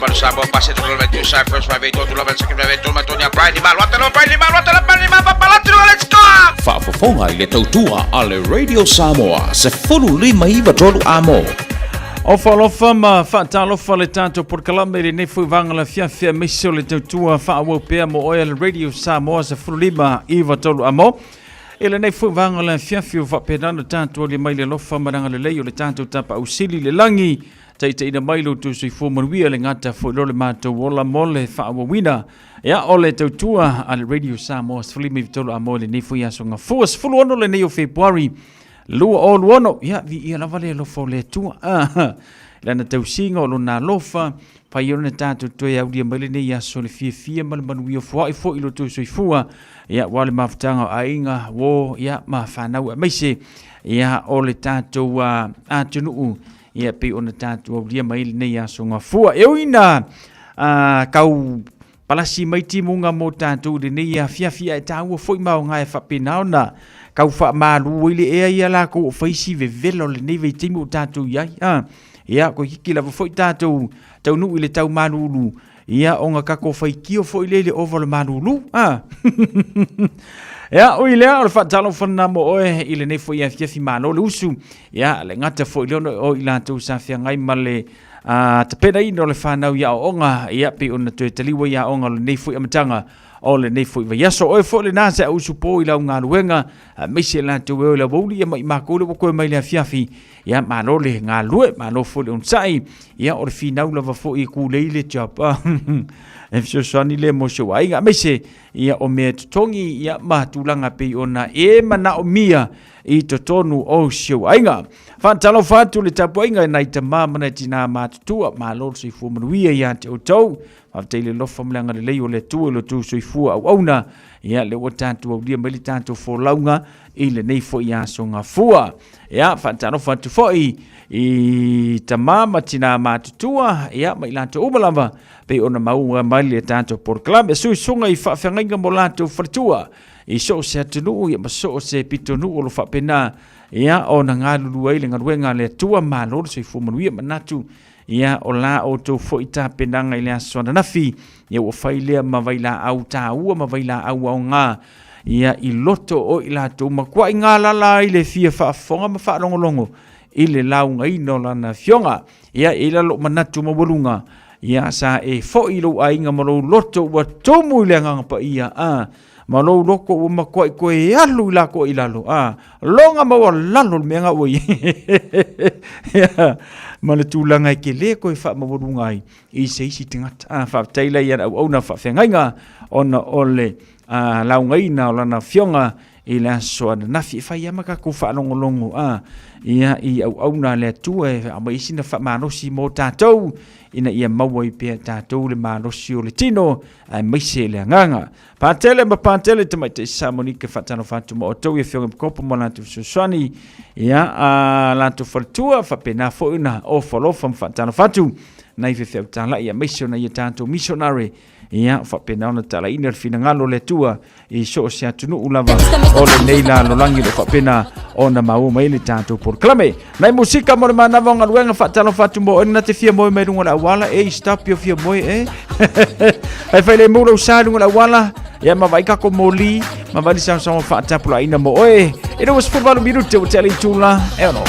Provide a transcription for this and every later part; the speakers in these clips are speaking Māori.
Baru Samoa pase tu level Cyprus by veto tu level second level Matonia Brady Mal what let's go. Whaafafonga I le tautua a le Radio Samoa se fulu lima iwa tolu amo. Ofa ma whaatalofa le tātou porkalame le nefu vanga la fiafia miso le tautua whaawopea mo oia le Radio Samoa se fulu lima iwa tolu amo. Ele nefu vanga la fiafia whapedana tātou le mai le lofa maranga le leo le tātou tapa ausili le langi. Taita ina mailo tu sui fōmaruia le ngata fōlole mātou wola mole whaawawina. Ia ole tautua a le Radio Samoa se fulu lima iwa tolu amo le nefu iasonga fuas fulu ono le neo Februari. Lua o luono, ia vi ia lava le lofa o le tua. Lana tausinga o lona lofa, pa iona tātou toi au dia maile ne ia so le fia male manuia fua i fo ilo tu soifua. Ia wale mawhatanga a inga, wo ia ma whanau a meise. Ia o le tātou atunuu, ia pe ona tātou au dia maile ne ia so ngā fua. Eo ina kau palasi maiti munga mo tātou de ne ia fia e tāua fo i mao ngai whapena ona. Kau wha malu ile ea ia la ko faisi ve velo le neve timu tātou iai. Ia ko hiki lava foi tātou tau nu ile tau malulu. Ia onga kako fai kio foi lele over le malulu. Ia o ile o whatalo whana mo oe ile ne foi ia fiafi malo le usu. Ia le ngata foi leono o ila tau sa fia ngai male te pena ino le whanau ia o onga. Ia pe ona tue taliwa ia onga le ne foi amatanga. O le nei foi vai aso oe fo le nasa au supo i lau ngā luenga meise la te weo la wauli ia mai mako le wako e mai le fiafi ia malo le ngā lue malo fo le unsai ia o le finau lava fo i ku leile chapa e fso sani le mo se wainga meise ia o mea tutongi ia matulanga pe ona e mana o mia i totonu o se wainga whantalo whatu le tapu inga nai ta mamana tina matutua malo se fu manuia ia te o tau Avtele lofa mlanga le leo le tua le tu soifua au auna ia le o tātou au lia meli tātou fo launga i le nei fo ia so ngā fua ia whantano whantu foi i tamama tina mātutua ia mai lātou umalama pe ona maunga mai le tātou porklame sui sunga i whawhengainga mo lātou whatua i so se atunu ia ma so se pitonu o lo whapena ia o na ngā lulu ai le ngaruenga le tua māloro soifua manuia manatu ia o la o tō fo i tā penanga i lea soana nafi, ia o whai lea ma waila au tā ua ma waila au au ngā, ia i loto o i la tō makua i ngā lala i le fia whaafonga ma whaalongolongo, i le launga i no lana fionga, ia i la lo manatu ma walunga, ia sa e fo i lo a inga ma lo loto ua tōmu i lea ngangapa ia, ma lo loko ua makua i koe e alu i la ko i lalo, longa ma wa lalo meanga ui, ia, ma le tūlanga i ke le koe wha mawarunga i se isi tingata. Wha teila i ana au na wha whengainga ona ole laungaina o lana fionga i le aso ana nafi e whai amaka ko wha longolongo. Ia i au na le atua e ama isi na wha manosi mō tātou ina ia maua i pia tātou le manosi o le tino maise le anganga. Pātele ma pātele te mai te samonike whatano whatu mo o tau i fionga mkopo mo lantu suswani ia lantu whatua whapena fōina o whalofa mwhatano whatu na i whiwhau tāla ia maise o na ia tātou missionary ia whapena ona tala ina rwhina ngalo le tua i so se atunu ulava o le neila lolangi le whapena ona mau mai le tātou porklame. Nai musika mo le manawa ngā luenga whatalo whatu mo ena te fia moe mai runga la wala stop your fia moe ai whai le mura usā runga la wala ia ma vai kako moli ma vali sa sa whatapula ina mo oe ina was fuvalu minute o tele tula ono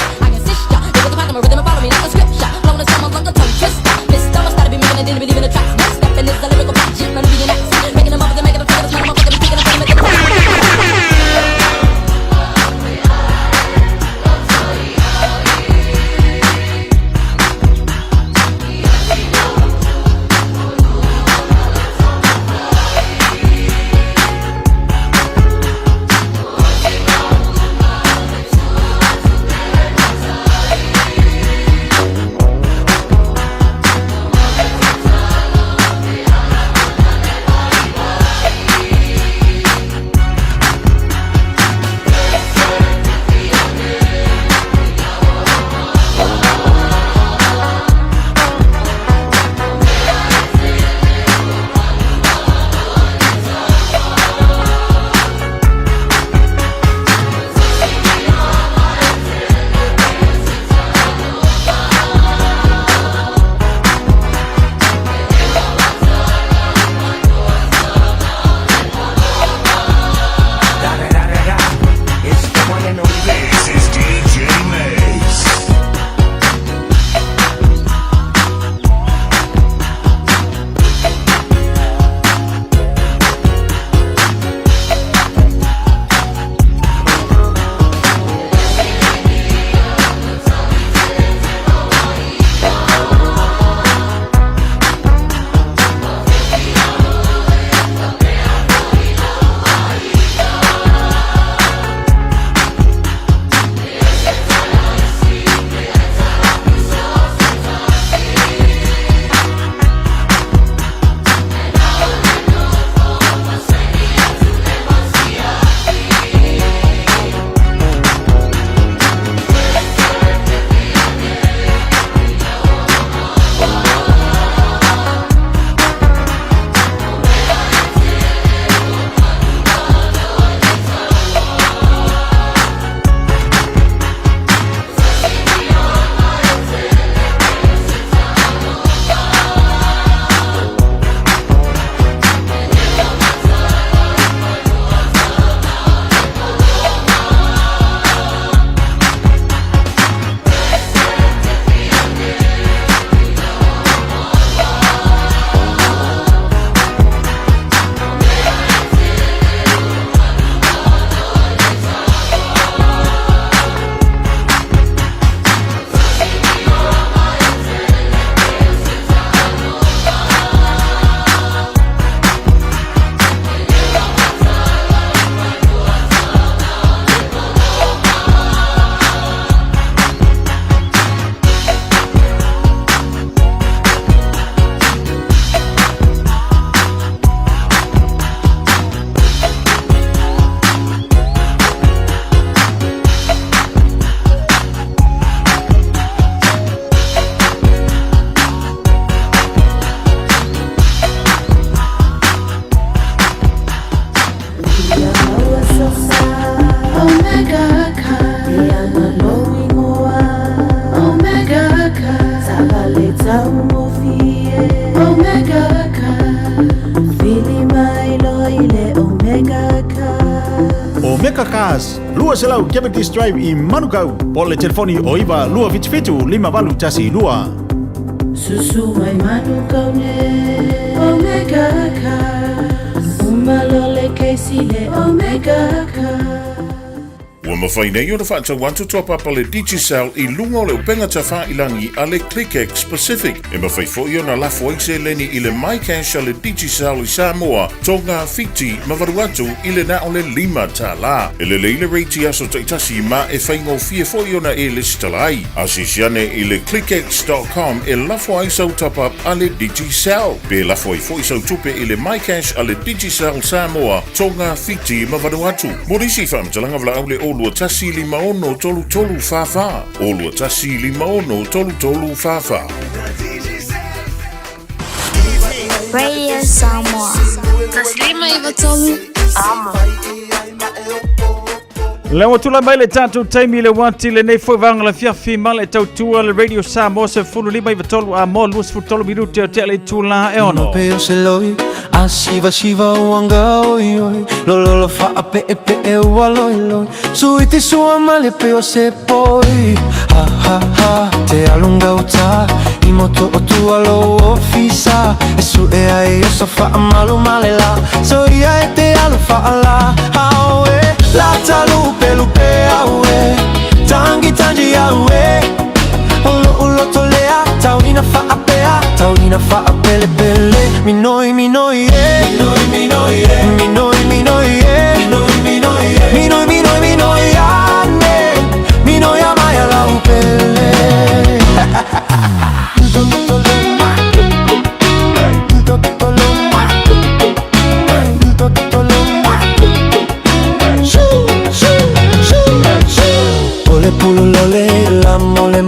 Omega Cars, lua selau Capitis Drive i Manukau. Pole telefoni o iwa lua fitu 5 tasi lua. Susu mai Manukau ne Omega Cars. Umalole keisile Omega Cars. Ua mawhai nei o na whaatau wantu top up ale Digicel i lunga o le upenga ta whailangi ale ClickX Pacific. E mawhai fo i o na lafo aise leni i le MyCash ale Digicel i Samoa, tonga fiti mawaru atu i le na o le 5 ta la. E le leile reiti aso taitasi ma e whaingo fie fo i o na e listalai. Asisiane i le clickx.com e lafo aise top up ale Digicel. Pe lafo i fo i sau tupe i le MyCash ale Digicel Samoa, tonga fiti mawaru atu. Morisi whaamtalanga vla au le Olua tasi 5 tolu fafa. Olua tasi 5 tolu fafa. Radio Samoa. Taslima ivatolu. Amo. Lewa tula mai le tatu taimi le wanti le nei foi vanga la fiafi ma le tautua le Radio Samoa se fulu lima ivatolu a mo lus futolu minuti o te le tula e ono. Peo se loi, a shiva uanga oi oi, lo fa a pe e ualoi loi, suiti sua male peo se poi, ha, te alunga uta, i moto o tua lo ofisa, e su e ai so fa malu male la, so ia e te alu fa la, awe, la talupe lupe awe, tangi awe, ulo tolea, tauina fa a pea, tauina fa a pele, minoi, yeah, minoi, minoi amaya la upele. Ole pululole, la mole,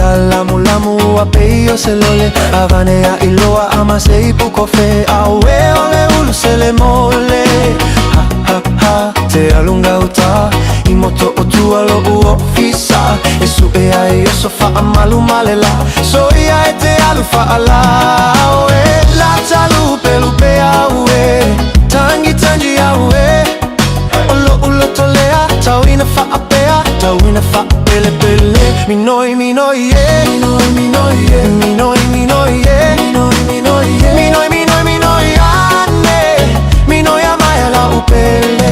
alamu apeyo se lole, avanea iloa amase ipukofe, awe ole ulu se le mole, ha, te alunga uta, imoto otua lo uofisa, esu ea e sofa amalu malela, so ia e te alu faala, awe, la talupe lupe awe, tangi awe, ulo tolea, tauina fa apea, tauina fa pele, minoi, yeah, minoi, ane, minoi amaya la upele.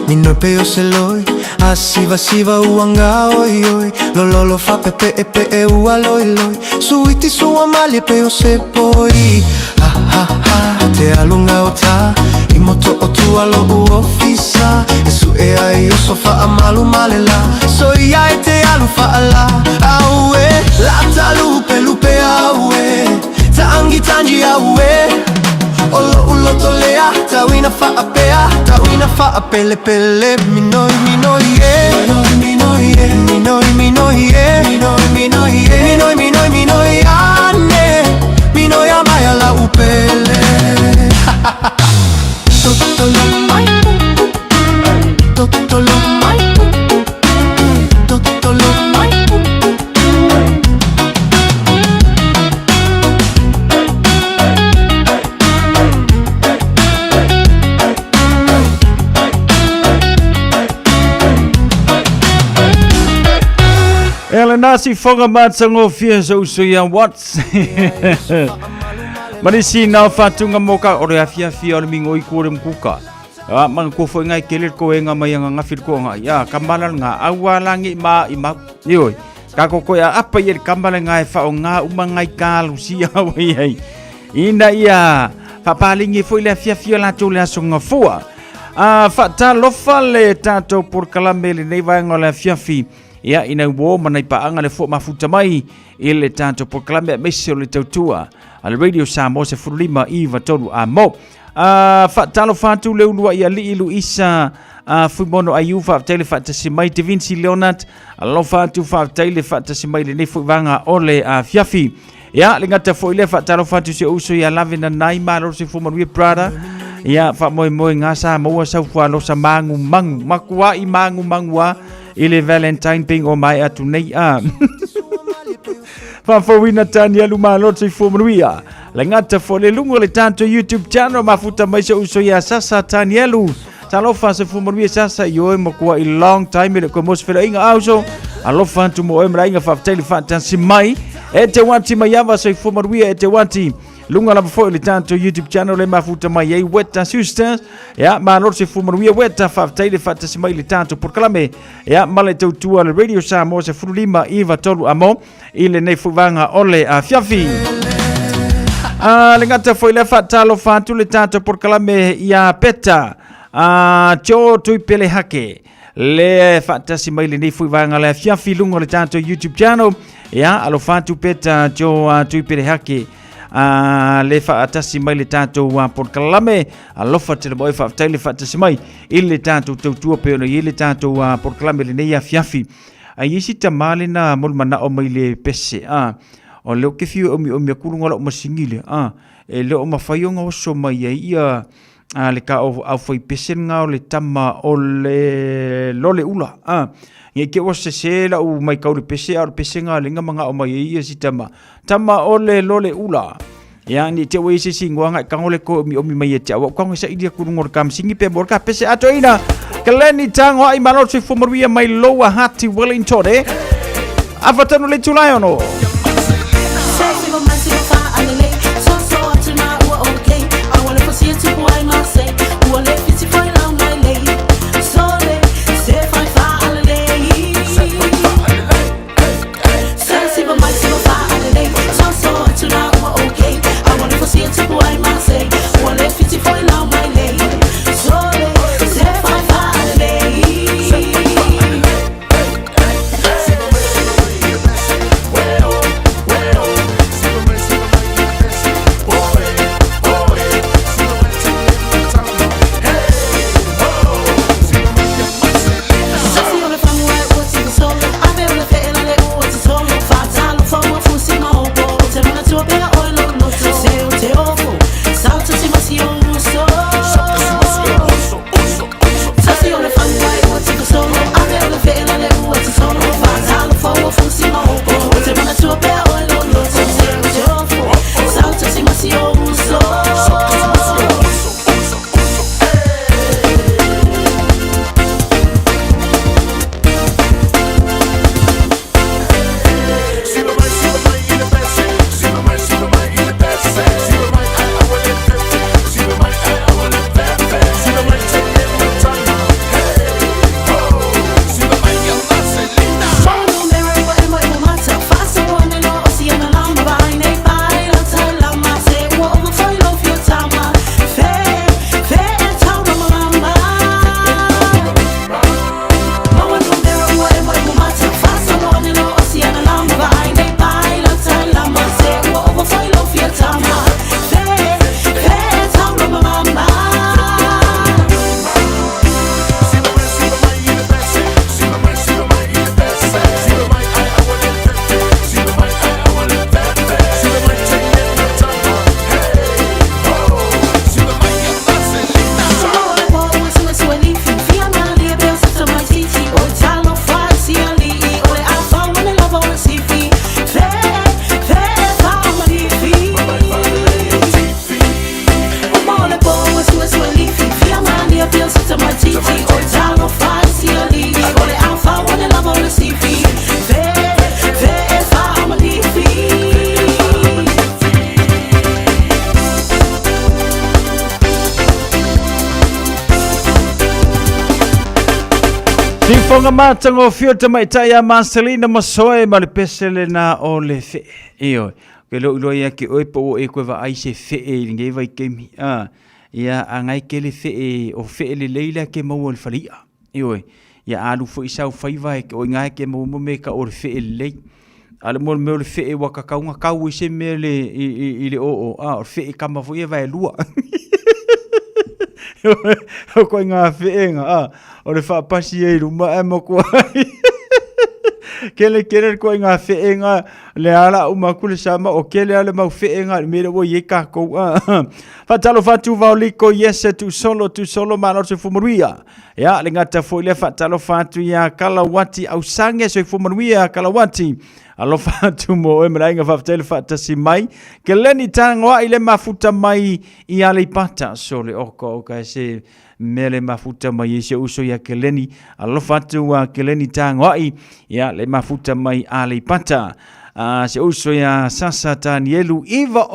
Minoi peo se loi, a siva uanga oi, lo fa pepe e ualoi, suiti sua mali peo se poi, ha, te alunga ota, i moto o tua lo uofisa, e su e ai so fa amalu malela, so ia e te alu fa ala, awe, la talupe awe, tangi awe, ulo tolea, tauina fa apea, tauina fa apele, minoi, yeah, minoi, ane, minoi amaya la upele. Ela nasi fonga matsango fia so ya what's Marisi na fatunga moka ore afia o mingo i kore mkuka mang ko fo ngai kelir ko nga mayanga ngafir ko nga ya kambalan nga awalangi ma ima yoi kako ko ya apa yer kambalan ngai fa nga umangai kalu sia wai ina ia papalingi fo ile afia la tole asonga foa fa ta lofa le tato por kalambele nei vai ngola fiafi ia ina wo manai paanga le fo mafuta mai ile tanto proclame mesio le tautua al Radio Samoa se fulima iva tolu amo Whaatalo whātu leu lua ia li ilu isa Fuimono Ayu whaatele whaatasimai Te Vinci Leonard Alo whātu whaatele whaatasimai le nei whaivanga ole fiafi. Ia, le ngata fo ile whaatalo whātu se uso ia lavena nai maro se fumanuia prada. Ia, whamoe moe ngā Samoa sau whalo sa mangu mangu. Makua I mangu mangua ile Valentine ping o mai atu nei Whawhawina tani alu malo te fumanuia. Le ngata fo le lungo le tanto YouTube channel mafuta mai se uso ia sasa tani alu. Talofa se fumanuia sasa ioe makua I long time ile ko mos fela inga auso. Alofa tu mo emra inga whaatele whaatasi mai. E te wanti mai awa se fumanuia e te wanti. Lunga la fo le tanto YouTube channel le mafuta mai ei weta sisters. Ya malo se fumanuia weta whaatele whaatasi mai le tanto porkalame. Ya male tautua le Radio Samoa se furulima iwa tolu amo. Ile nei fuwanga ole fiafi. Le ngata foi le whaatalo whaatu le tanto porkalame ia peta. Cho tui pele hake. Le whaatasi mai le nei fuwanga le fiafi lunga le tanto YouTube channel. Ya alo whaatu peta cho tui pele hake. Le whaatasi mai le tanto porkalame. Alofa te le moe whaatele whaatasi mai. Ile tanto tautua peona ile tanto porkalame le nei fiafi. Isi tamale na molmana o mai le pese o leo ke fiu o kulunga o masingile e leo mafayonga o so mai ia le ka au foi pese nga o le tama o le lole ula ia ke o se la u mai ka o le pese nga le nga manga o mai ia si tama o le lole ula ia ni te we se singwa nga ka ngole ko o mi mai te wa ko sa idia kulunga o kam singi pe bor ka pese ato ina Kaleni tango ai malo se fumaruia mai loa hati Wellington Afatanu le tulai ono Fonga matango fiota mai taia Marcelina Masoe ma le pesele na o le fe. Io, ke lo lo ia ke oi po e ko va ai se fe e nge vai ke mi. Ia angai ke le fe o fe le leila ke mo o le falia. Io, ia alu fo isau faiva e o ngai ke mo me ka o le fe le. Ale mo me o le fe wa ka kaunga kau se me le i le o fe kama fo ia vai lua. Ko ngā whienga, o le whapasi e ruma e moko ai. Kele ko ngā whienga le ala umakule sama o kele ale mau whienga le mera wo ye kako. Whatalo whatu vau liko yese tu solo mana o se fumaruia. Ya, le ngata fo le whatalo whatu ia kalawati au sange se fumaruia kalawati. Alo whatu mo e marainga whafutele whatasi mai. Ke leni tangoa i le mafuta mai i ale pata. So le oko ka se mele mafuta mai i se uso ia ke leni. Alo whatu ke leni tangoa i ia le mafuta mai ale pata. Se uso ia sasa tani elu iwa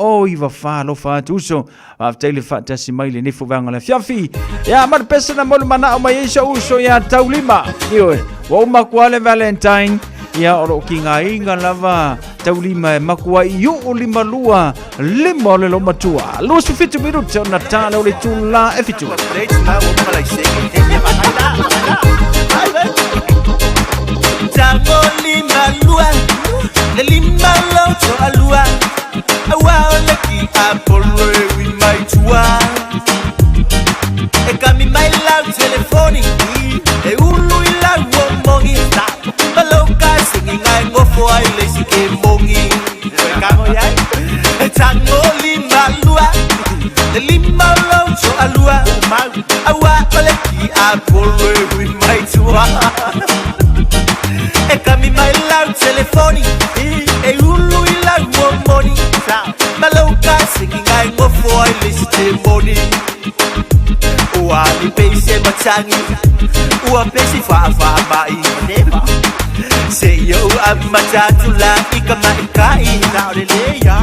wha lo whatu uso. Whafutele whatasi mai le nefo vanga le fiafi. Ia marpesa na molu mana o mai i se uso ia taulima. Ioe, wa umakuale Valentine. Ia oro ki ngā inga lava taulima e makua i o lima lua lima o le lo matua. Lua su fitu minuta o Natale o le tula e fitu. Tango lima lua, le lima loto alua. Awa o le ki apolo e wi mai tua. E kami mai lau telefoni, e ulu i lau o mongi. Maloka singing ai ngofo ai le sike mongi. Kamo yai. Tango lima lua, le lima loto alua. Awa ole ki apolo e wi mai tua. E kami mai lau telefoni, e ulu i lau o moni. Maloka singing ai ngofo ai le sike mongi. Ua ni peise matangi, ua peise fa mai. Se yo amatula ikama ikai na leya.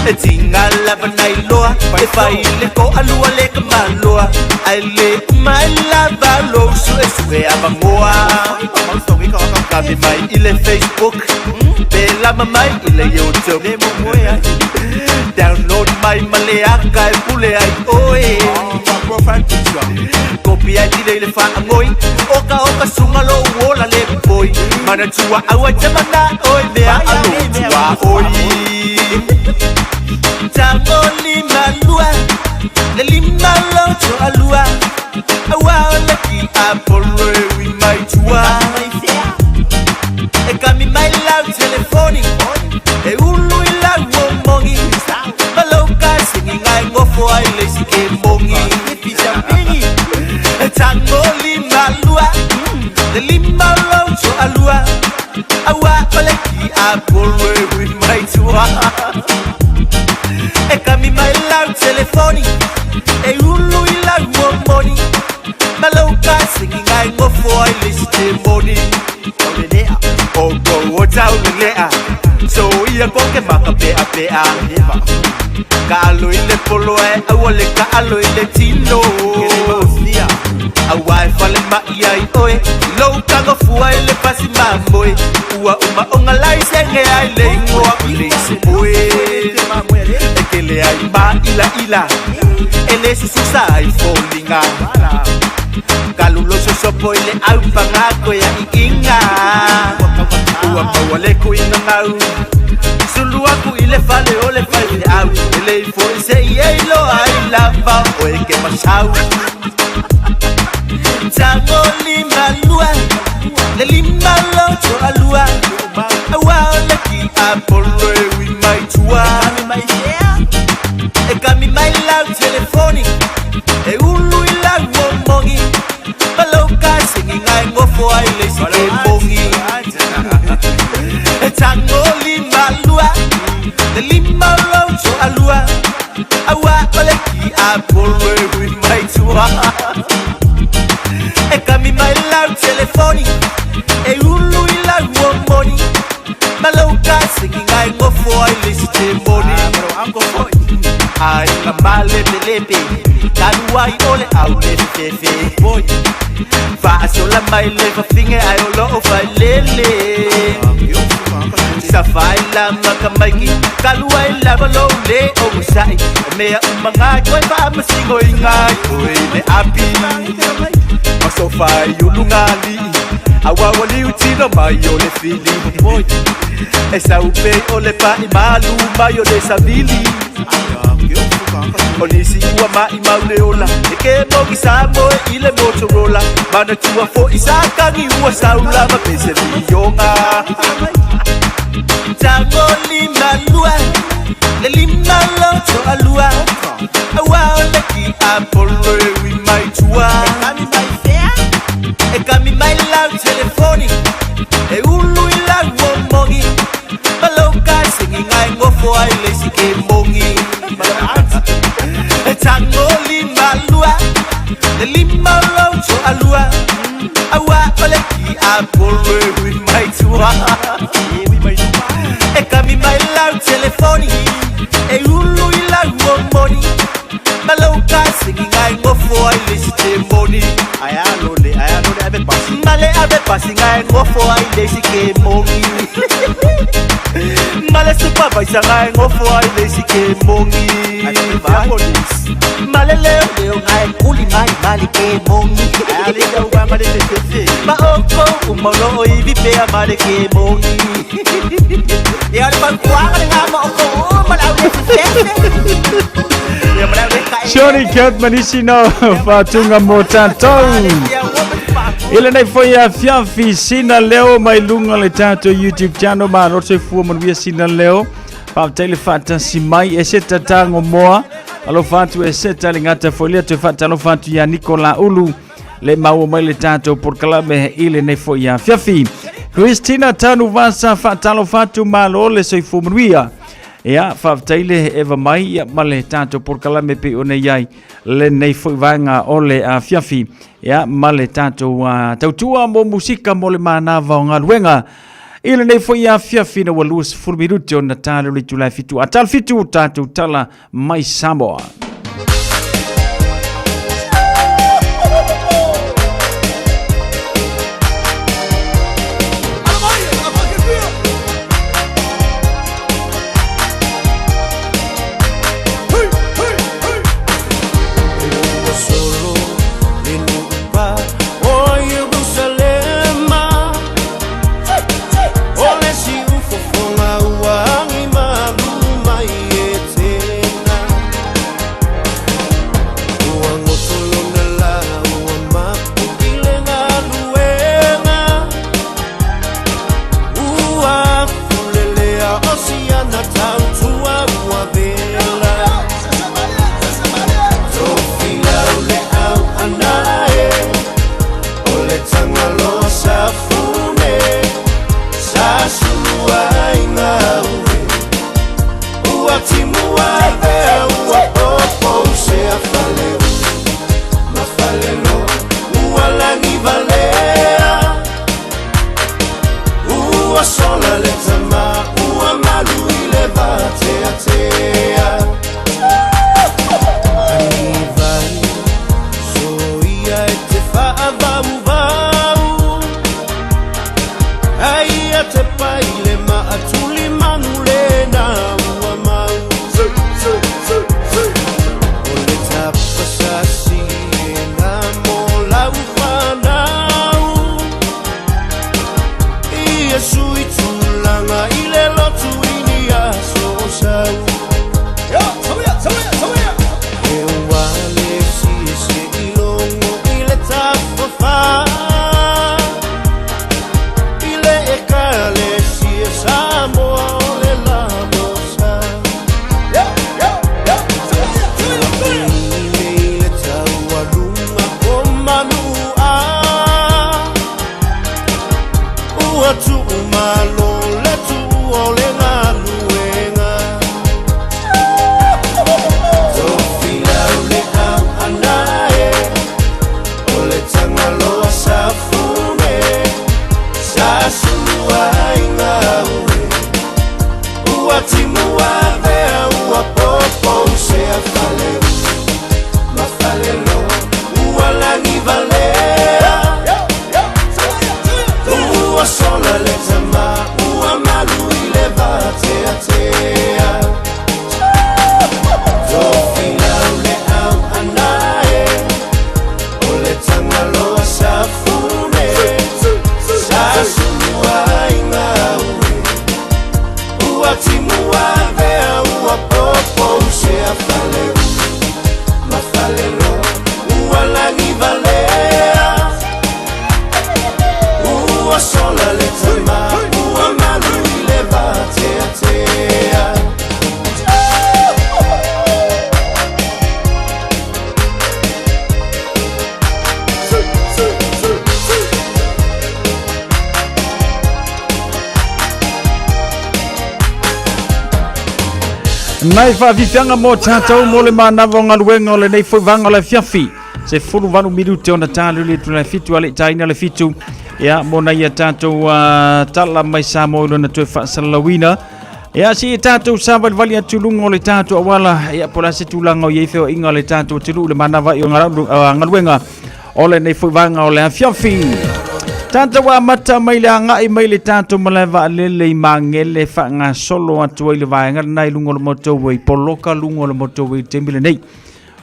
E tinga lava nai loa, e fai le ko alua le kamaloa. Ai le mai lava lo su e su e avangoa. Kami mai ile Facebook, be lama mai ile YouTube. Download mai maleaka e pule ai oe. Kopi ai tile le wha angoi, oka sunga lo wola le boi. Mana tua awa jamana oi mea alo tua oi. Tango lima lua, le lima loto alua. Awa ole ki apolo e wi mai tua. E kami mai lau telefoni, e ulu i lau o mongi. Maloka singing ai ngofo ai le sike mongi. Tango lima lua, le lima loto alua. Awa ole ki apolo e wi mai tua. E kami mai lau telefoni, e ulu i lau o mongi. Maloka singing ai ngofo ai le sike mongi. Ogo o tau lea, so ia ko ke maka pea. Ka alo i le polo e, awa le ka alo i le tino. Awa e fale mai ai oe, lou kango fua i le pasi mamboe. Ua uma onga lai senge ai le ingoa i le isi moe. E ke le ai ma ila, e le sususa ai folinga. Kalu lo sosopo i le au pangako ya i inga. Ua maua le ku inga ngau, sulu aku i le fale o le fai le au. E le i fo i se i eilo ai lava o e ke masau. Tango lima lua, le lima loto alua. Awa ole ki apolo e wi mai tua. E kami mai lau telefoni, e ulu i lau o mongi. Maloka singing ai ngofo ai le sike mongi. Tango lima lua, le lima loto alua. Awa ole ki apolo e wi mai tua. E kami mai lau telefoni, e ulu i lau o moni. Maloka singing ai ngofo ai le sike moni. Ai ka male pelepe, kanu ai ole au le fefe. Fa sola mai le fa finge ai olo o fai lele. Sa fai la maka maiki, kalu ai la lo le o musai. Mea umanga koe fa masingo ingai koe le api. Maso fai ulungali, Awa wali utino mayo le fili boy. Esa upe ole pa imalu mayo le savili. Olisi ua mai mauleola. Eke mogi samo ile Motorola. Mana tua fo isakangi ua saula ma pese vionga. Tango lima lua. Le lima loto alua. Awa ole ki apolo we mai tua. Kami mai fea. E kami mai lau telefoni. E ulu ila uomongi. Maloka singing ai ngofo ai lesi ke mongi. Tango lima lua. Le lima loto alua. Awa ole ki apolo we mai tua. E kami mai lau telefoni. E ulu ila uomoni. Maloka singing ai ngofo ai lesi ke mongi. Ayalole abe pasi. Male abe pasi ngai ngofo ai lesi ke mongi. Male supervisor ngai ngofo ai lesi ke mongi. Male leo ngai kuli ngai mali ke mongi. Ale ka uba male tete. Ma oko umolo oi vipe male ke mongi. Ya le pan kuanga ngama oko mala au tete. Shoni Kat Manisino Fatunga Motantou Ile nei foi a fiafi sina leo mai lunga le tato YouTube channel ma rote fu mon via sina leo pa tele fata si mai e seta tango moa alo fatu e seta lingata folia te fata alo fatu ya Nicola Ulu le mau mai le tato por kalame ile nei foi a fiafi Christina Tanu Vasa fata alo fatu malo le soi fu mon via ya faaftaile eva mai ya male tato por kalame pe one yai le nei foi vanga ole a fiafi ya male tato tautua mo musika mo le mana vaonga luenga ile nei foi a fiafi na walus fulmiruti on natale le July fitu atal fitu tatu tala mai Samoa. Far Nai whaafiwhianga mō tātou mō le mānawa o ngā luenga o le nei whaivanga o le fiafi. Se furu vanu miru te ona tālu le tuna fitu ale taina le fitu. Ia mō na ia tātou tala mai Samoa ilo na tue whaasalawina. Ia si tātou sāwai vali atu lunga o le tātou awala. Ia pola se tūlanga o iefeo inga le tātou tiru le mānawa i o ngā luenga o le nei whaivanga o le fiafi. Tanta wa mata mai le anga I mai le tanto maleva lele I mangele fa nga solo atu le vaenga nai lungo le moto we poloka lungo le moto we tembile nei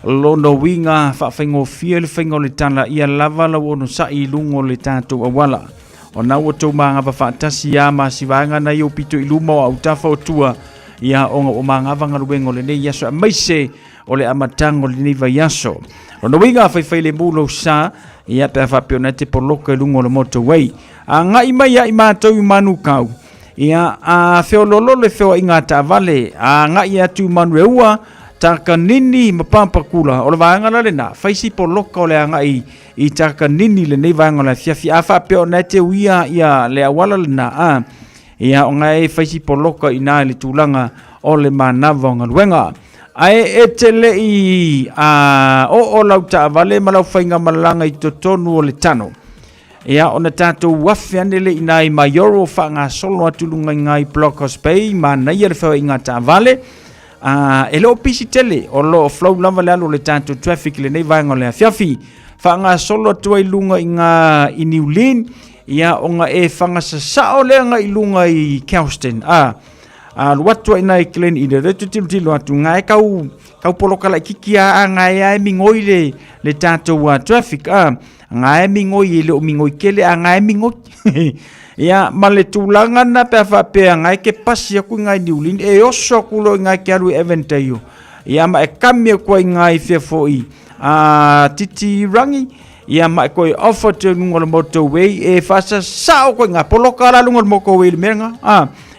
lono winga fa fengo fiel fengo le tana ia lava la wono sa I lungo le tanto awala ona wo to manga fa fantasi ya ma si vaenga na yo pito I lumo au tafa tua ia onga o manga vanga luengo le nei yaso mai se o le amatango le nei va yaso ona winga fa le mulo sa ia pe fa piona te poloka lungo le motorway anga I mai I matou I manu kau ia a feololo le feo inga ta vale anga ia tu manueua taka nini mapampa kula o le vanga le na faisi poloka o le anga I taka nini le nei vanga le fiafi a fa piona te uia ia le awala le na ia onga faisi poloka ina le tulanga o le manava nga luenga ai etele I o lauta vale malau fainga malanga I totonu o le tano. Ia ona tātou wafi anele ina I maioro whanga solo atulunga ngai Blockhouse Bay ma naia le whau inga tā vale. E leo pisi tele o lo flow lava le alo le tātou traffic le nei vanga le fiafi. Whanga solo atua I lunga inga I New Lynn. Ia onga e whanga sasao leanga I lunga I Kelston. Luatua ina I Glen Ida retu tilo atu ngai kau poloka la kikia ngai ai mingoi le tātou traffic ngai mingoi le o mingoi kele ngai mingoi ia male tulanga na pe fa pe ngai ke pasi aku ngai diulin e oso kulo ngai ke alu eventayo ia ma e kamia ko ngai fe foi titi rangi ia ma ko offer te ngol motorway e fasa sao ko ngai poloka la ngol motorway menga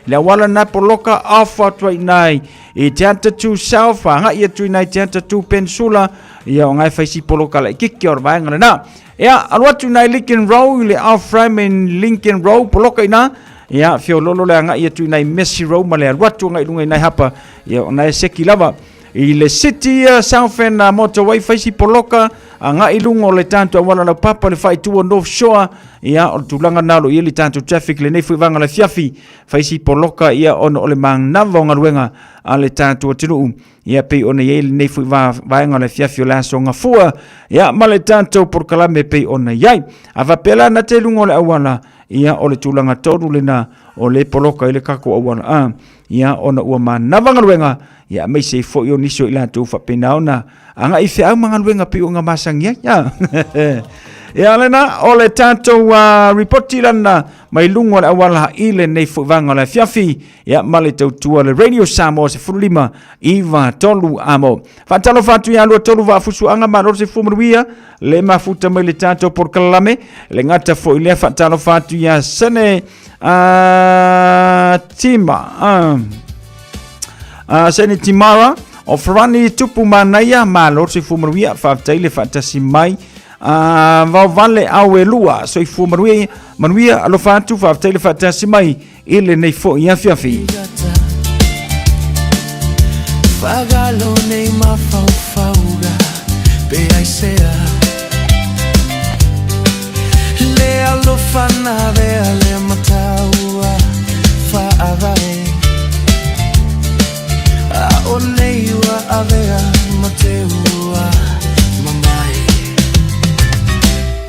le wala na poloka offer right nai e tenta tu south nga ia tu nai tenta tu peninsula ia ngai faisi poloka la kiki or vanga na ia alwa tu nai Lincoln Road le off frame in Lincoln Road poloka ina ia fio lolo le nga ia tu nai Messi Road male alwa tu ngai lunga nai hapa ia nai seki lava I le city south end motorway faisi poloka nga ilungo le tanto wala la papa le fai tu North Shore ia o tulanga nalo ia le tanto traffic le nei fuivanga le fiafi faisi poloka ia ono le mang navonga luenga ale tanto tinu ia pe ona ia le nei fuivanga le fiafi la songa fua ia male tanto por kalame pe ona yai ava pela na te lungo le awala ia o le tulanga tonu le na o le poloka ile kako awala ia ona ua manavanga luenga ia mai se fo yo niso ila tu fa penaona anga I fe mga luenga pi o nga masangia ya ia lena o le tanto reporti lana mai lungo le awala ile nei fuivanga le fiafi ia male tautua le Radio Samoa se fulima iva tolu amo fatalo fatu ia lua tolu va fusu anga ma se fumuia le mafuta mai le tanto por kalame le ngata fo ile fatalo fatu ia sene tima sene timara o frani tupu manaya malo se fumuia fa taile fatasi mai va vale au elua so I fu manuia alo fatu fa tele fatasi mai ile nei fo ia fiafi Fagalo nei mafaufaura pe ai sea le alo fana ve ale mataua fa avai a oneiwa avea mateua mamai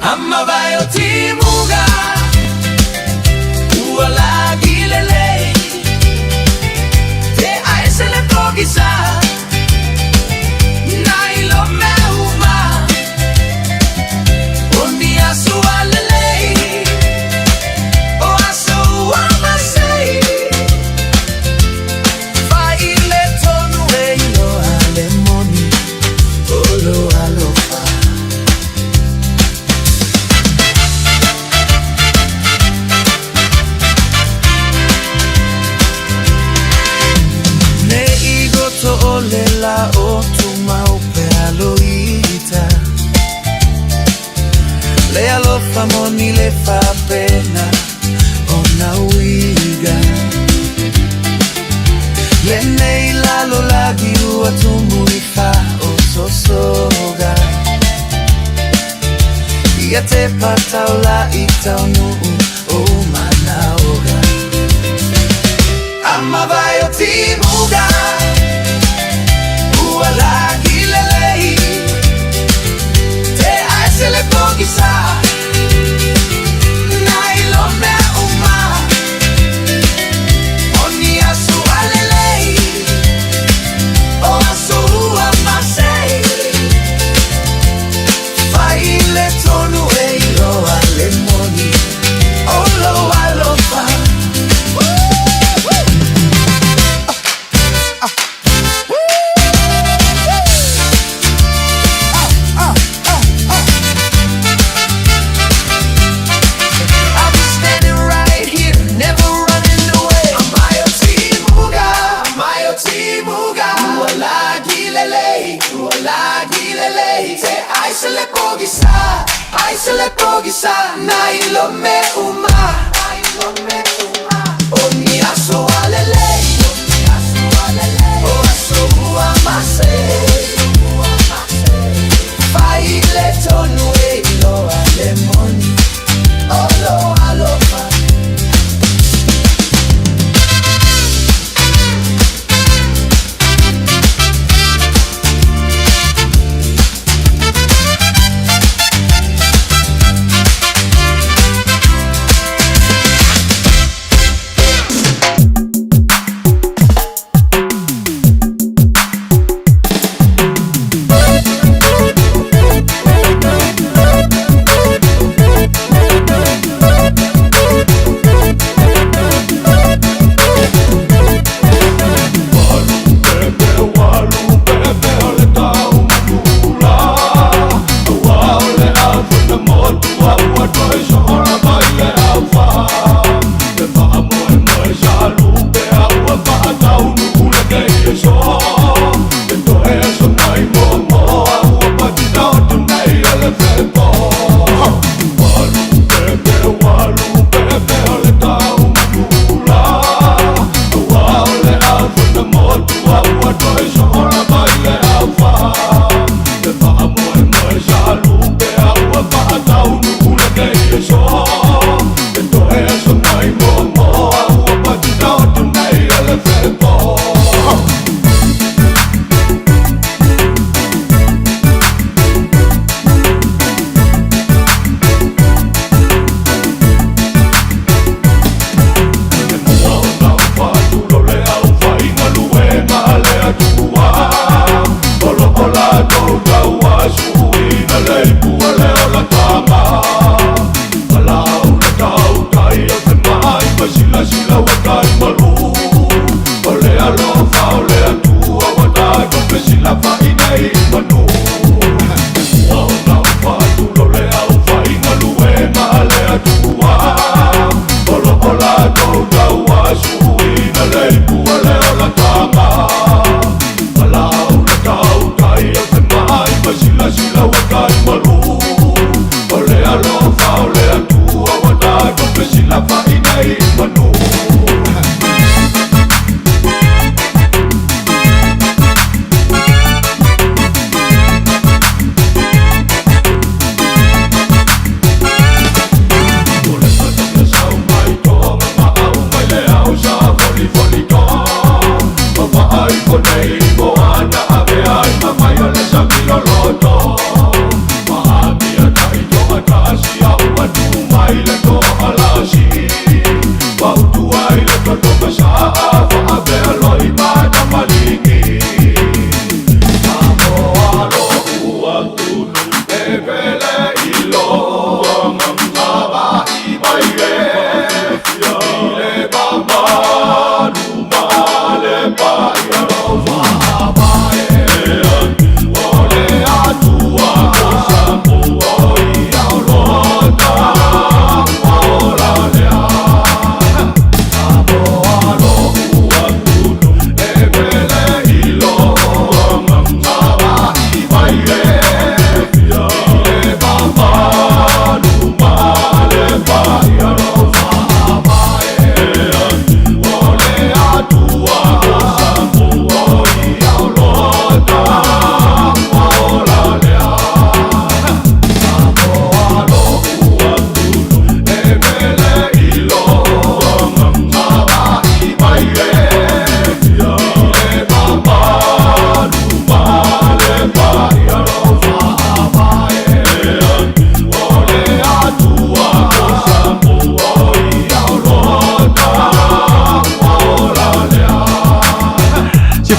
Amma vai o timuga Ua lagi lele Te aise le pogisa Nai lo meuma Oni asu alele O asu amasei Fai le tonu e ilo alemoni Olo alofa la o tu mau pe aloita le alo famoni le fa pena ona uiga le nei la lo la tumu ifa ososoga Ia te pataula I tau nuu o manaoga Ama vai o timuga Ua lagi lelei Te aisele pogisa Nai lo mea uma Oni asu alelei O asu ua masei Faile tonu e iloa lemoni O loa lofa I'll be standing right here, never running away. Amayo timuga. Uala gilele. Te aisele pogisa. Nailo me uma. Oni aso alele. O aso uamase. Faile tonu e iloa lemoni. Olo alofa.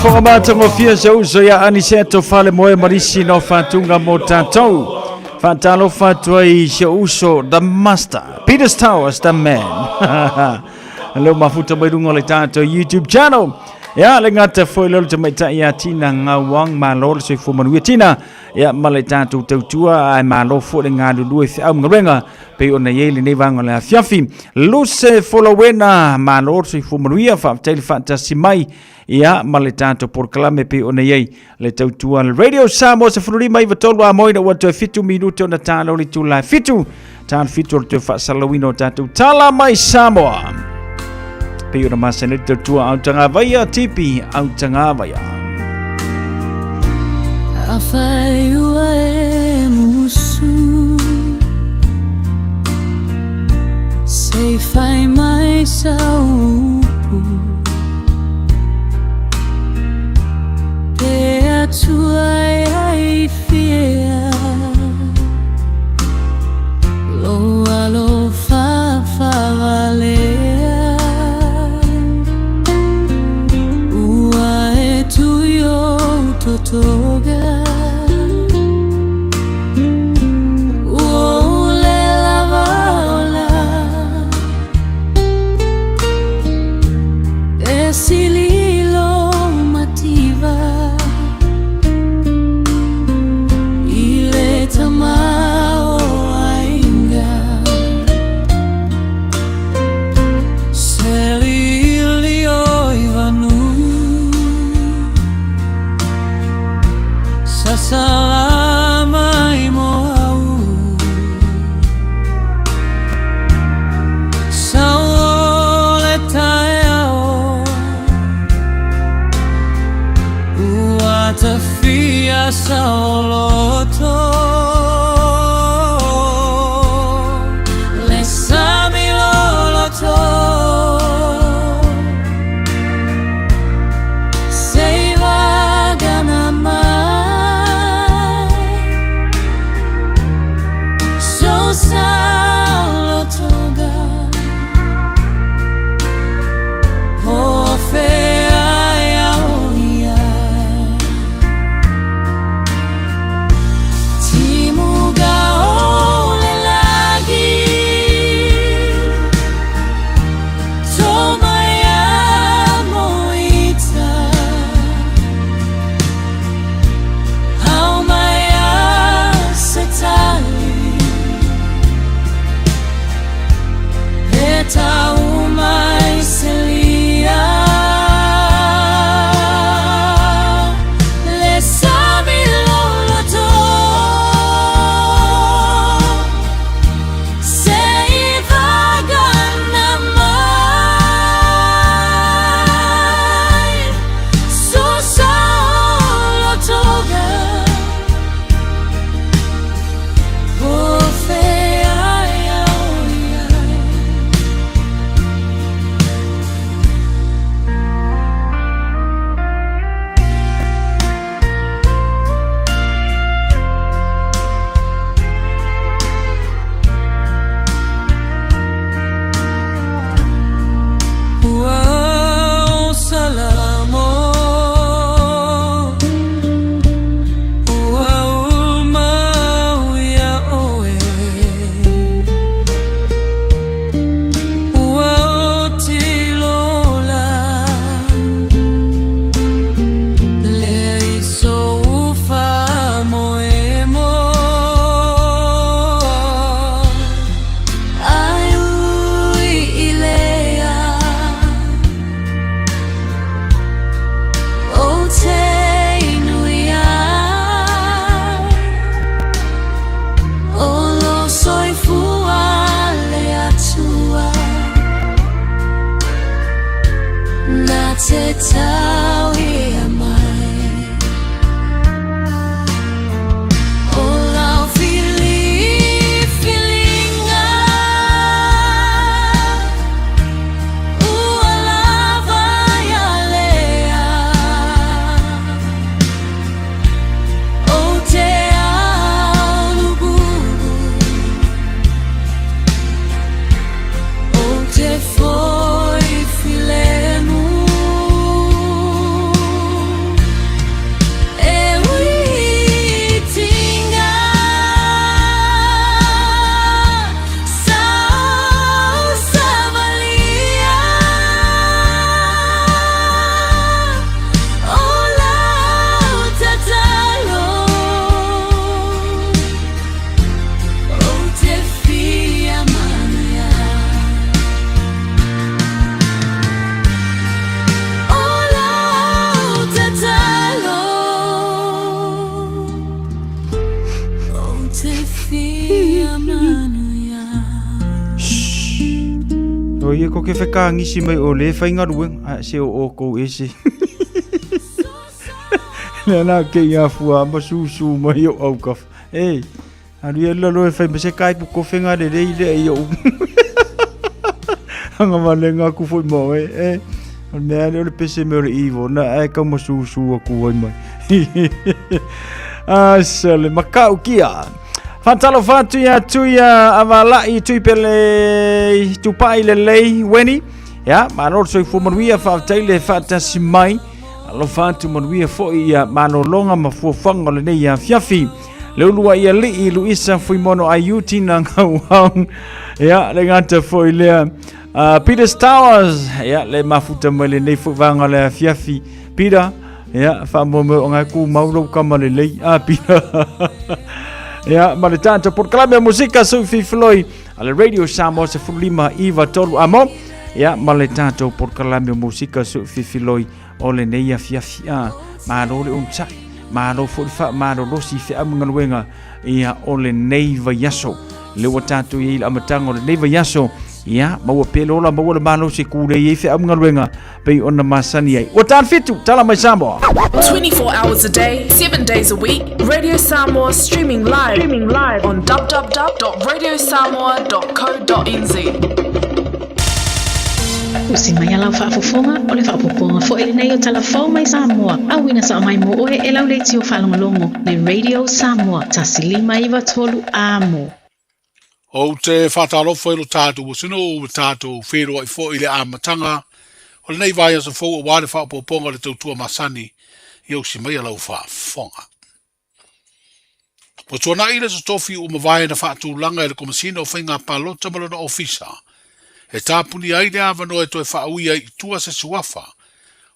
fongamata ngofia sa uso ya aniseto fale moe marisi no fatunga mo tatou. Fatalo fatwai sa uso the master. Peter Towers the man. Hello mafuta mairungo le tato YouTube channel. Ya lengata foi lol tamaita ya tina ngawang malol se fu manuia tina ya maleta tu tua ai malo fu nga du fe am ngrenga pe ona yele ne vanga la fiafi luse followena malo se fu manuia fa tel fantasy mai ya maleta tu proclame pe ona ye le tua radio Samoa se fu mai vatolo a moina wa 5 minuto na talo li tu la fitu tan fitu te fa salawino tatu tala mai Samoa. Pe ora masanete tua au tanga vaya tipi au tanga vaya. Afai ua musu sei fai mai saupu te atua ai fia lo alo fa valea toga ole lavaola esililo mativa ile tamao ainga selilio ivanu salama imoau saole taeo uatafia saoloto lesami loloto foi fileno O ia ko ke wheka ngisi mai o le whainga rueng. Se o ko ese. Nana ke ia fua masusu mai o au kaf. Ei. Aru ia lalo e whai mase kai pu ko whenga re rei le i o. Hanga malenga ku fui mo e. Mea le ole pese me ole iwo. Na e kau masusu a ku ai mai. Asale makau kia. Fantalo fatu ya tuya avalai tui pele tupai le lei weni. Ya, manor soi fu manuia fa taile fa tasimai. Alo fatu manuia fo ia manolonga mafuafanga le nei ya fiafi. Le ulua ia li Luisa fui mono ayuti na ngauang. Ya, le ngata fo ilea Peter Towers. Ya, le mafuta mai le nei fu vanga le fiafi. Peter, ya, fa momo ngaku maulo kama le lei. Peter. Ya, ma le tanto por clame música Sophie Floyd ale Radio Samoa se fulima Iva tolu amo. Ya, ma le tanto por clame música Sophie Floyd ole neia fiafia ma lo le uncha ma lo fa ma lo si fe amngaluenga ia ole neiva yaso le watanto i amatango le neiva yaso. Ya, mau pelo la mau le malo se kule i fe amngaluenga pe ona masani ai watan fitu tala mai Samoa 24 hours a day 7 days a week Radio Samoa streaming live on www.radiosamoa.co.nz. Usimaya lau whaafofonga o le whaapoponga fo ele nei o talafau mai Samoa. Awina sa mai mo oe e lau leiti o whalongolongo le Radio Samoa tasilima iwa tolu amo. O te whatalofo ilo tātou o sino o tātou whero ai fo ile amatanga. O le nei vai asa fo o wale whaapoponga le tautua masani i au simaya lau whaafonga. O tuana ile sa tofi o mawai na whaatulanga ele komasina o whainga palota malona ofisa. E tāpuni ai le avano e toi whaauia i tua se suafa.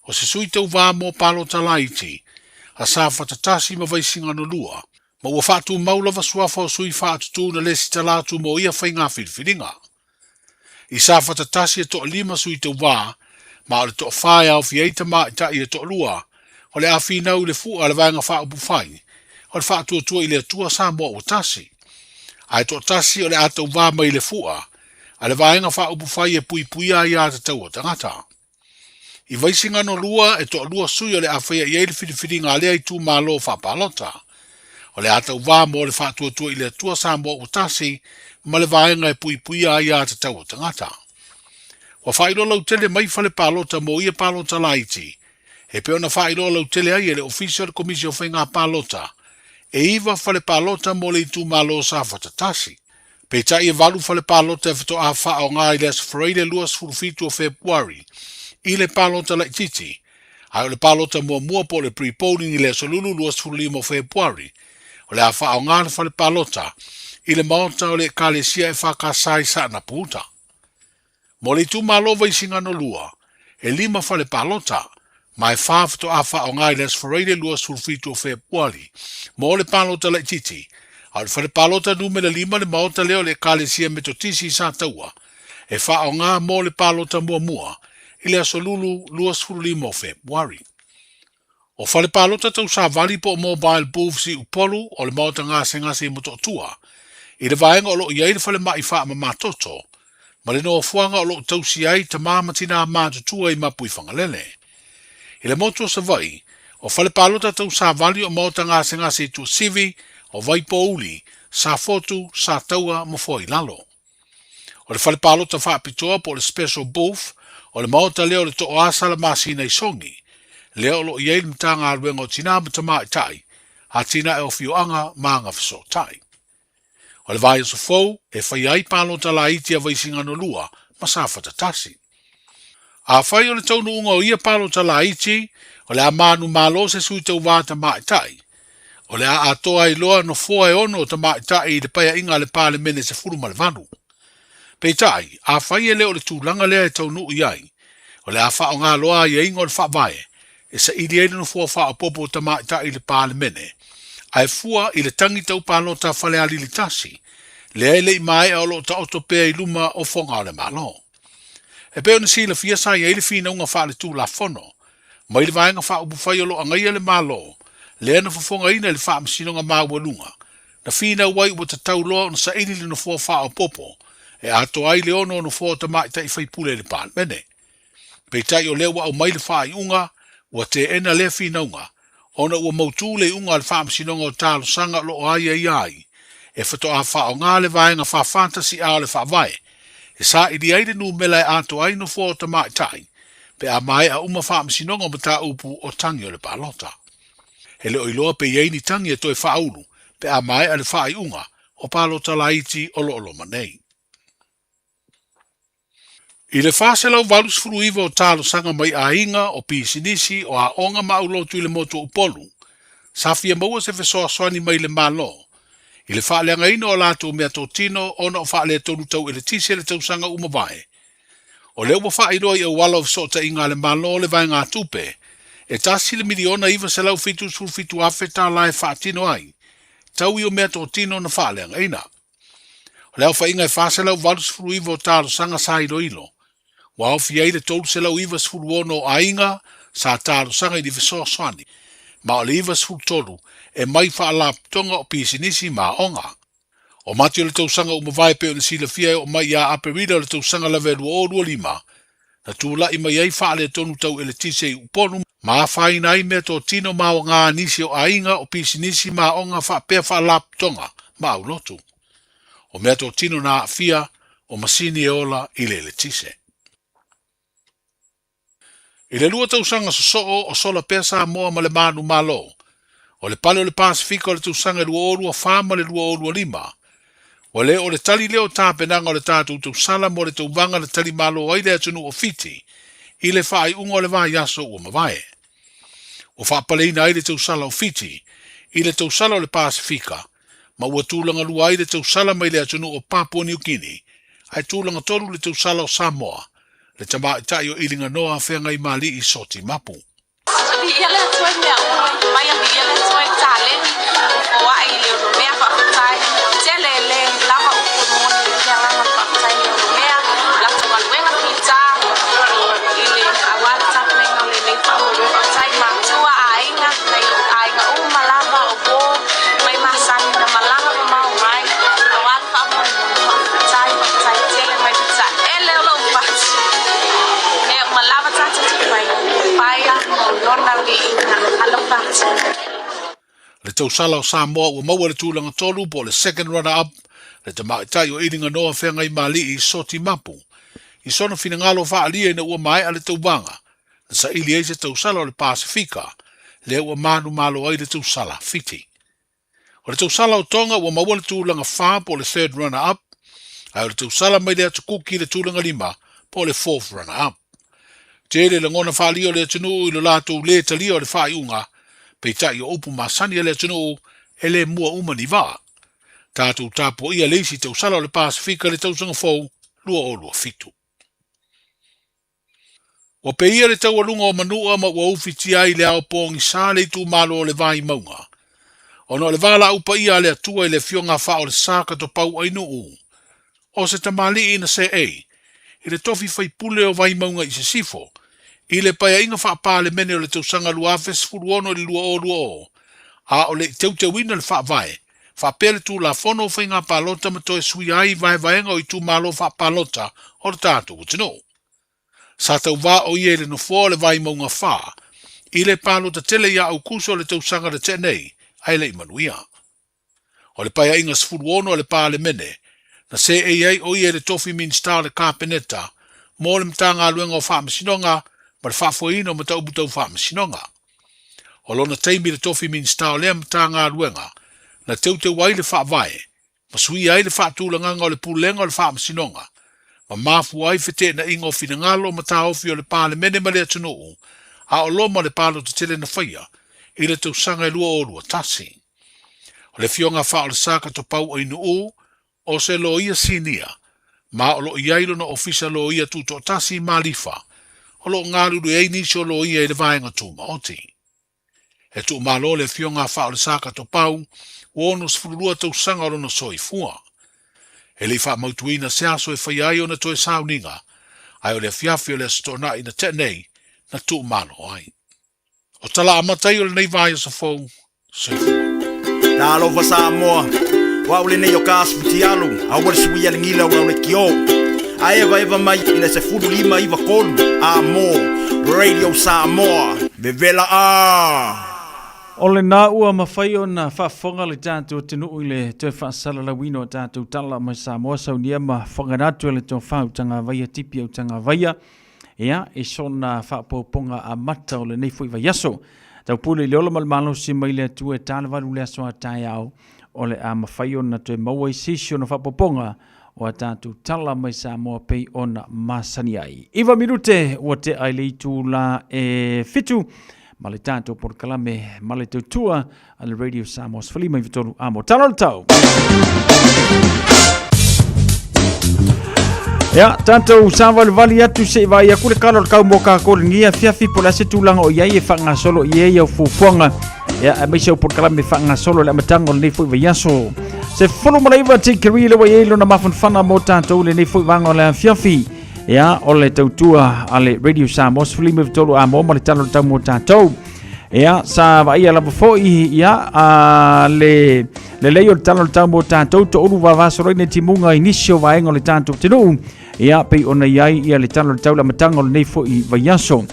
O se sui tau wā mō palota laiti. A sa whatatasi mawai singa no lua. Ma ua whaatu maulawa suafa o sui whaatutu na lesi talatu mo ia whainga whiriwhiringa. I sa whatatasi e to lima sui tau wā. Ma o le to whae au fiaita ma i tai e to lua. O le awhinau le fua le vanga whaaupu whai. O le whaatu tua i le atua sa mo o tasi. Ai to tasi o le atau wā mai le fua. Ale vaenga wha upu whai e pui pui a ia te tau o tangata. I vaisinga no lua e to lua sui o le awhia i eile whiriwhiri ngā lea i tū mālo whapalota. O le atau wā mo le whātua tua i le atua sā mo o tasi, ma le vaenga e pui pui a ia te tau o tangata. Wa whairo lau tele mai whale palota mo ia palota laiti. E peona whairo lau tele ai e le official commission whainga palota. E iwa whale palota mo le i tū mālo sā whatatasi. Peta ia valu fale palota e fito a wha o ngā i le asfareile luas furufitu o Februari. I le palota la titi. Ai o le palota mua po le pre-polling i le solulu luas furulima o Februari. O le a wha o ngā le fale palota. I le maota o le kalesia e whakasai sa na puta. Mo le tu malova i singa no lua. E lima fale palota. Mai whafto a wha o ngā i le asfareile luas furufitu o Februari. Mo le palota la titi. Au whare palota numera 5 le maota leo le kalesia metotisi sa taua. E wha o ngā mō le palota mua. I le asolulu luas furulima o Februari. O whare palota tau sa vali po mobile booth si upolu o le maota ngase moto tua. I le vaenga o lo iai le whale mai wha ma matoto. Ma le noa fuanga o lo tau si ai ta māmatina mātutua i mapui whangalele. I le moto sa vai, o whale palota tau sa vali o maota ngase tu sivi o vai pouli, sa fotu, sa taua mo foi lalo. O le whale palota wha apitoa po le special booth, o le maota leo le to oasa la masina i songi. Leo lo iei le mtanga aruenga o tina matama i tai, a tina e o fioanga maanga fiso tai. O le vai so fou, e whai ai palota la iti a vaisinga no lua, ma sa whatatasi. A whai o le taunu unga o ia palota la iti, o le amanu malo se sui tau vata ma i tai. O le a atoa i loa no foa e ono o ta maitai i le paia inga le pāle mene se furu ma le vanu. Peitai, a whai e leo le tūlanga lea e tau nuu iai. O le a wha o ngā loa i inga o le wha vae. E sa ili eile no foa wha o popo o ta maitai i le pāle mene. Ai fua i le tangi tau pālota whale ali li tasi. Le eile i mai o lo ta otopea i luma o fonga o le malo. E peo na sila fia sa i eile fina unga wha le tū la fono. Ma i le vaenga wha upu whai o lo angai le malo. Le ana fofonga ina le wha msino nga maua lunga. Na fina wai ua ta tau loa na sa ili le no fua wha o popo. E ato ai le ono no fo ta mai tai fai pule le pan mene. Pe tai o le wa o mai le fai unga wa te ena le fina unga. Ona ua mautu le unga al whaam sinonga o talo sanga lo ai ai ai. E whato a wha o ngā le vaenga wha fantasy a le wha vai. E sa i di aide nu mele ato ai no fo ta mai tai. Pe a mai a uma whaam sinonga ma ta upu o tangi o le palota. He le oiloa pe yeini tangi e toi wha ulu. Pe a mai a le wha unga o palota laiti o lo manei. I le whāselau walus furu iwa o talo sanga mai a inga o pisinisi o a onga maulotu i le moto upolu. Safia maua se fesoa soani mai le malo. I le whaaleanga ino o lato mea tō tino ona o whaale tonu tau ele tise le tau sanga umawai. O leo wa whairoi e wala o sota inga le malo le vai ngā tupe. E tasi le miliona iwa se lau fitu sul fitu afe tā lai whaatino ai. Tau i o mea tō tino na whaaleanga ina. O leo wha inga e whaselau walus furu iwa o talo sanga sa ilo. Wa ofi ai le tolu se lau iwa sfuru ono a inga sa talo sanga i di fesoa soani. Ma o le iwa sfuru tolu e mai wha ala tonga o pisinisi ma onga. O mati o le tau sanga umawai pe o le sila fia o mai a aperida o le tau sanga la velu o rua lima. Na tūla i mai ai wha ale tonu tau ele tise i uponu ma whaina ai mea tō tino ma o ngā nisi o a inga o pisinisi ma onga wha pea wha ala tonga ma au lotu. O mea tō tino na fia o masini e ola i le tise. I le lua tausanga sosoo o sola pea Samoa ma le manu malo. O le pale o le Pasifika o le tausanga lua orua whama le lua orua lima. O le o le tali leo tāpenanga o le tātou tausala mo le tauvanga le tali malo ai le atunu o fiti. I le whaai unga o le vai aso ua mawae. O whaapaleina ai le tausala o fiti. I le tausala o le Pasifika. Ma ua tūlanga lua ai le tausala mai le atunu o Papua New Guinea. Ai tūlanga toru le tausala o Samoa. Le tama itai o ilinga noa whenga i mali i soti mapu. Ia le toi mea o mai a ia le toi tale o ai le o mea fa tai tele le lava o moni le lava fa tai le o mea la tova luenga pizza ile awal tap menga le fa o tai ma tua ainga le ainga o malava o bo mai masani na malanga o mau mai awal fa mo tai tele mai pizza ele lo fa ne malava tata pai Le tausala o Samoa ua maua le tūlanga tolu po le second runner-up le tamaitai o iringa noa whenga i mali i soti mapu. I sona fina ngalo whaalia ina ua mai a le taubanga. Na sa ili eise tausala o le Pasifika le ua manu malo ai le tausala fiti. O le tausala o Tonga ua maua le tūlanga wha po le third runner-up. Ai o le tausala mai le atukuki le tūlanga lima po le fourth runner-up. Tere le ngona whaalio le atunu i lo lato le talio le whaiunga, pe tai o upu masani le atunu e le mua umani wā. Tātou tāpo ia leisi tau sala o le Pasifika le tausanga fau, lua o lua fitu. Wa pe ia le tau alunga o manua ma ua ufiti ai le ao pōngi sā le tu malo o le vai maunga. Ono le wala upa ia le atua i le fionga wha o le sāka to pau ainu u. O se tamali ina se ei, i le tofi fai pule o vai maunga i se sifo, i le paia inga wha le mene o le tausanga luafes furu ono le lua o, a o le teuteuina le wha vai, wha pele tu la fono o whainga palota ma toe sui ai vai vaenga o i tu malo wha palota o le tātou utino. Sa tau wā o ie le no fua le vai maunga wha, i le palota tele ia au kuso le tausanga le tenei, ai le imanuia. O le paia inga sfuru ono le pa le mene, na se ai o ie le tofi min star le kapeneta, mo le mtanga aluenga o whaamasinonga, ma le whaafoina o matau butau whaamasinonga. O lona teimi le tofi min star le mtanga aluenga, na teute wai le whaavae, ma sui ai le whaatulanganga o le pulenga o le whaamasinonga, ma mafu ai fete na ingo finangalo ma taofi o le pāle mene ma le atunuu, a o loma le pālo te tele na whaia, i le tausanga e lua o lua tasi. O le fionga wha o le saka to pau o inu u, o se lo ia sinia, ma o lo iailo na ofisa lo ia tu to tasi malifa, o lo ngaruru e nisi o lo ia i le vaenga tu maoti. E tu malo le fionga wha o le saka to pau, uono sfurulua tau sanga o na soi fua. E li wha mautuina se aso e whaiai o na toe sauninga, ai o le fiafi o le stona ina tenei, na tu malo ai. O tala amatai o le nei vai o sa fau, soi fua. Talo fa Samoa, wa ule ne yo kas putialu awal suia ngila wa ule kio eva mai ina se fudu lima iva kolu amo Radio Samoa bevela Ole na ua mawhai o na whafonga le tātou tenu uile te whaasala la wino o tātou tala mai Samoa saunia ma whangaratu le tō whautanga vaia tipi au tanga vaia ea e sona whaapoponga a mata o le nei fui vai aso tau pule le ola malmalo si mai le atu e tāna walu le aso a tai au o le a mawhai o na te maua i sisi o na whaapoponga o a tātou tala mai Samoa pei o na masani ai. Iwa minute o te aile i tū la e fitu ma le tātou por kalame ma le tautua a le Radio Samoa sfalima i vitoru amo. Talo le tau! Ya, tātou sawa le vali atu se vai a kule kalo le kau mo ka kore ngia fiafi po la se tūlanga o iai e whanga solo iai au fufuanga. Ya, a mai sau por kalame whanga solo le amatanga o le nefui vai aso. Se whanu malaiva te kiri le wa iai lo na mawhanwhana mo tātou le nefui vanga o le fiafi. Ya, o le tautua a le Radio Samoa sfalima i vitoru amo ma le talo le tau mo tātou. Ya, sa vai ala foi ya le leo le talo le tau mo tātou to uru vavasoro ine timunga inisio vaenga le tātou tenu. Ya, pei ona iai ia le talo le tau la matanga o le nei foi vai aso.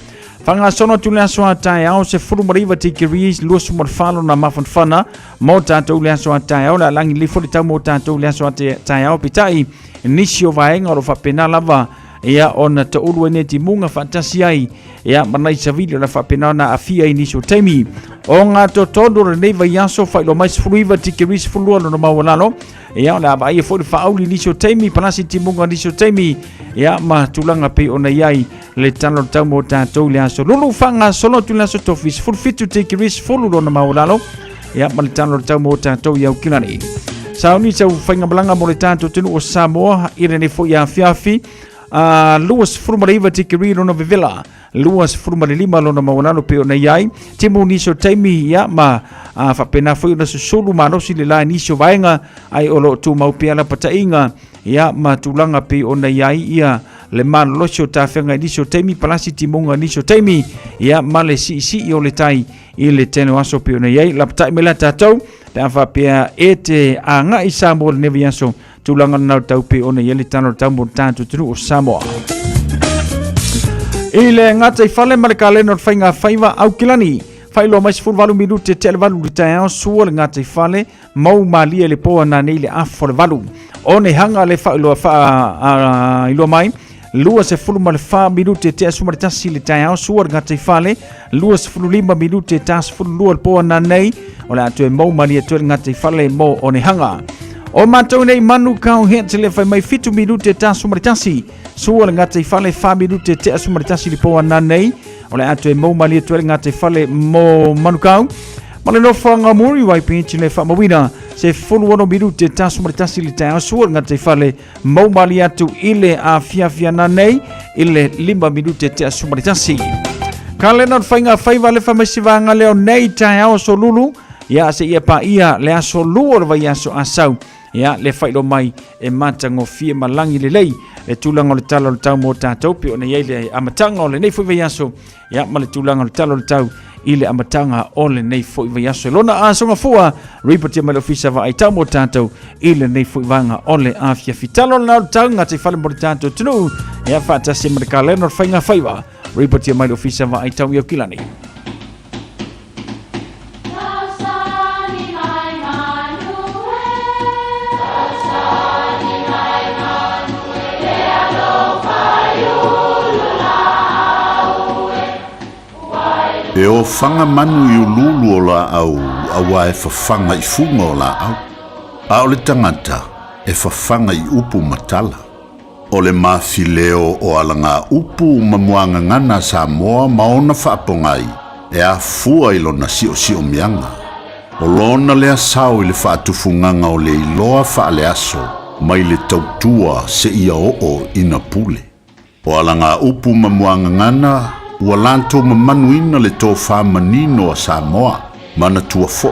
Whanga sono tu le aso a tae au se furu mariva te kiri lua sumar whalo na mawhanwhana mo tātou le aso a tae au la langi lifo le tau mo tātou le aso a tae au pitai inisio vaenga o lo whapena lava ia ona te uru ene ti munga fantasi ai ia manai sa video la whapena na afia inisio teimi o ngā to tondo le neiva iaso whailo mai sfuruiva ti kiris fulua no mawalalo ia la ba ia fori whauli inisio teimi panasi ti munga inisio teimi ia ma tulanga pe ona iai le talo tau mo tātou le aso lulu whanga solo tu le aso tofis fulfitu te kiris fulu no mawalalo ia ma le talo tau mo tātou iau kilani sauni sau whainga malanga mo le tātou tenu o Samoa irene fo ia fiafi luas frumaraiva tikiri lona vivela luas frumarilima lona mawanalo pe ona iai timu niso taimi ya ma whapena foi ona susulu manosi le la niso vaenga ai olo tu mau pe ala patainga ya ma tulanga pe ona iai ia le man losio tafenga niso taimi palasi timunga niso taimi ya ma le si o le tai i le teno aso pe ona iai la patai mela tatou ta whapea e te anga i Samoa le neviaso tulanga na tau pe ona yeli tano tau mo tantu tru o Samoa. Ile ngata i fale malekale no whainga whaiva au kilani. Whailo mai sifuru valu minute te le valu le tae sua le ngata i fale mau malia le poa na nei le afo le valu. O ne hanga le whailo ilo mai. Lua se fulu ma le wha minute te asuma le tasi le tae sua le ngata i fale. Lua se fulu lima minute te asfulu lua le poa na nei. O le atu e mau malia tu le ngata i fale mo o ne hanga. O mātou nei manu kau hea te le whai mai fitu minute te asumaritasi. Sua le ngata i whale 5 minute te asumaritasi li poa nā nei. O le atu e mau malia tu le ngata i whale mo manu kau. Ma le no whanga muri wai pinchi le wha mawina. Se fulu ono minute te asumaritasi li te sua le ngata i whale mau malia tu ile a fiafia nā nei. Ile 5 minute te asumaritasi. Ka le nau whainga whaiva le whamesivanga leo nei tae ao so lulu. Ia se ia pa ia le aso lua le vai aso asau. Ia le whailo mai e matango fie malangi le lei. E tūlanga o le talo le tau mo tātou. Pe ona iei le amatanga o le nei fui vai aso. Ia ma le tūlanga o le talo le tau. I le amatanga o le nei fui vai aso. Lona asonga fua. Ripatia mai le ofisa va ai tau mo tātou. I le nei fui vanga o le afia fitalo le nao le tau. Ngā te whale mo le tātou tunu. Ia whaatasi ma le ka leno le whainga whaiva. Ripatia mai le ofisa va ai tau iau kilani. E o whanga manu i ululu o la au, awa e whawhanga i funga o la au. A o le tangata, e whawhanga i upu matala. O le mawhileo o alanga upu mamuanga ngana Samoa maona whaapongai, e a fua i lona sio mianga. O lona lea sao i le whaatufunganga o le iloa whaale aso, mai le tautua se ia o ina pule. O alanga upu mamuanga ngana, ua lanto mamanuina le tō whamanino a Samoa, mana tua foi,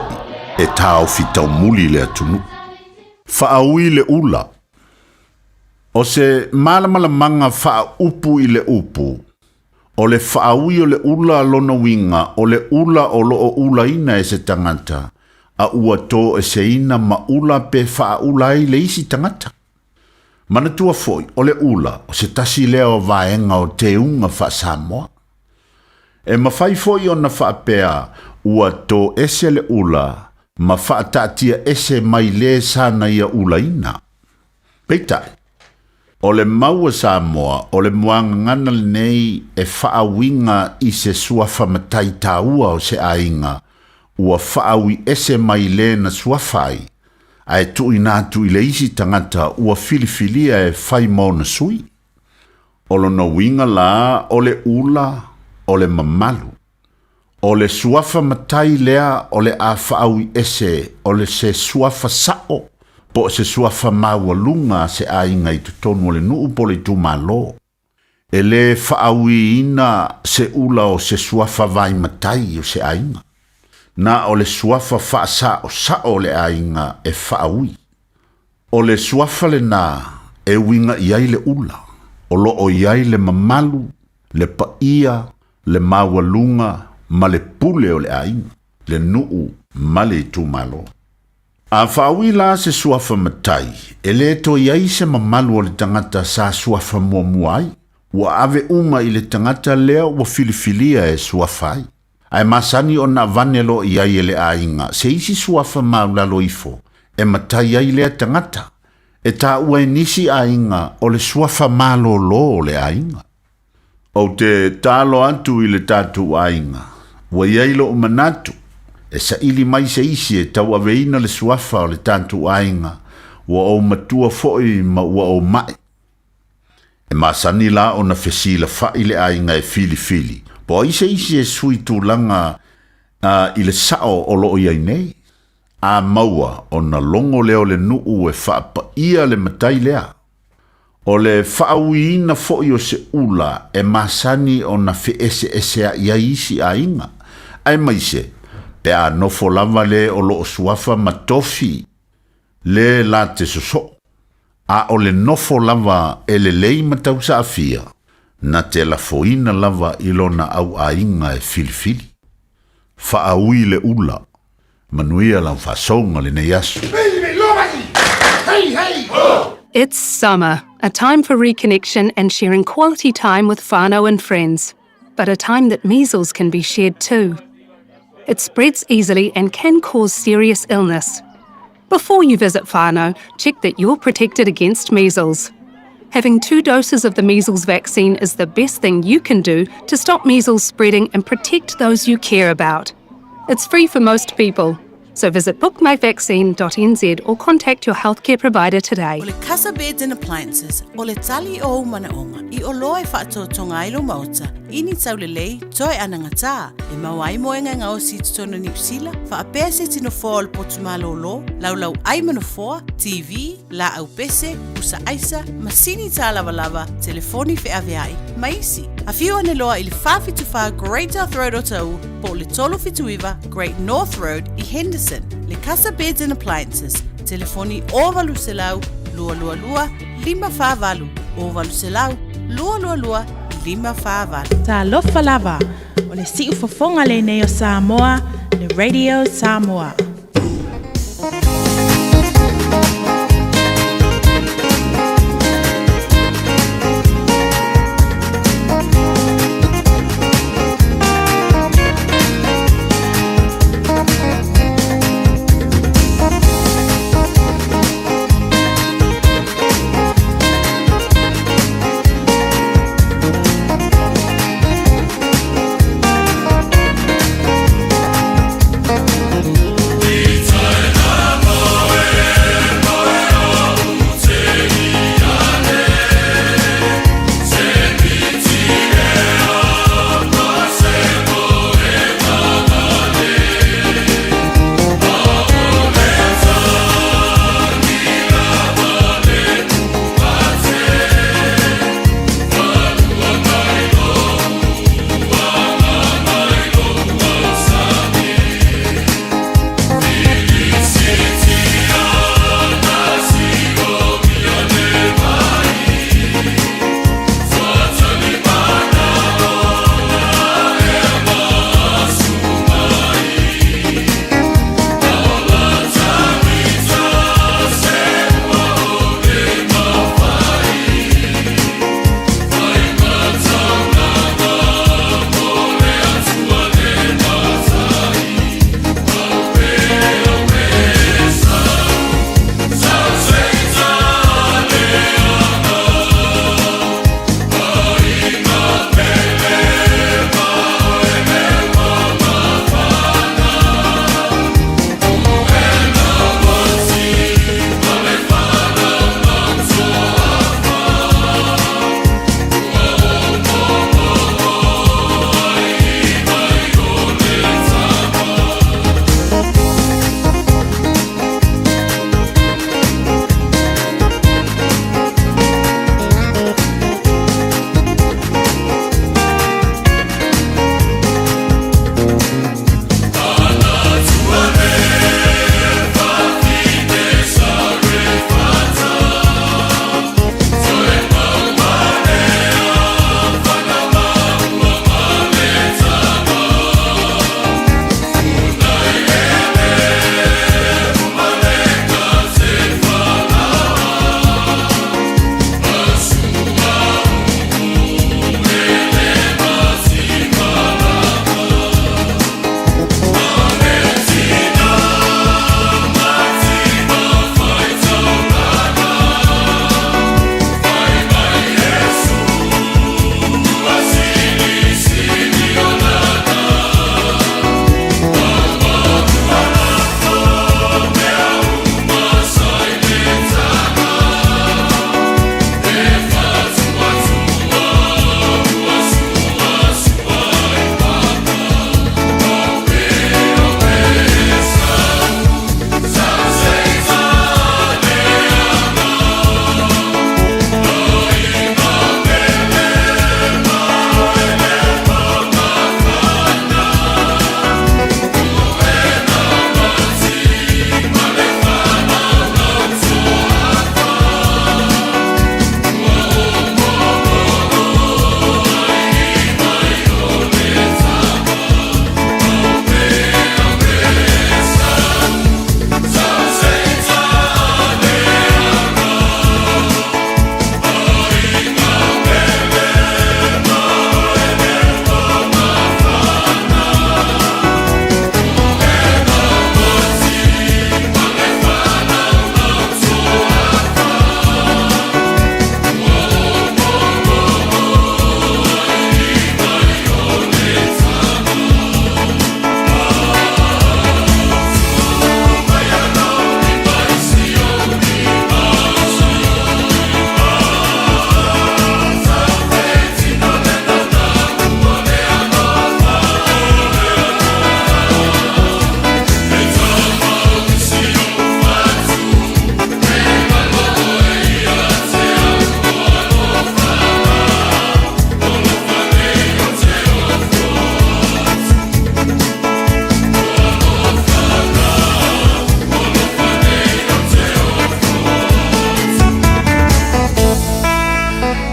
e tāo fitau muli le atunu. Whaaui le ula. O se malamalamanga wha upu i le upu. O le whaaui o le ula lona winga, o le ula o loo ula ina e se tangata. a ua tō e seina ma ula pe wha ula i le isi tangata. Mana tua foi o le ula o se tasi leo vaenga o te unga wha Samoa. E mawhai foi o na wha pea ua tō ese le ula ma wha tatia ese mai le sana ia ula ina. Peitai, o le maua Samoa o le moanga ngana le nei e wha winga i se suafa matai taua o se ainga ua whaawi ese mai le na suafai. Ai tui nātu i le isi tangata ua filifilia e whai mauna sui. Olo na winga la o le ula o le mamalu. O le suafa matai lea o le a whaawi ese o le se suafa sao. Po se suafa mawalunga se a inga i tutonu o le nuu po le tumalo. E le whaawi ina se ula o se suafa vai matai o se a inga. Na o le suafa wha sa o le ainga e whaawi. O le suafa le nā e winga iai le ula. O lo o iai le mamalu, le paia, le mawalunga, ma le pule o le ainga. Le nuu ma le tumalo. A whaawi la se suafa matai, e le to iai se mamalu o le tangata sa suafa mua muai. Ua ave uma i le tangata lea ua filifilia e suafai. Ai masani o na vanelo i ai ele ainga, se isi suafa maulalo ifo, e matai ai lea tangata, e ta ua nisi ainga o le suafa malo lo le ainga. O te talo antu i le tatu ainga, ua iailo o manatu, e sa ili mai se isi e tau aveina le suafa o le tatu ainga, ua o matua foi ma ua o mai. E masani la o na fesila fa ile ainga e fili. Po ise e sui tūlanga i le sao o loo iai nei. A maua o na longo leo le nuu e whaapa ia le matai lea. O le whauina foi o se ula e masani o na fe ese a ia isi a inga. Ai maise, pe a nofo lava le o loo suafa matofi le la te soso. A o le nofo lava e le lei matau sa afia. Na te la foina lava ilona au ainga e filifili. Whaaui le ula. Manuia lau whasonga le nei asu. It's summer, a time for reconnection and sharing quality time with whānau and friends, but a time that measles can be shared too. It spreads easily and can cause serious illness. Before you visit whānau, check that you're protected against measles. Having 2 doses of the measles vaccine is the best thing you can do to stop measles spreading and protect those you care about. It's free for most people, so visit bookmyvaccine.nz or contact your healthcare provider today. O le Casa Beds and Appliances, o le tali o manaonga, i o loa e whaatotonga ilo mauta, ini taulelei, toi anangata, e mawai moenga ngao si tutono New Zealand, whaapea se tino fōa le potumalo lo, laulau aimano fōa, TV, la au pese, usa aisa, masini tā lava, telefoni fe aveai, maisi. A whiu ane loa i le whawhituwha Great North Road o tau, po le tolo whituiwa Great North Road i Henderson. Le Casa Beds and Appliances, telefoni o valu se lau, lua 555, o valu se lau, lua 555. Ta lofa lava, o le siu fofonga le nei o Samoa, le Radio Samoa.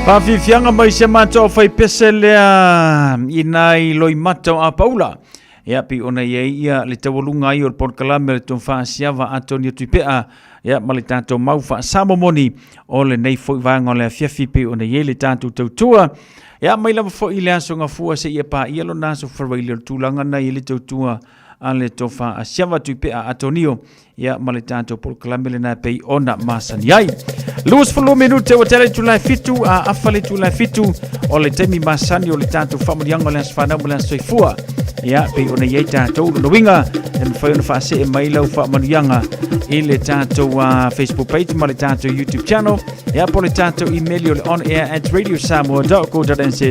Whawhiwhianga mai se mātou whai pese lea inai loi matau a Paula. Ia pi ona ia le tawalunga i o Port Kalame le ton whaasiawa Antonio Tuipea. Ia ma le tātou mau wha samomoni o le nei fwoi vanga o le fiafi pi ona ia le tātou tautua. Ia mai lava fwoi le aso ngā fua se ia pa ia lo naso wharai le tūlanga na i le tautua a le to whaasiawa Tuipea Antonio. Ia ma le tātou Port Kalame le nā pei ona masani ai. Luas fulu minute o tele tulai fitu a afale tulai fitu o le temi masani o le tātou whamurianga le aswhanau le soifua. Ia, pe ona iei tātou no winga e mwhai ona whaase e mailau whamurianga i le tātou Facebook page ma le tātou YouTube channel. Ia po le tātou email o le onair@radiosamoa.co.nz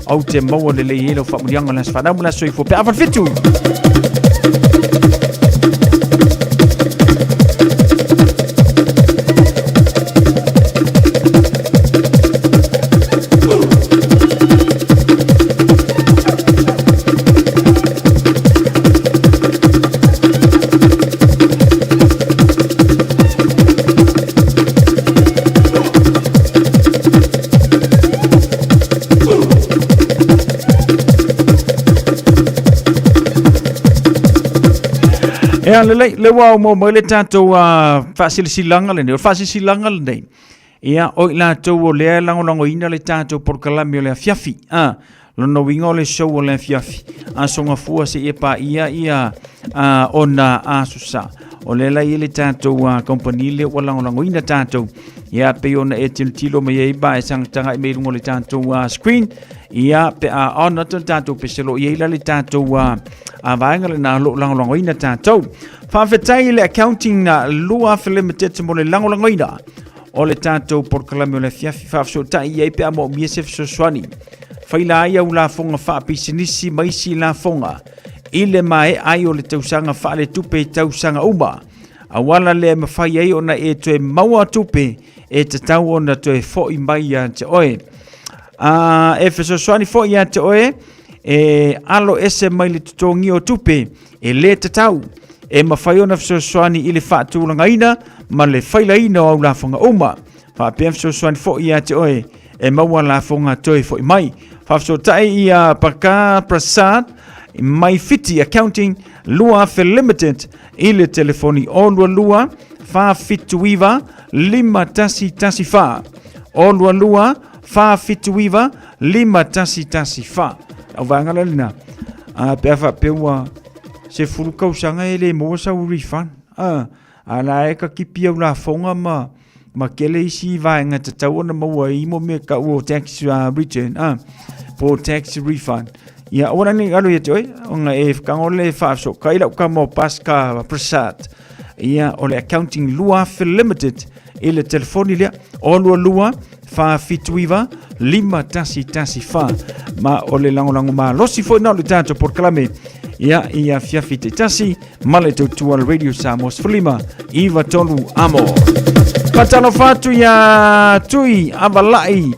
au te maua le le ielo whamurianga le aswhanau le soifua. Pe afal fitu! Ea le wau mo le tātou whaasilisilanga le nei, o whaasilisilanga le nei. Ea o i lātou o lea langolango ina le tātou Port Kalame o le fiafi. Lono winga o le show o le fiafi. Songa fua se e pa ia ona asusa. O le la i le tātou company le o langolango ina tātou. Ia pe ona e tilo me e ba e sangtanga i meirungo le tātou screen. Ia pe ona tātou peselo ia ila le tātou vaenga le na langolango ina tātou. Whawhetai le accounting na lua limited mo le langolango ina. O le tātou Port Kalame o le fiafi whawhetai ia pe amo miesef soswani. Whaila ia u la fonga whapisinisi maisi la fonga. Ile mai ai o le tausanga whaale tupe tausanga uma. Awala le mawhai ai ona e toe maua tupe e te tau ona toe fōi mai a te oe. E whesoswani fōi a te oe. E alo ese mai le tutongi o tupe e le te tau. E mawhai ona whesoswani i le whaatūranga ina ma le whaila ina o la fonga uma. Whapea whesoswani fōi a te oe e maua la fonga toe fōi mai. Whawhesotai i a Paka Prasad mai fiti accounting lua fe limited i le telefoni o lua fa fituiva lima tasi fa o lua fa fituiva lima tasi fa au vanga lina pe fa peua se fulu kausanga ele mo sa refund ala e ka kipi au la fonga ma kele isi vanga te tau na mo i mo me ka o tax return for tax refund. Ia ora ni alu ye toi onga e kangole fafso kaila ka mo paska Prasad. Ia ole accounting lua fe limited ile telefoni le o lua fa fituiva lima tasi fa ma ole langolango ma losi fo na le tanto Port Kalame. Ia fiafite tasi male tu radio Samos Flima iva tolu amo. Patalo fatu ya tui avalai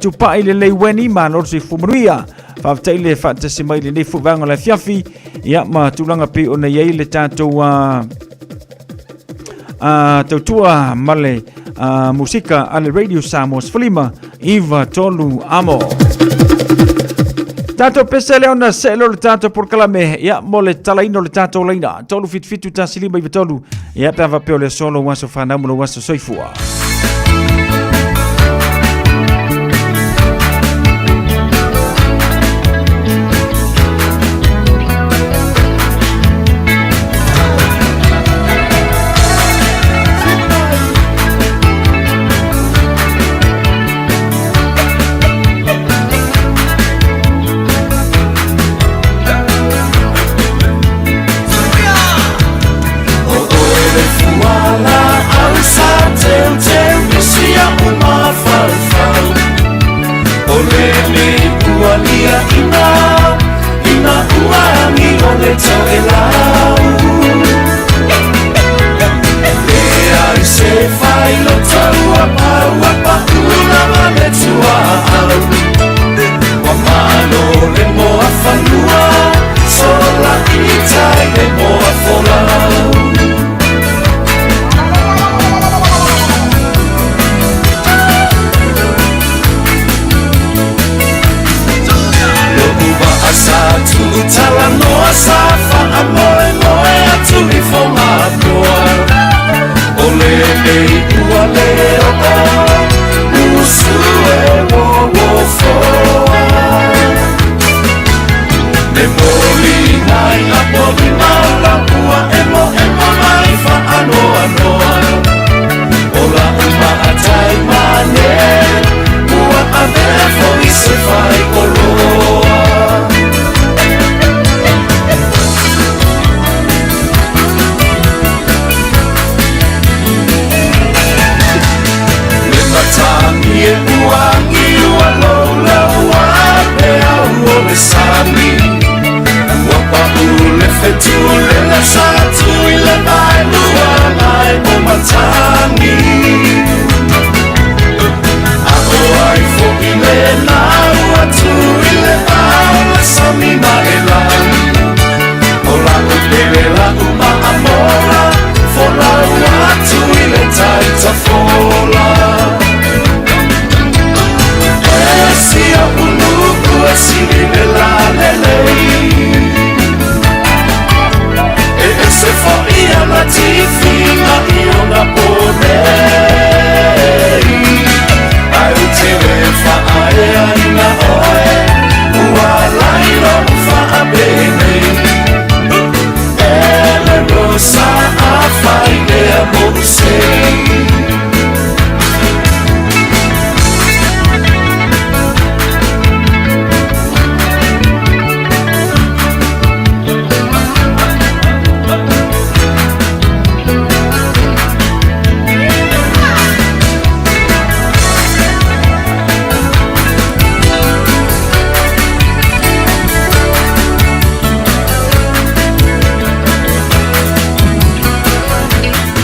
tu pa ile le weni ma no se fumruia. Whawtai le whaatasi mai le nefu vanga le fiafi. Ia ma tūlanga pe ona iei le tātou tautua male musika ale radio Samos Flima iwa tolu amo. Tātou pese leo na se lo le tātou Port Kalame. Ia mo le talaino le tātou leina. Tolu fitu tāsilima iwa tolu. Ia pewa peo le solo waso whanamuno waso soifua.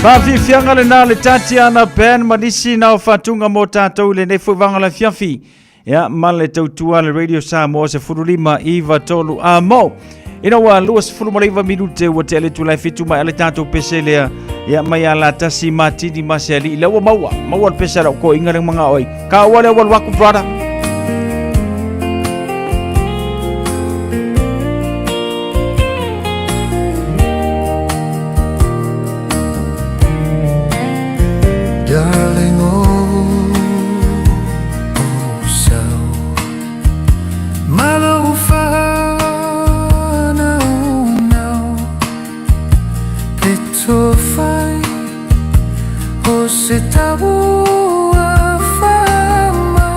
Fianga le na le Tatiana Ben Manisi na o fatunga mo tātou le nei fuivanga la fiafi. Ya male tautua le Radio Samoa se furulima iwa tolu a mo. Ina wa luas furumaliva minute wa te ale tulai fitu mai ale tātou peselea. Ya mai ala tasi matini masiali ila wa maua. Maua le pesera ko inga ring mga oi. Ka wale wal waku brother. Darling, so malofana now petofai o se tabu afama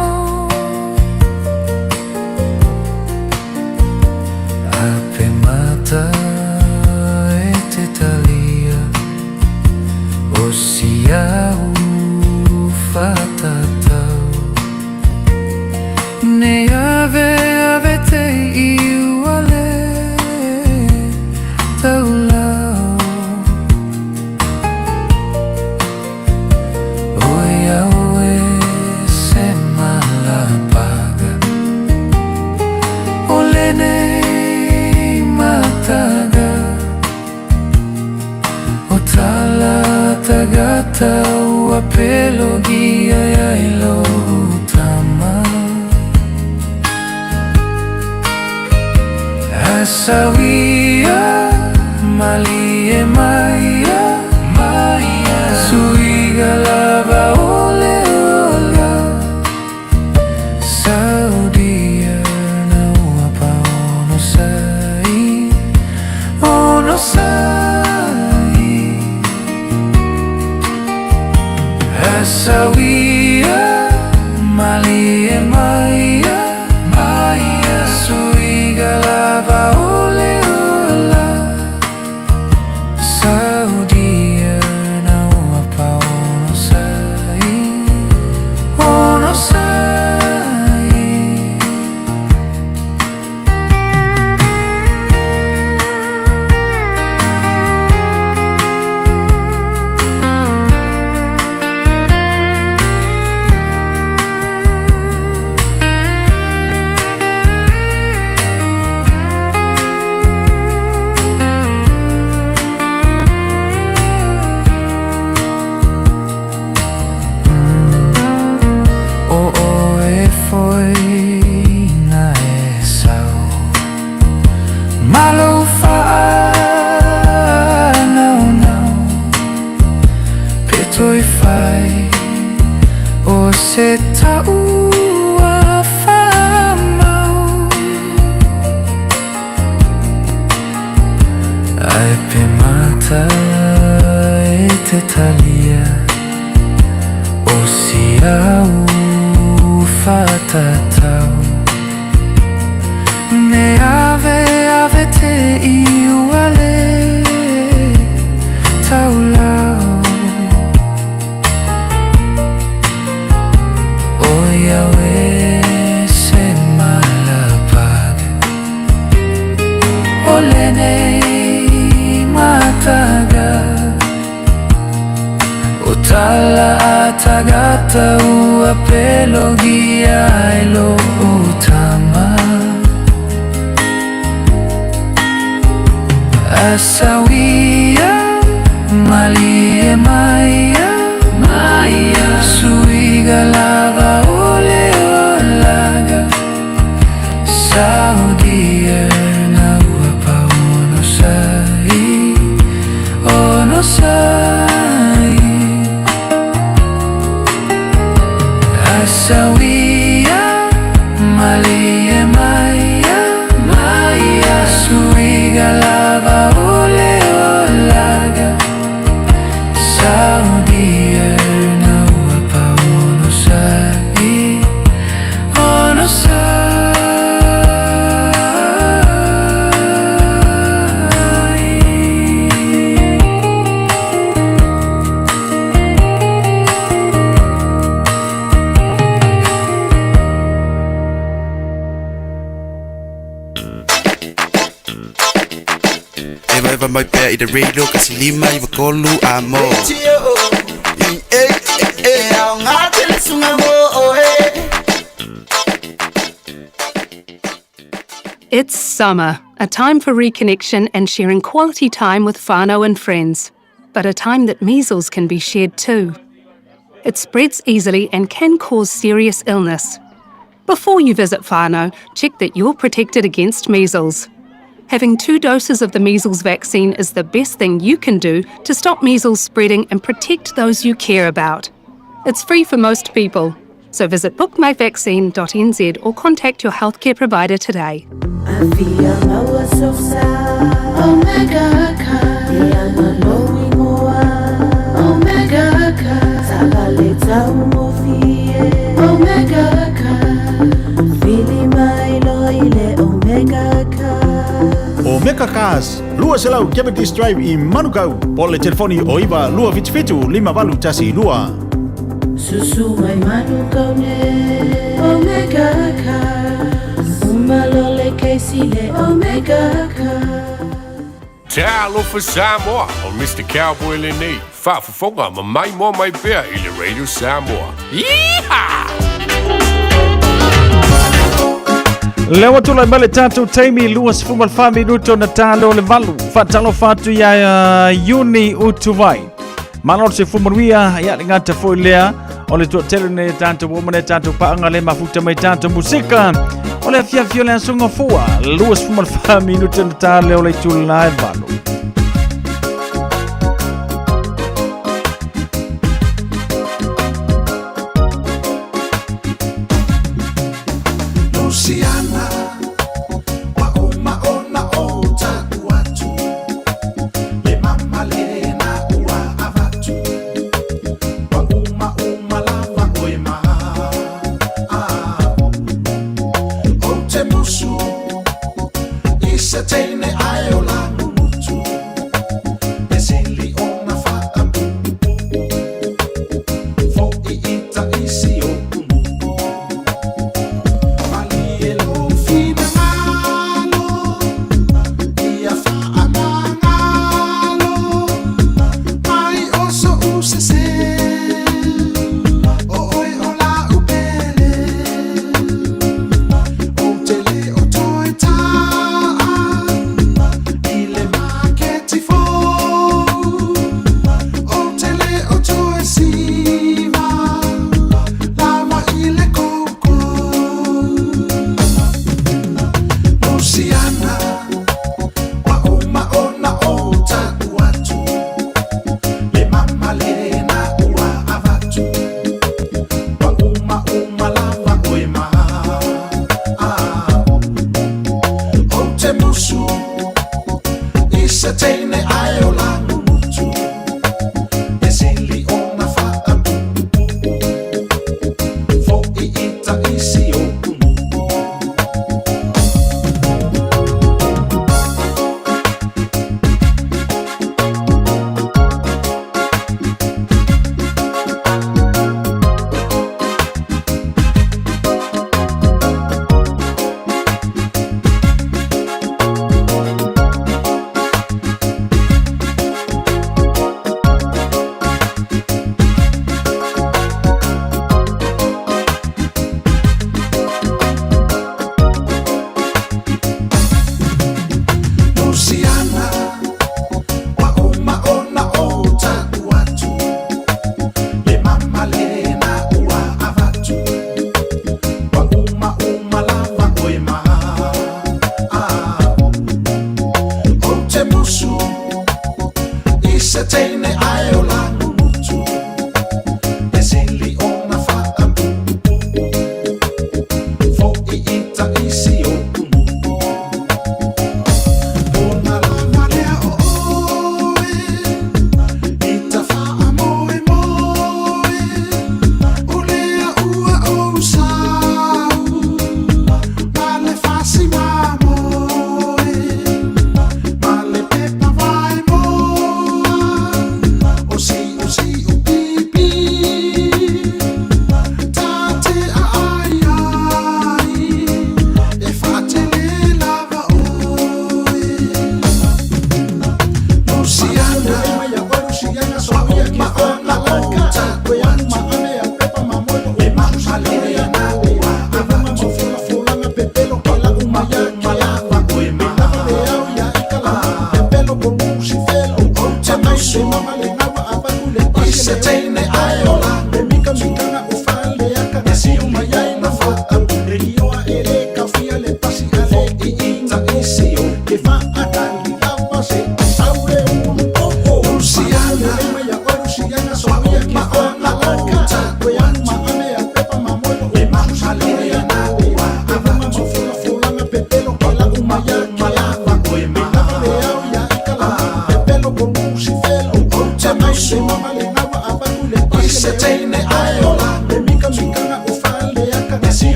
ape mata et italia o siau fatatau ne avete iuale taulau oia oe se malapaga olene mataga o tala tagata ua pelogia ya ilo tama asawia malie maia maia suiga lava ole ola saudia na ua pa ono sai Sawia malie maia maia suiga lava ole ola saudia na ua pa ono sai se taua famau ai pe mata e te talia o siau fatatau ne ave te iuale taulau Yahweh se malapaga olene mataga utala atagata ua pelogia ilo utama asawia malie maia maia suiga lava Saudia na ua pa ono sai Asawia malie maia maia suiga lava ole eva mai pea i the radio kasi lima i vakolu amo It's summer, a time for reconnection and sharing quality time with whānau and friends, but a time that measles can be shared too. It spreads easily and can cause serious illness. Before you visit whānau, check that you're protected against measles. Having 2 doses of the measles vaccine is the best thing you can do to stop measles spreading and protect those you care about. It's free for most people, so visit bookmyvaccine.nz or contact your healthcare provider today. Omega Cars, lua selau Cavendish Drive i Manukau. Pole telefoni o iwa lua fitu 5 tasi lua. Susu mai Manukau ne Omega Cars. Umalole keisile Omega Cars. Talo for Samoa on Mr. Cowboy Lene. Whaafafonga ma mai mo mai pea i le Radio Samoa. Yeehaw! Lewa tula mbele tatu taimi luas fumal fa minuto na talo le valu fatalo fatu ya Yuni utuvai manor se fumaruia ya ngata foilea ole to telene tanto womane tanto paanga le mafuta mai tanto musika ole fia violence ngofua luas fumal fa minuto na talo le tula valu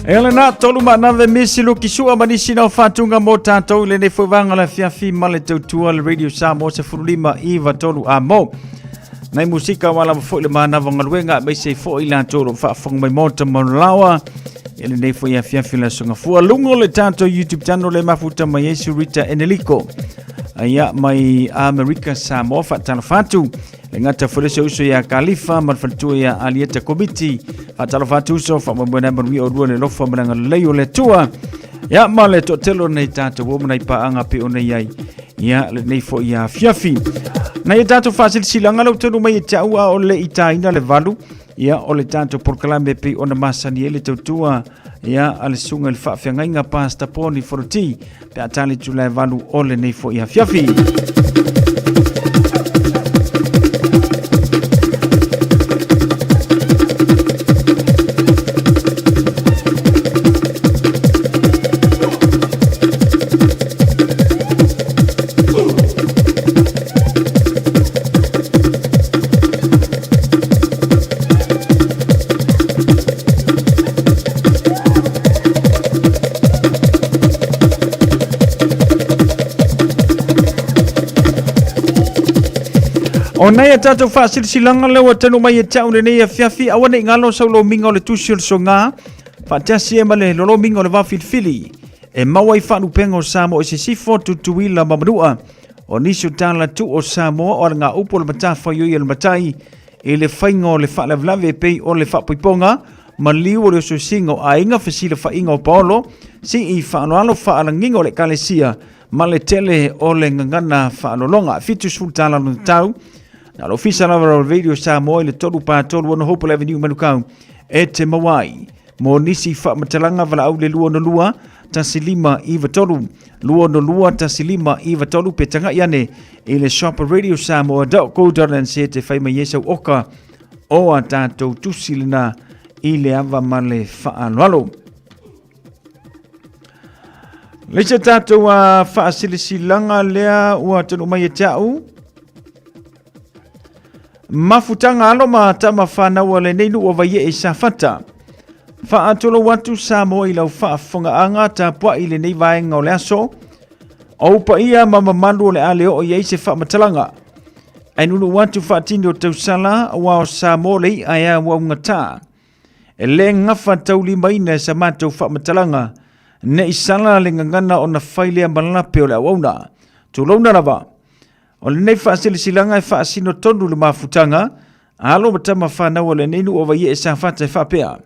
Elena tolu manave misilu kisua manisi na fatunga mo tātou le ne whawanga la fiafi male tautua le Radio Samoa se furulima iwa tolu a mo. Nei musika wala mafo le manava ngaluenga mai se fo ila tolu whaafong mai mota maulawa. Ele ne fo ia fiafi la sunga fua lungo le tātou YouTube channel le mafuta mai Yesu Rita Eneliko. Ia mai America Samoa whaatana whatu. Le ngata whalese uso ia Kalifa, marwhalitua ia Alieta Komiti, whatalo whatu uso, whamabwena marui o rua le lofa mananga leo le tua. Ia ma le totelo nei tata womana i paanga pe o nei ai. Ia le nei fo ia fiafi. Na ia tata whasil silanga lau tonu mai i taua o le itaina le valu. Ia o le tata porkalame pe o na masani ele tautua. Ia ale sunga le whawhiangainga pasta poni foroti. Pe atali tu le valu o le nei fo ia fiafi. O nei tatou whaasilsilanga lewa tanu mai e tau nei a fiafi awane ngalo sau lo minga o le tusil so ngā whaatasi e male lolo minga o le wawhilfili e mawai whanu pengo Samoa o se sifo tutuila mamanua o nisu tala tu o Samoa o ngā upo le matafa yoi le matai e le whainga o le whaalawlawe pei o le whaapoiponga ma liu o le so singo a inga whasila whainga o Paolo si i whaanoalo whaalanginga o le kalesia ma le tele o le ngangana whaanolonga fitu sultala no tau. Na lo fisa na Radio Samoa le tolu pa tolu no Hope Avenue Manukau e te mawai mo nisi fa matalanga vala au le lua no lua tasilima iva tolu lua no lua tasilima iva tolu petanga iane i le shop Radio Samoa.co.nz te whaima yesau oka o a tātou tusilina i le ava male whaanualo. Leisa tātou a whaasilisilanga lea ua tanu mai e tau mafutanga alo ma tama whanau le neinu o vai e sa fata. Whaatolo watu Samoa i lau whaafonga anga ta pua i le nei vaenga o le aso. O upa ia mamamandu o le aleo o iei se whaamatalanga. Ai nunu watu whaatini o tausala wa o Samoa le i aia wa ungata. E le ngafa tauli maina sa matou whaamatalanga. Ne isala le ngangana o na whailea malape o le awauna. Tulauna lava. O le nei whaasilisilanga e whaasino tonu le mafutanga, alo matama whanau o le neinu o vai e sa whata e whapea.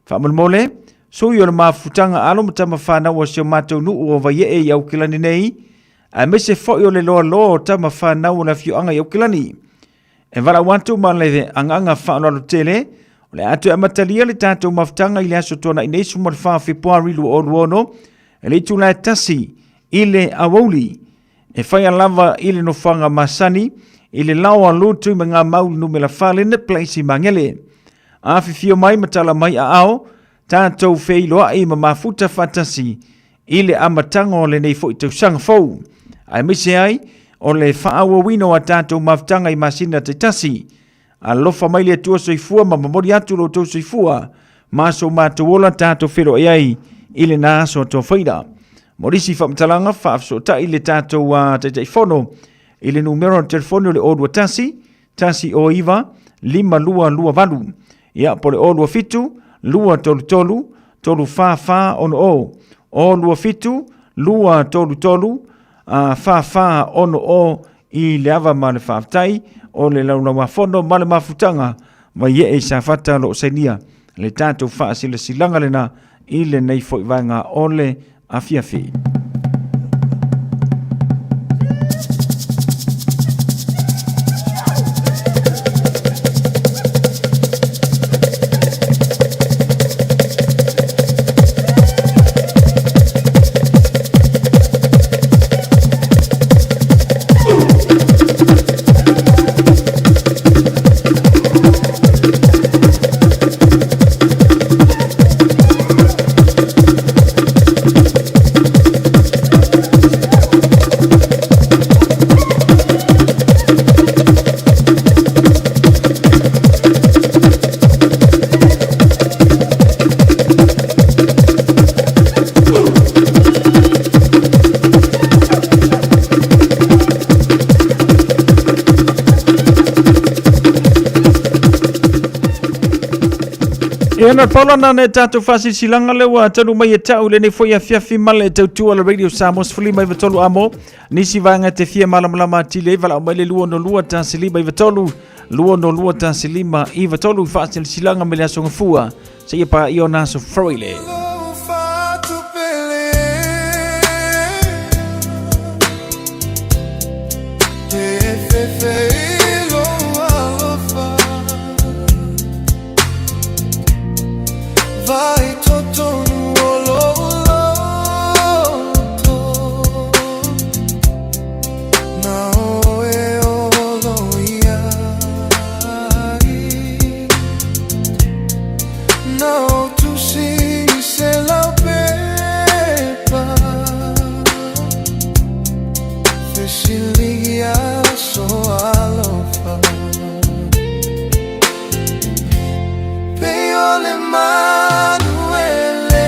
Whamalmole, sui o le mafutanga alo matama whanau o seo matou nu o vai e iau kilani nei, a mese fo o le loa loa o tama whanau o na fioanga iau kilani. E wala wantu ma le anganga whanau tele, o le atu e matalia le tātou mafutanga i le aso tona i neisu mo le wha februari lu o luono, e le itu la tasi, i le awauli, e whai lava ile no whanga masani, ile lawa lutu i mga maulu no me la whale ne plaisi mangele. A whiwhio mai matala mai a ao, tātou wheiloa i ma mafuta whatasi, ile amatango le nei fo i tau sanga fau. Ai mise ai, o le whaawa wino a tātou maftanga i masina te tasi, a lofa mai le tua soifua ma mamori atu lo tau soifua, maso mātuola tātou whiro e ai, ile na aso tō whaida. Morisi whamtalanga whaafso ta i le tātou te teifono i le numero telefoni o le odua tasi o iwa, 522 ia po le odua fitu, lua tolu tolu, tolu wha ono o lua fitu, lua tolu tolu, wha ono o i le ava ma le whaaftai o le launa wafono ma le mafutanga ma ie e sa whata lo sainia le tātou wha sila silanga lena i le nei fo i vanga o le afiafi. E ana paulana ne tatu fasi silanga lewa tanu mai e tau le ne foi a fiafi male tau tua la radio Samoa fuli mai vatolu amo nisi vanga te fia malamlama tile vala mai le lua no lua ta silima i vatolu lua no lua ta silima i vatolu fasi silanga me le asonga fua se ia pa iona so froile Vai toto nuolo na oe olo iai na tu si se la pepa fesilia so alofa peole ma le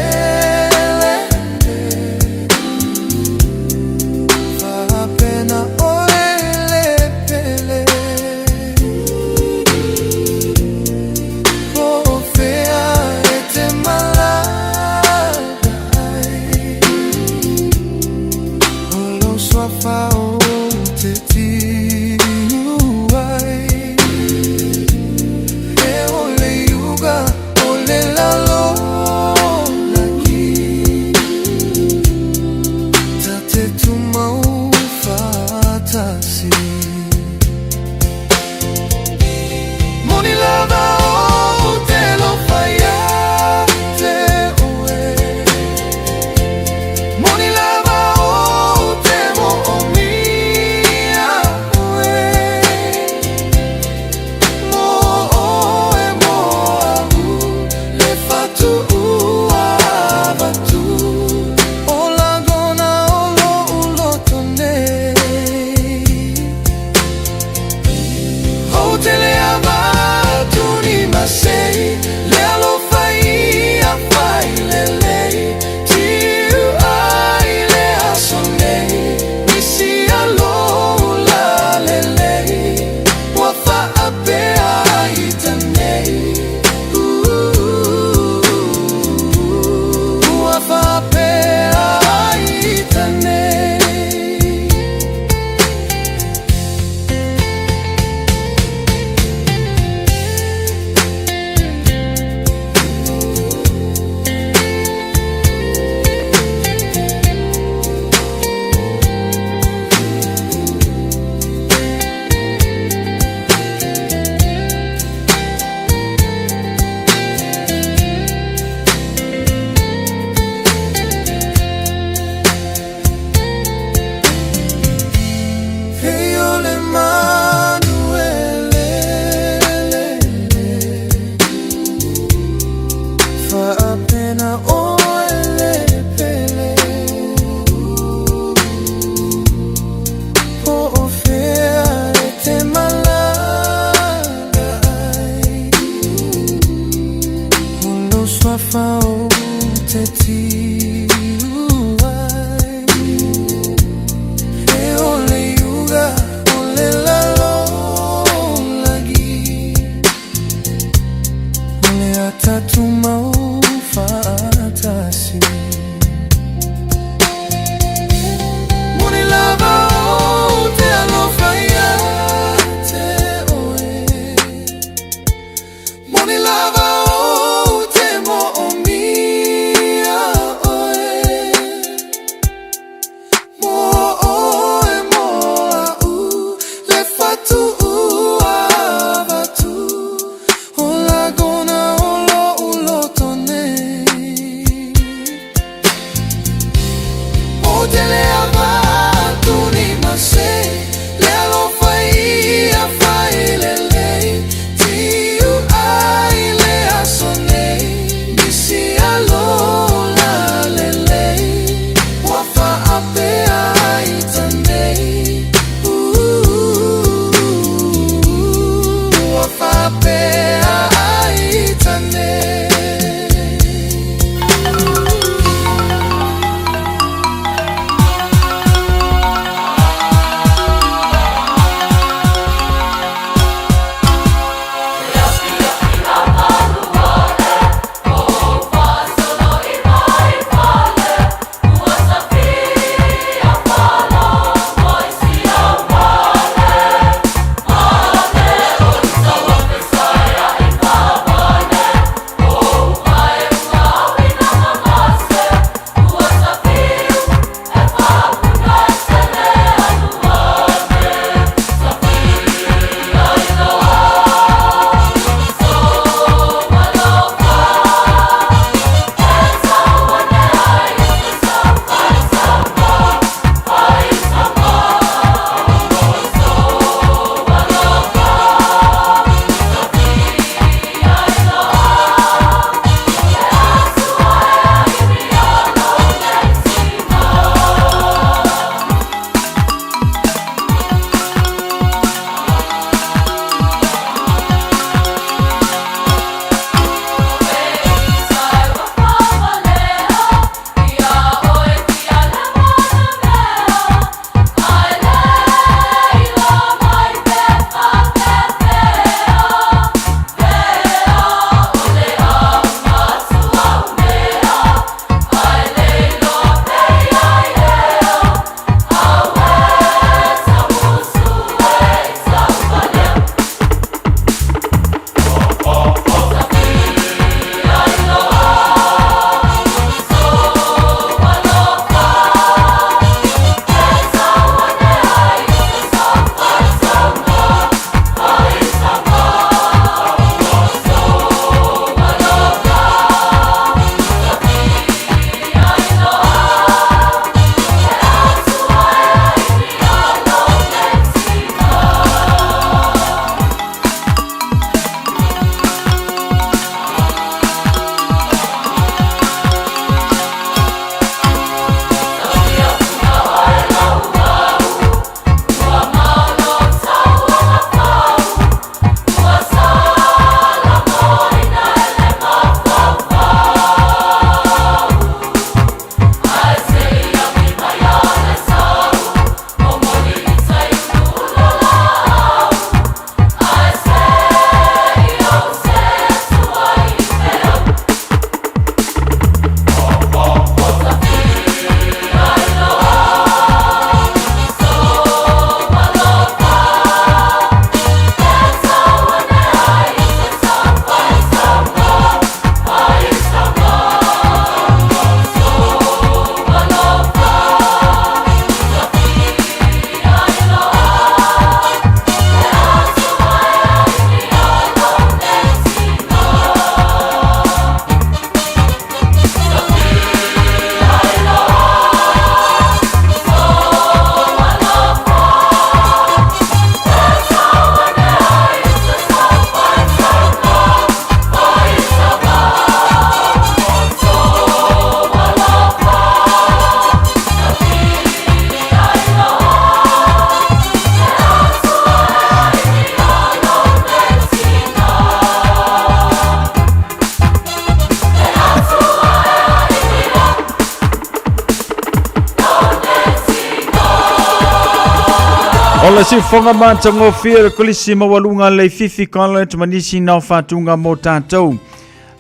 Ala si fonga mata ngofia le kolisi mawalunga le fifi college manisi na fatunga mo tatou.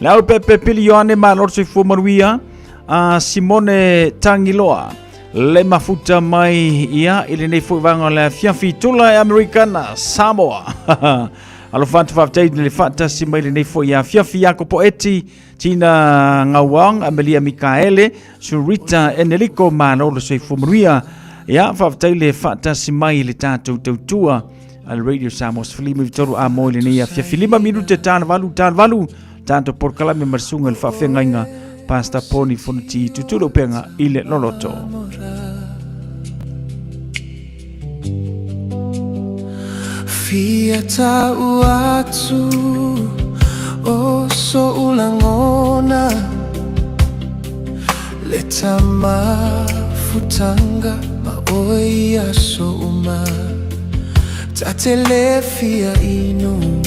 Lau pepe pilione ma lorso fu maruia a Simone Tangiloa le mafuta mai ia ile nei fu vanga le fiafi tula e americana Samoa. Alo fanta faftei le fata si mai le nei fu ia fiafi yako poeti Tina Ngawang Amelia Mikaele Surita Enelico ma lorso fu maruia. Ya, faftei le fata si mai le tatou tautua al Radio Samoa Filima Vitoru a mo le nei fiafi 5 minute tan valu tanto por kalame marsunga le fafengainga pasta poni fonti tutulo penga ile loloto. Fia tau atu o so ulangona le tama futanga ma oia so uma tatele fia inu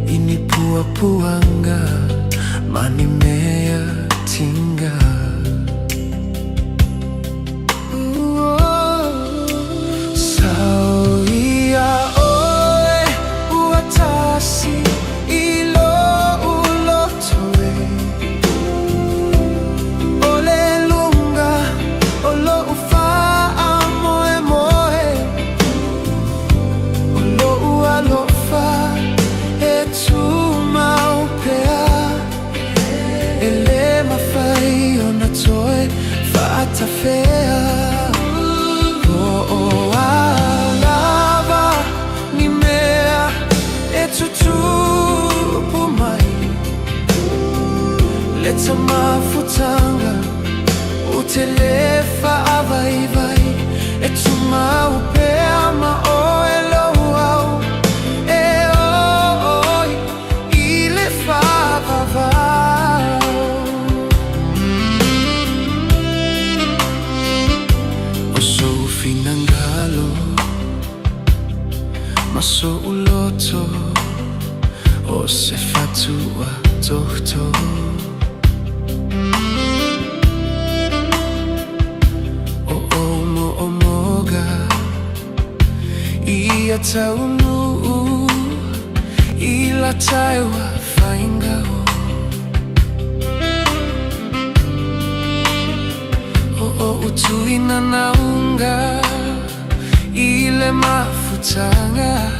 ini pua-puanga mani mea tinga Sao ia oe uatasi ilo ulotoe Ole lunga olo ufaa moe moe Olo ualofa tu maupea ele mafai ona toe fata fea o alava ni mea etutu pumai leta mafutanga utelefa avai vai etu maupea ma oelo au Maso uloto o se fatua tohto O mo omoga ia taunu ila taiwa faingao O utuina naunga ile mafutanga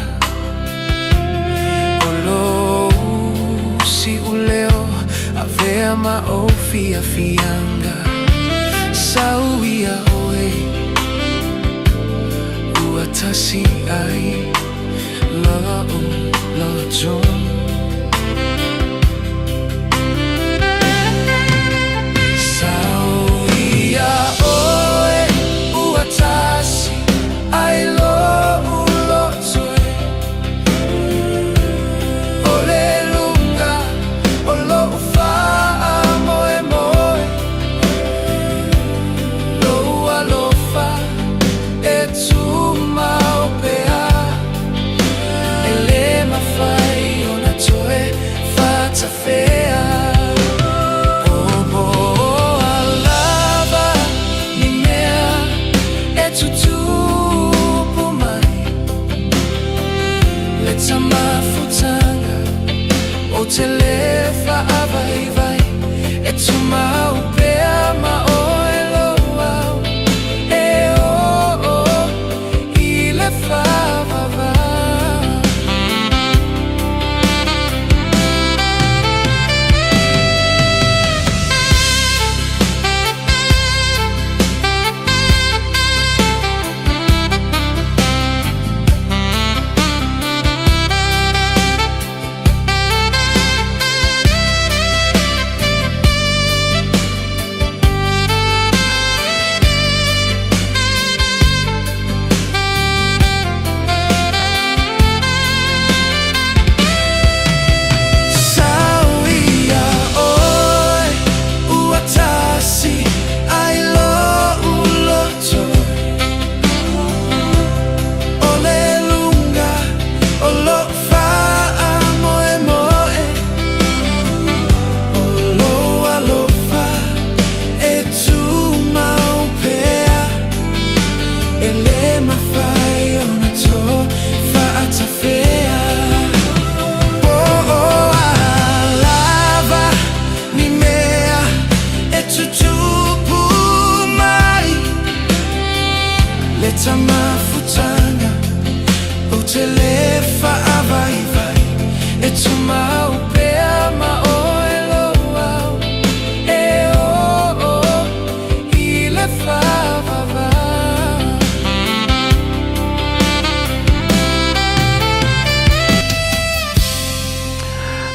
Olo si uleo avea maofia fianga Sauia oe uatasi ai lo John Sauia oe uatasi ai lo Telefa avai vai e tu maupea ma oelo au e ile fava va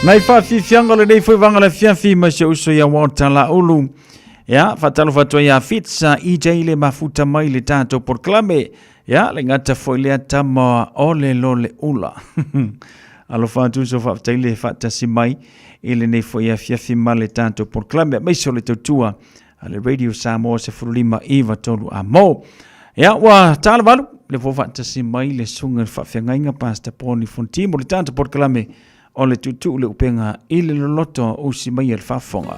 Nai whawhiwhianga le nei whaiwanga le whiawhi ma se uso ia wata la ulu. Ia, whatalo whatua ia fitsa i le mafuta mai le tātou porklame. Ia, le ngata whoilea tama o le lole ula. Alo whātu so whawtaile whatasi mai i le nei whaia whiawhi ma le tātou porklame. Meiso le tautua le Radio Samoa se furulima iwa tolu a mo. Ia, wa tāla walu le whatasi mai le sunga whawhiangainga pasta poni fontimo le tātou porklame. O le tutu le upenga i le loloto o si mai al whafonga.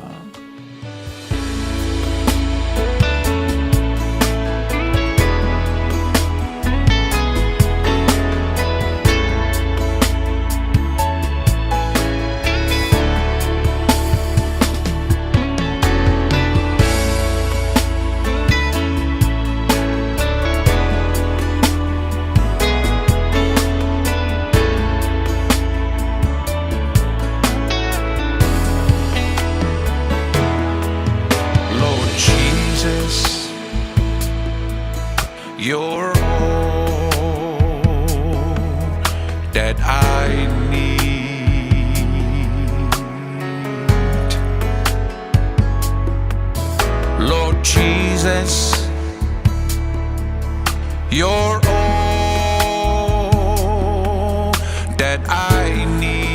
You're all that I need. Lord Jesus, you're all that I need.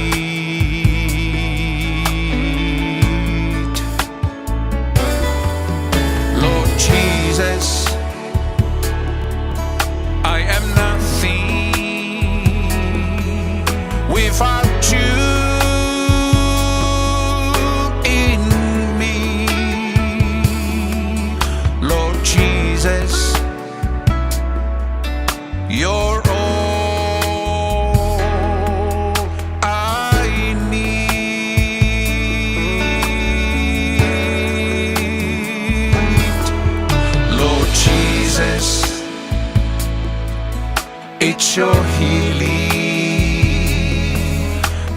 Lord Jesus, I am nothing without you in me. Lord Jesus, you're all I need. Lord Jesus, it's your healing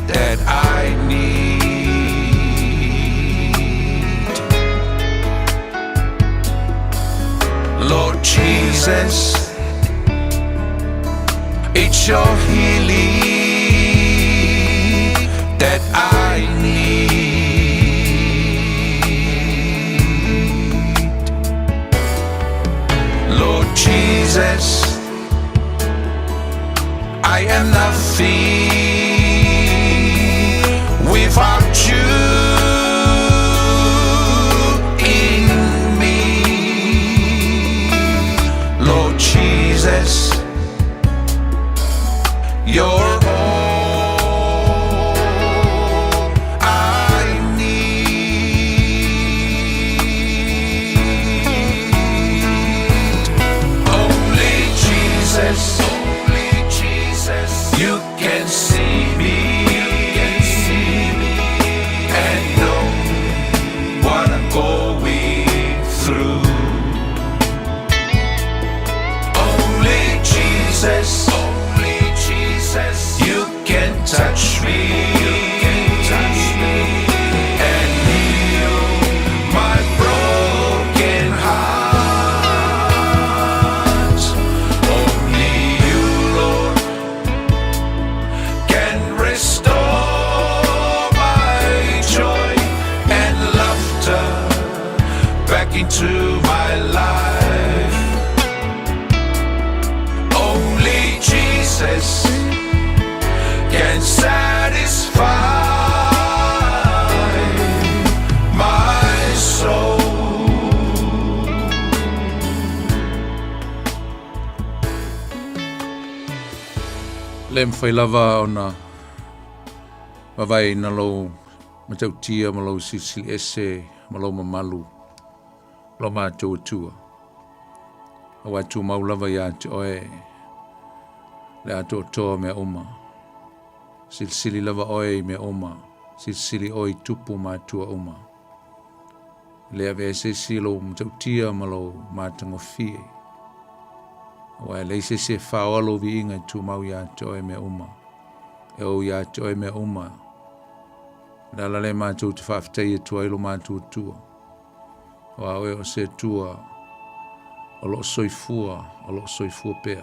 that I need. Lord Jesus, it's your healing that I need. Lord Jesus, I am nothing without you in me. Lord Jesus, you're all I need. Only Jesus, you can see me and know what I'm going through. Only Jesus, you can touch me and heal my broken heart. Only you, Lord, can restore my joy and laughter back into my life. Only Jesus can satisfy my soul. Lem whai lava o na wawai na lo matau tia ma lo sisili ese ma lo mamalu lo mātou atua. A watu mau lava ia te oe le ato toa me oma. Silsili lava oe me oma. Silsili oi tupu mātua oma. Le ave ese silo matau tia ma lo mātango fie. Wa le se faolo vi inga tu mau ya toe me uma. E o ya toe me uma. La la le ma tu te fafte tu ai lo ma tu tu. Wa o se tua. O lo soifua pe.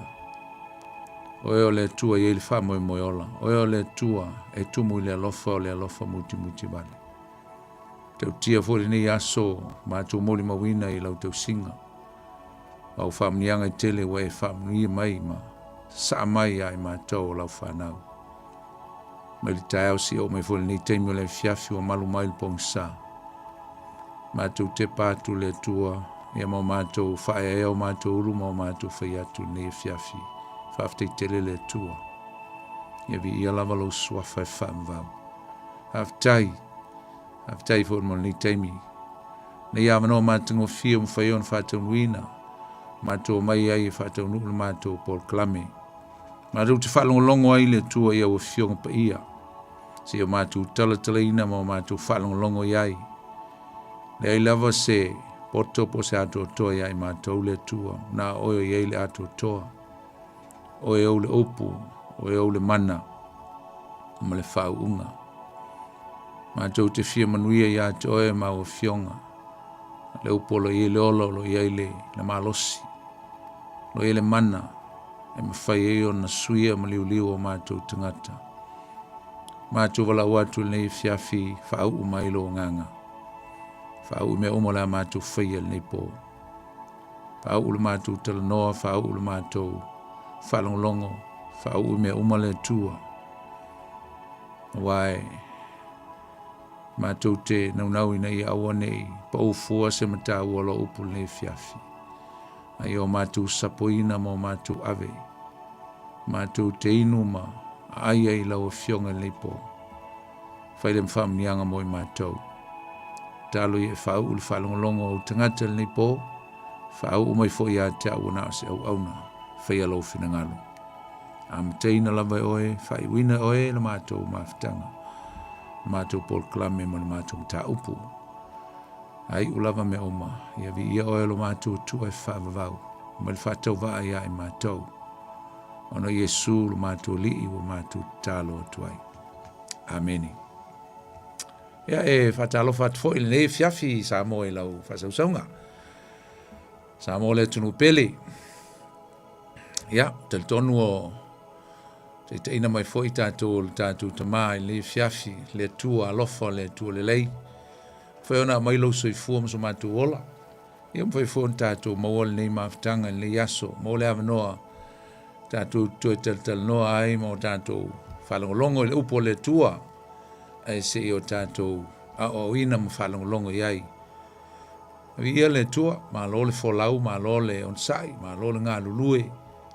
Oe o le tua i le wha moe moe ola. Oe o le tua e tumu i le alofa o le alofa muti muti vale. Tau tia fōre nei aso mātou moli mawina i lau tau singa. Au whamnianga i tele wa e whamnia mai ma sa mai ai mātou o lau whanau. Mai li tai au si o mai fōre nei teimi o le fiafi o malu mai pong sa. Mātou te pātu le tua ia mau mātou whae e au mātou uru mau mātou whai atu nei fiafi. Whafte i tele le tua. Ia vi ia lava lau suafa e whamvau. Haftai fōr mo ni teimi. Nei amano mātungo fia mwhai on whātau nuina. Mātou mai ai e whātau nukula mātou Paul Klame. Mātou te whalongo longo ai le tua ia o fionga pa ia. Se o mātou tala ina mo mātou whalongo longo iai. Le ai lava se poto po se ato toa iai mātou le tua. Nā oio iai le ato toa. Oe au le opu, oe au le mana. Ma le whau unga. Mātou te fia manuia ia te oe ma o fionga. Le upolo i le olo lo i le malosi. Lo i le mana. E mawhai e o na suia ma liu o mātou tangata. Mātou wala watu nei fiafi whau umai lo nganga. Whau me umola mātou whaia nei po. Whau le mātou tala noa, whau le mātou whalonglongo, whau me umale tua. Wai, mātou te naunau ina i awa nei, pa ufua se mata uola upu nei fiafi. Ai o mātou sapoina mo mātou ave. Mātou te inu ma, aia i lau fionga nei po. Whaile mwhamnianga mo i mātou. Talo i e whau uli whalonglongo o tangata nei po, whau umai fo i a te awana se au auna. Whai alo whina ngalo. Am teina lava oe, whai wina oe, la mātou mawhitanga. Mātou Paul Klame, ma mātou mta upu. Ai ulava me oma, ia vi ia oe lo mātou tua e whavavau. Ma le whatau waa ia e mātou. Ono Yesu lo mātou lii wa mātou talo atuai. Ameni. Ia e whatalo whatfo ili ne fiafi Samoa i lau whasausaunga. Samoa le tunu pele. Ia, tel tonu o te ina mai foi tātou tamai le fiafi, le tua alofa, le tua le lei. Foi ona mai lau soi fua maso mātou ola. Ia mwhai fua tātou mawale nei mawhitanga le yaso, mawale avanoa tātou tue tel noa ai, mo tātou whalongolongo le upo le tua. Ai se i o tātou a o ina ma whalongolongo iai. Ia le tua, ma lo le folau, ma lo le onsai, ma lo le ngā lulue.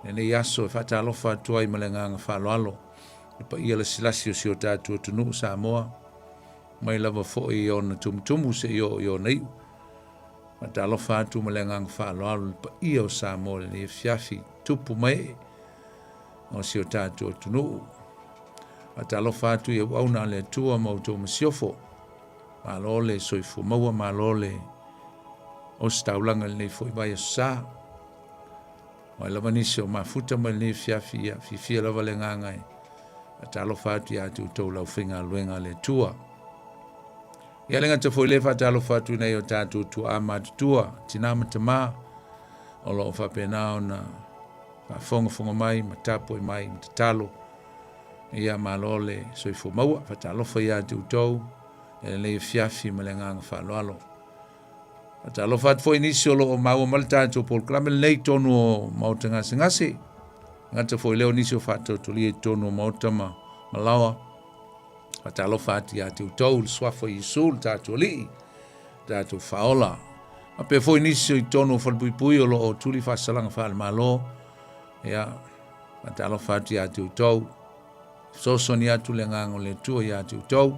Nene yaso e whatalofa tuai malenganga whaloalo. E pa ia le silasi o si o tātua tunu Samoa. Mai lava fo i o na tumutumu se i o neiu. Whatalofa atu malenganga whaloalo. E pa ia o Samoa le fiafi tupu mai. O si o tātua tunu. Whatalofa atu i au auna le tua mauto masiofo. Malo le soifu maua malo le o staulanga le fo i vai sa. Mai lava nisi o mafuta mai le fiafi ia, fifia lava le ngangai. A talo fatu ia tu tau lau whinga luenga le tua. Ia lenga te foi le fa talo fatu nei o tatu tu amatu tua, tinama te maa. O lo whapena o na whafonga mai, matapo i mai, matatalo. Ia malo le soifo maua, fa talo fa ia tu tau, e le fiafi ma le nganga whaloalo. Ata lo fat foi nisi o lo mau malta to Paul Klame nei tonu o mau tanga singasi. Ngata foi leo nisi o fat to li tonu mau tama malawa. Ata lo fat ya tu tol swafo Yesu ta to li. Ta to faola. A pe foi nisi o tonu fal pui o lo tuli fa salanga fa malo. Ya ata lo fat ya tu tol. So sonia tu le ngango le tu ya tu tol.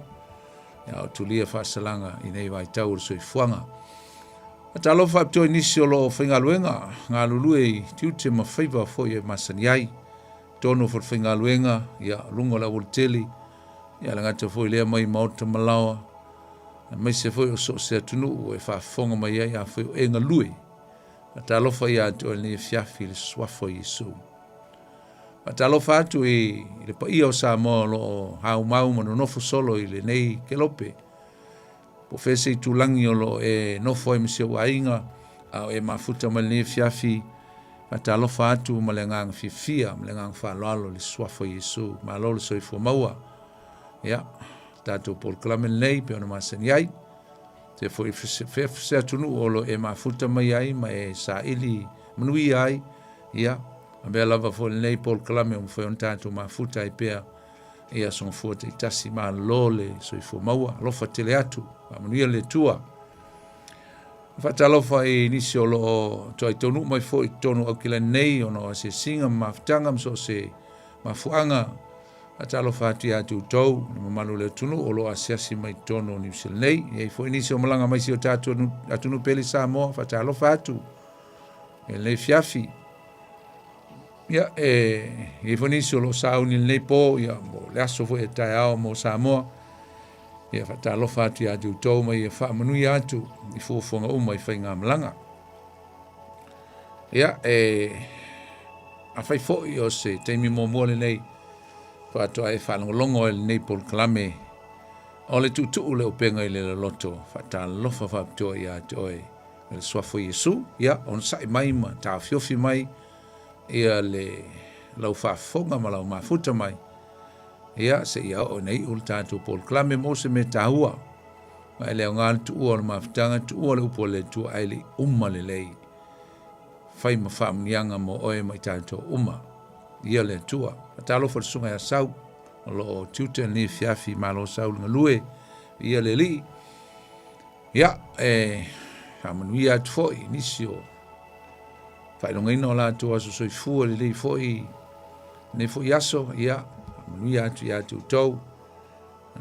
Ya o tuli fa salanga inei vai tau so fuanga. Ata lo fa to inisi o lo whinga luenga, ngā lulue tiu te mawhaiva fo i masani ai, tono for whinga luenga, ia lungo la volteli, ia la ngata fo i lea mai maota malawa, mai se fo i o so se atunu, o e whaafonga mai ai a fo i o enga lue, ata lo fa i atu ni fiafi le swafo Yesu. Ata lo fa atu i le pa ia o Samoa lo hau mau mano nofo solo i le nei kelope, po fese tulangi o lo e nofo e mse wainga, au e mafuta mai ne fiafi, Fatalofa atu ma le ngang fifia, ma le ngang whalalo le suafo Yesu, ma lo le soifo maua. Ia, tātou polklame nei, pe ona masani ai, te foi fefse atunu olo e mafuta mai ai, ma e sa ili manui ai, ia, a bea lava fo le nei polklame o mwhai on tātou mafuta ai pea, ia son fuata i tasi ma lo le soifo maua, lofa tele atu, ma manuia le tua. Fatalofa e nisi o lo toi tonu mai fo i tonu au kila nei ono se singa mafutanga mso se mafuanga fatalofa atu ya tu tau ni mamalu le tunu o lo asiasi mai tonu ni usil nei e fo i nisi o malanga mai si o tatu atunu peli Samoa fatalofa atu e le fiafi ya e fo nisi o lo sao ni nei po ya mo le aso fo e tai ao mo Samoa ia fatalofa atu ya tu tau mai e wha manui atu i fuafonga uma i whainga malanga. Ia a whai fōi o se teimi mōmua le nei whātua e whanongolongo e le nei polklame o le tutu le upenga i le loto fatalofa whaptua i atu oe le suafo Yesu ia on sai mai ma tā fiofi mai ia le lau whafonga ma lau mafuta mai ia se ia o nei ul tātou polklame mo se me tāua ma ele ngā tu ua le mafutanga tu ua le upo le tu aile umma le lei fai ma whaamnianga mo oe mai tātou umma ia le tua atalo fa sunga ya sau lo tute ni fiafi ma lo sau nga lue ia le li ia hamanuia tu foi nisio fai longa ino la tu aso soi fua le li foi ne foi aso ia hamanuia atu ia tu tau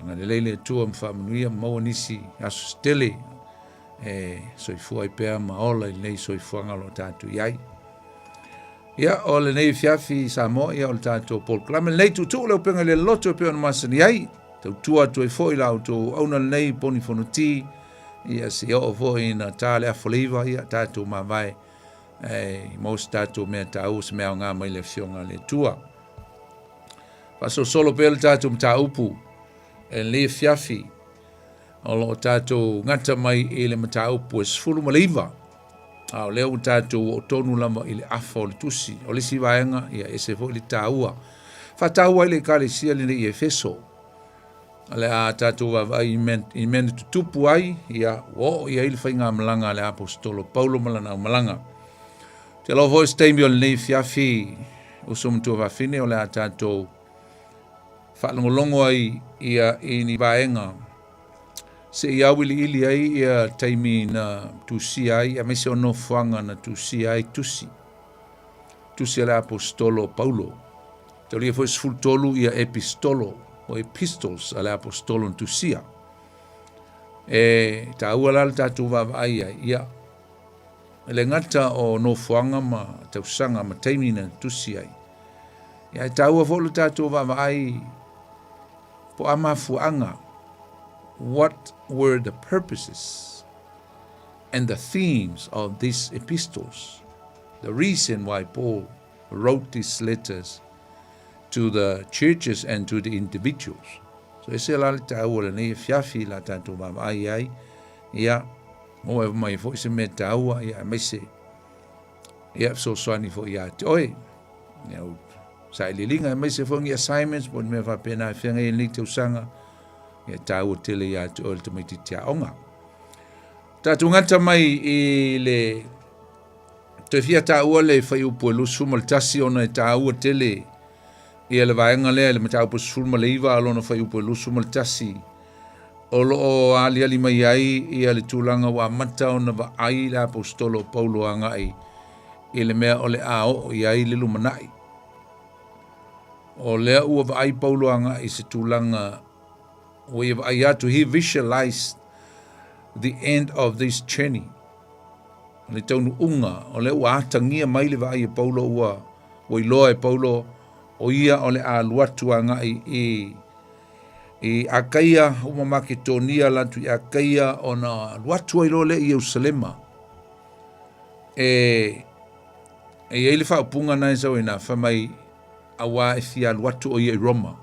nga le tua mfamanuia maua nisi aso stele soifua i pea maola i nei soifuanga lo tātu iai. Ia o le nei fiafi Samoa ia o le tātu polklame nei tutu leo penga le loto pea na masani iai tau tua tu e foi lau tu auna nei poni fonuti ia si o foi na tāle a foleiva ia tātu mawai maus tātu mea tau se mea o ngā mai le fionga le tua. Paso solo pea le tātu mta upu e le fiafi o lo tātou ngata mai i le mataupu e sfulu maliva. O leo tātou o tonu lama i le afa o le tusi, o le sivaenga ia e se fo i le tāua. Whataua i le kale sia le i Efeso. Ale a tātou wawai i mene tutupu ai, ia o ia ili whainga malanga le apostolo Paulo malana o malanga. Te lo voice teimi o le nei fiafi usumtu whawhine o le a tātou whalongolongo ai ia i ni vaenga. Se ia wili ili ai ia taimi na tusi ai, a mese ono whanga na tusi ai tusi. Tusi ala apostolo Paulo. Te lia fwes fultolu ia epistolo, o epistles ala apostolo tusia. Ta ua lal tatu vavai ai, ia. Le ngata o no whanga ma tausanga ma taimi na tusi ai. Ia ta ua folu tatu vavai po ama fuanga. What were the purposes and the themes of these epistles? The reason why Paul wrote these letters to the churches and to the individuals. So ese la taua nei fiafi la tanto mamai ai ia mo e mai fo se me taua ia mai se ia so swani fo ia oi ia sai lilinga mai se fo ngi assignments bon me va pena fenga i ni te usanga ia tau tele ia o le tamaiti tia onga. Tatu ngata mai i le te fia tau le fai upo lu sumal tasi ona e tau tele ia le vaenga le matau po sulma le iwa alona fai upo lu sumal tasi o lo o ali mai ai ia le tulanga wa mata ona va ai la apostolo Paulo anga ai i le mea o le ao i ai le lumanai. O lea ua va ai Paulo anga i se tulanga he visualized the end of this journey. Le taunu unga, o le ua atangia mai le vai e Paulo ua iloa e Paulo o ia o le a luatuanga i Akaia, uma Makedonia lantu i Akaia o na luatua ilo le i Jerusalema. E le whaupunga na e na whamai awa e fia luatu o ia i Roma.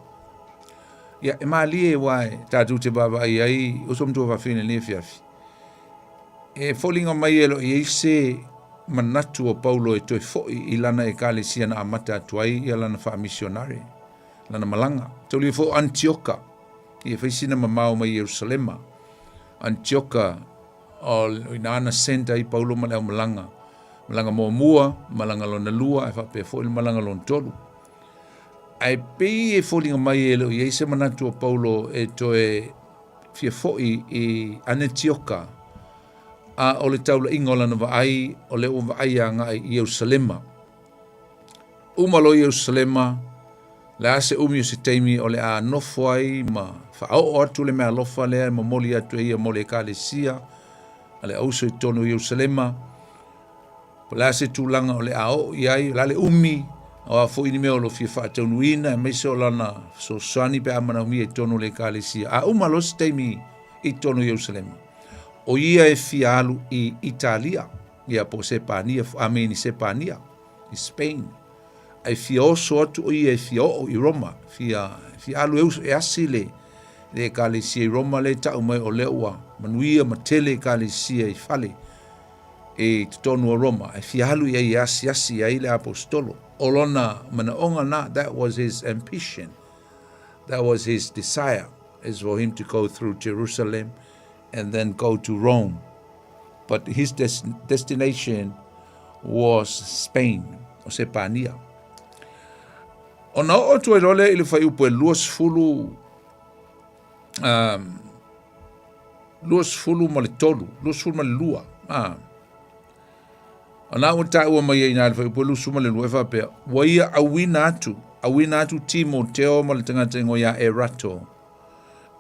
Ia e malie wai tātou te baba ai usomtua whawhine ne fiafi. E wholinga mai elo i eise manatu o Paulo e toi fo'i I lana e kalesia na amata atuai ia lana wha missionary, lana malanga. Tauli fo Antioka, I e whaisina mamao mai Jerusalema. Antioka o inaana senta I Paulo malao malanga. Malanga mua, malanga lona lua, e whape fo'i malanga lona tolu. Ai pei e fōlinga mai e leo, I eise manatu o Paulo e toe fia fo'i I Antioka, a o le taula ingola na vaai, o le vaai a ngai I Jerusalema. Umalo Jerusalema, le ase umi o se teimi o le a nofo ai, ma whaao atu le mea lofa lea, ma moli atu ia mo le kalesia, a le auso I tono Jerusalema, po le ase tūlanga o le a o iai, la le umi, o a fo ini mea o lo fia wha taunuina, e meise o lana so sani pe amana umi e tono le kalesia. A umalo se teimi I tono Jerusalema. O ia e fialu I Italia, ia po Sepania, ameni Sepania, I Spain. Ai fioso atu o ia e fio I Roma, fialu e asile, le kalesia I Roma le tau mai o leua, manuia matele kalesia I fale, e tonu o Roma, ai fialu ia I asi ia le apostolo. Olona manaonga na, that was his ambition, that was his desire, is for him to go through Jerusalem, and then go to Rome. But his destination was Spain, o Sepania. O na o tu e role ili whai upo e luas fulu ma le tolu, luas fulu ma le lua. O na o ta ua mai e nā whai upo e luas fulu ma le lua e whapea. Wa ia awina atu Timoteo ma le tangata ingo ia Erato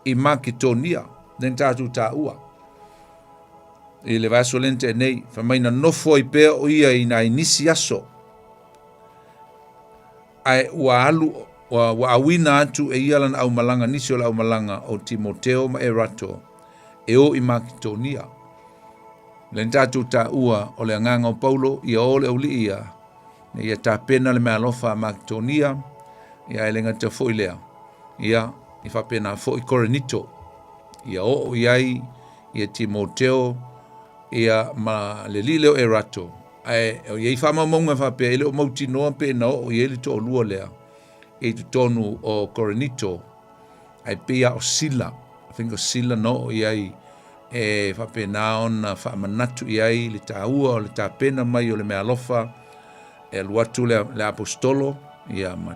I Makedonia. Den tatu ta ua. I le vaso lente nei, whamaina nofo I pēr o ia I nai nisi aso. Ai ua alu, wa awina atu e ia lan au malanga, nisi o la au malanga o Timoteo ma Erato, e o I Makedonia. Len tatu ta ua o le anganga o Paulo, ia o le uli ia, ne ia ta pena le mea lofa Makedonia, ia elenga te fo I lea, ia I whapena fo I Korinito, ia o iai, ia Timoteo, ia ma le lileo Erato. Ai, ia I whamamonga whapea, ele o mauti noa pe na o ieli to o lua lea, e tu tonu o Korinito, ai pia o Sila, whingo Sila no iai, e whapea na ona whamanatu iai, le tā ua o le tā pena mai o le mea lofa, e luatu le apostolo, ia ma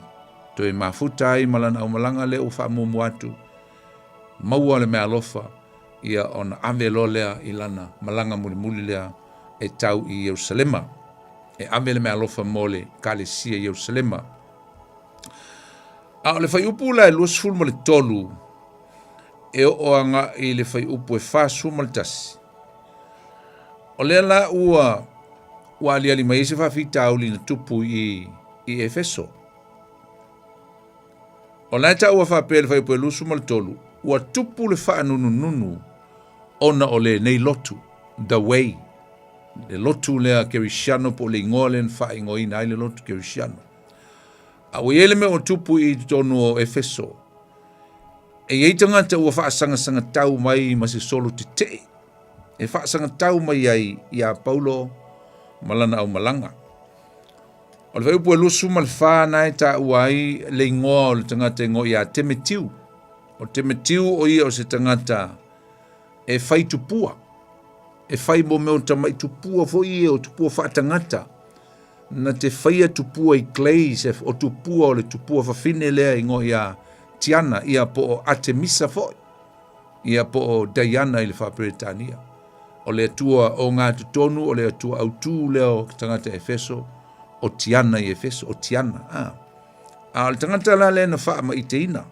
toi mafuta ai malana au malanga le o whamumu atu, maua le mea lofa, ia ona ave lo lea I lana malanga muli lea e tau I Jerusalema. E ave le mea lofa mole kalesia Jerusalema. A o le whai upu la e luas fulma le tolu, e o anga I le whai upu e whasu ma le tasi. O lea la ua aliali mai se whawhita auli na tupu I Efeso. O la ta ua whapea le whai upu e luas fulma le tolu, ua tupu le wha nunu ona o le nei lotu, the way, le lotu lea kerisiano po le ingoa le wha ingoina ai le lotu kerisiano. A ue me o tupu I tonu o Efeso, e iei tangata ua wha sanga tau mai ma se solo te, e wha sanga tau mai ai I a Paulo malana au malanga. O le wha upu e lusu ma le wha nai ta uai le ingoa o le tangata ingoa I a Temetiu. O Temetiu o ia o se tangata e whai tupua. E whai mo meo tamai tupua fo ia o tupua wha tangata. Na te whaia tupua I Glaze o tupua o le tupua whawhine lea ingo ia Tiana, ia po o Artemisa fo. Ia po o Diana I le Whaperetania. O le atua o ngā tutonu, o le atua autu leo tangata Efeso, o Tiana I Efeso, o Tiana. A le tangata la le na wha ma I te ina.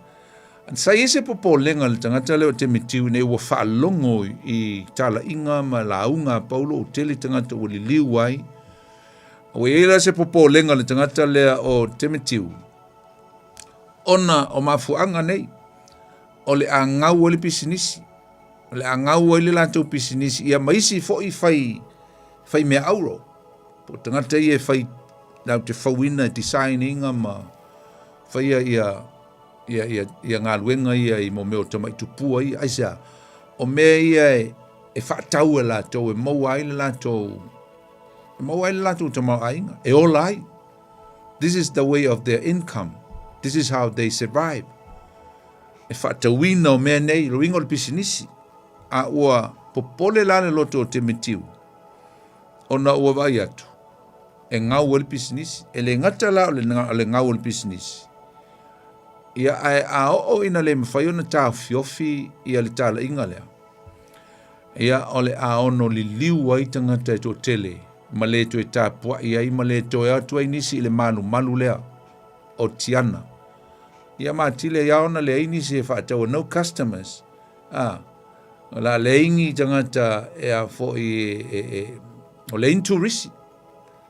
Sa ese popo lenga le tangata leo te mitiu ne ua wha longo I tala inga ma launga Paulo o tele tangata o li liu ai. O eira se popo lenga le tangata lea o te mitiu. Ona o mafuanga nei, o le angau o le pisinisi. O le angau o le lantou pisinisi, ia maisi fo I fai mea auro. Po tangata I e fai nau te fawina designinga ma fai ia ngā luenga ia I mo meo tamai tupua ia aisa o mea ia e whaatau e lātou e mau ai le lātou Mau ai latu te mau ainga. E ola ai. This is the way of their income. This is how they survive. E whaatawina o mea nei, roinga o le pisinisi. A ua popole lane loto o te mitiu. Ona ua vai atu. E ngau o le pisinisi. E le ngata la o le ngau o le pisinisi. Ia ai a o ina le mawhai ona tā fiofi ia le tāla inga lea. Ia o le a ono li liu ai tangata e tō tele. Ma le to e tā pua ia i ma le to e atu ai nisi le malu lea. O tiana. Ia ma tile ia ona le inisi e whaatau no customers. La le ingi tangata e a fo i o le inturisi.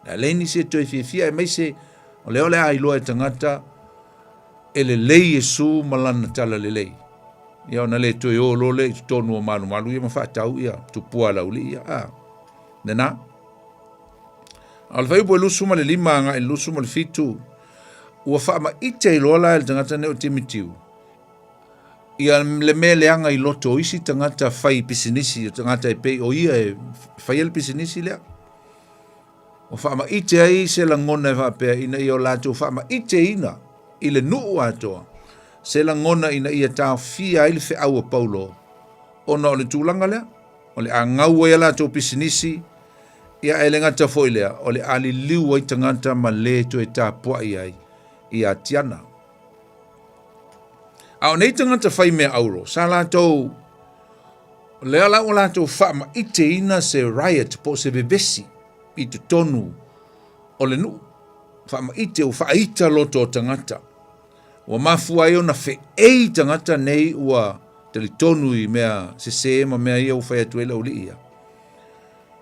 La le inisi e to e fia e meise o le ole a iloa e tangata e le lei e su malana tala le lei. Ia ona le to e o lo le tonu o malu ia ma whaatau ia tupua lauli ia. Nena. Al fai po lusu ma le lima nga e lusu ma le fitu. Ua wha ma ite i lola e tangata ne o timitiu. Ia le me leanga i loto isi tangata fai pisinisi, tangata e pei o ia e fai el pisinisi lea. O wha ma ite ai se la ngona e whapea ina i o lato, wha ma ite ina i le nuu atoa. Se la ngona ina i a tau fia ili fe aua paulo. Ona o le tūlanga lea, o le a ngau e lato pisinisi, ia e le ngata foi lea, o le ali liu ai tangata ma le to e tā pua ai, i a tiana. Au nei tangata fai mea auro, sa lato, lea la o lato wha ma ite ina se riot po se bebesi, i te tonu o le nu. Wha ma ite o wha ita loto o tangata. Wa mafua e o na fe ei tangata nei ua tali tonu i mea se ma mea ia u whai atu ele o li ia.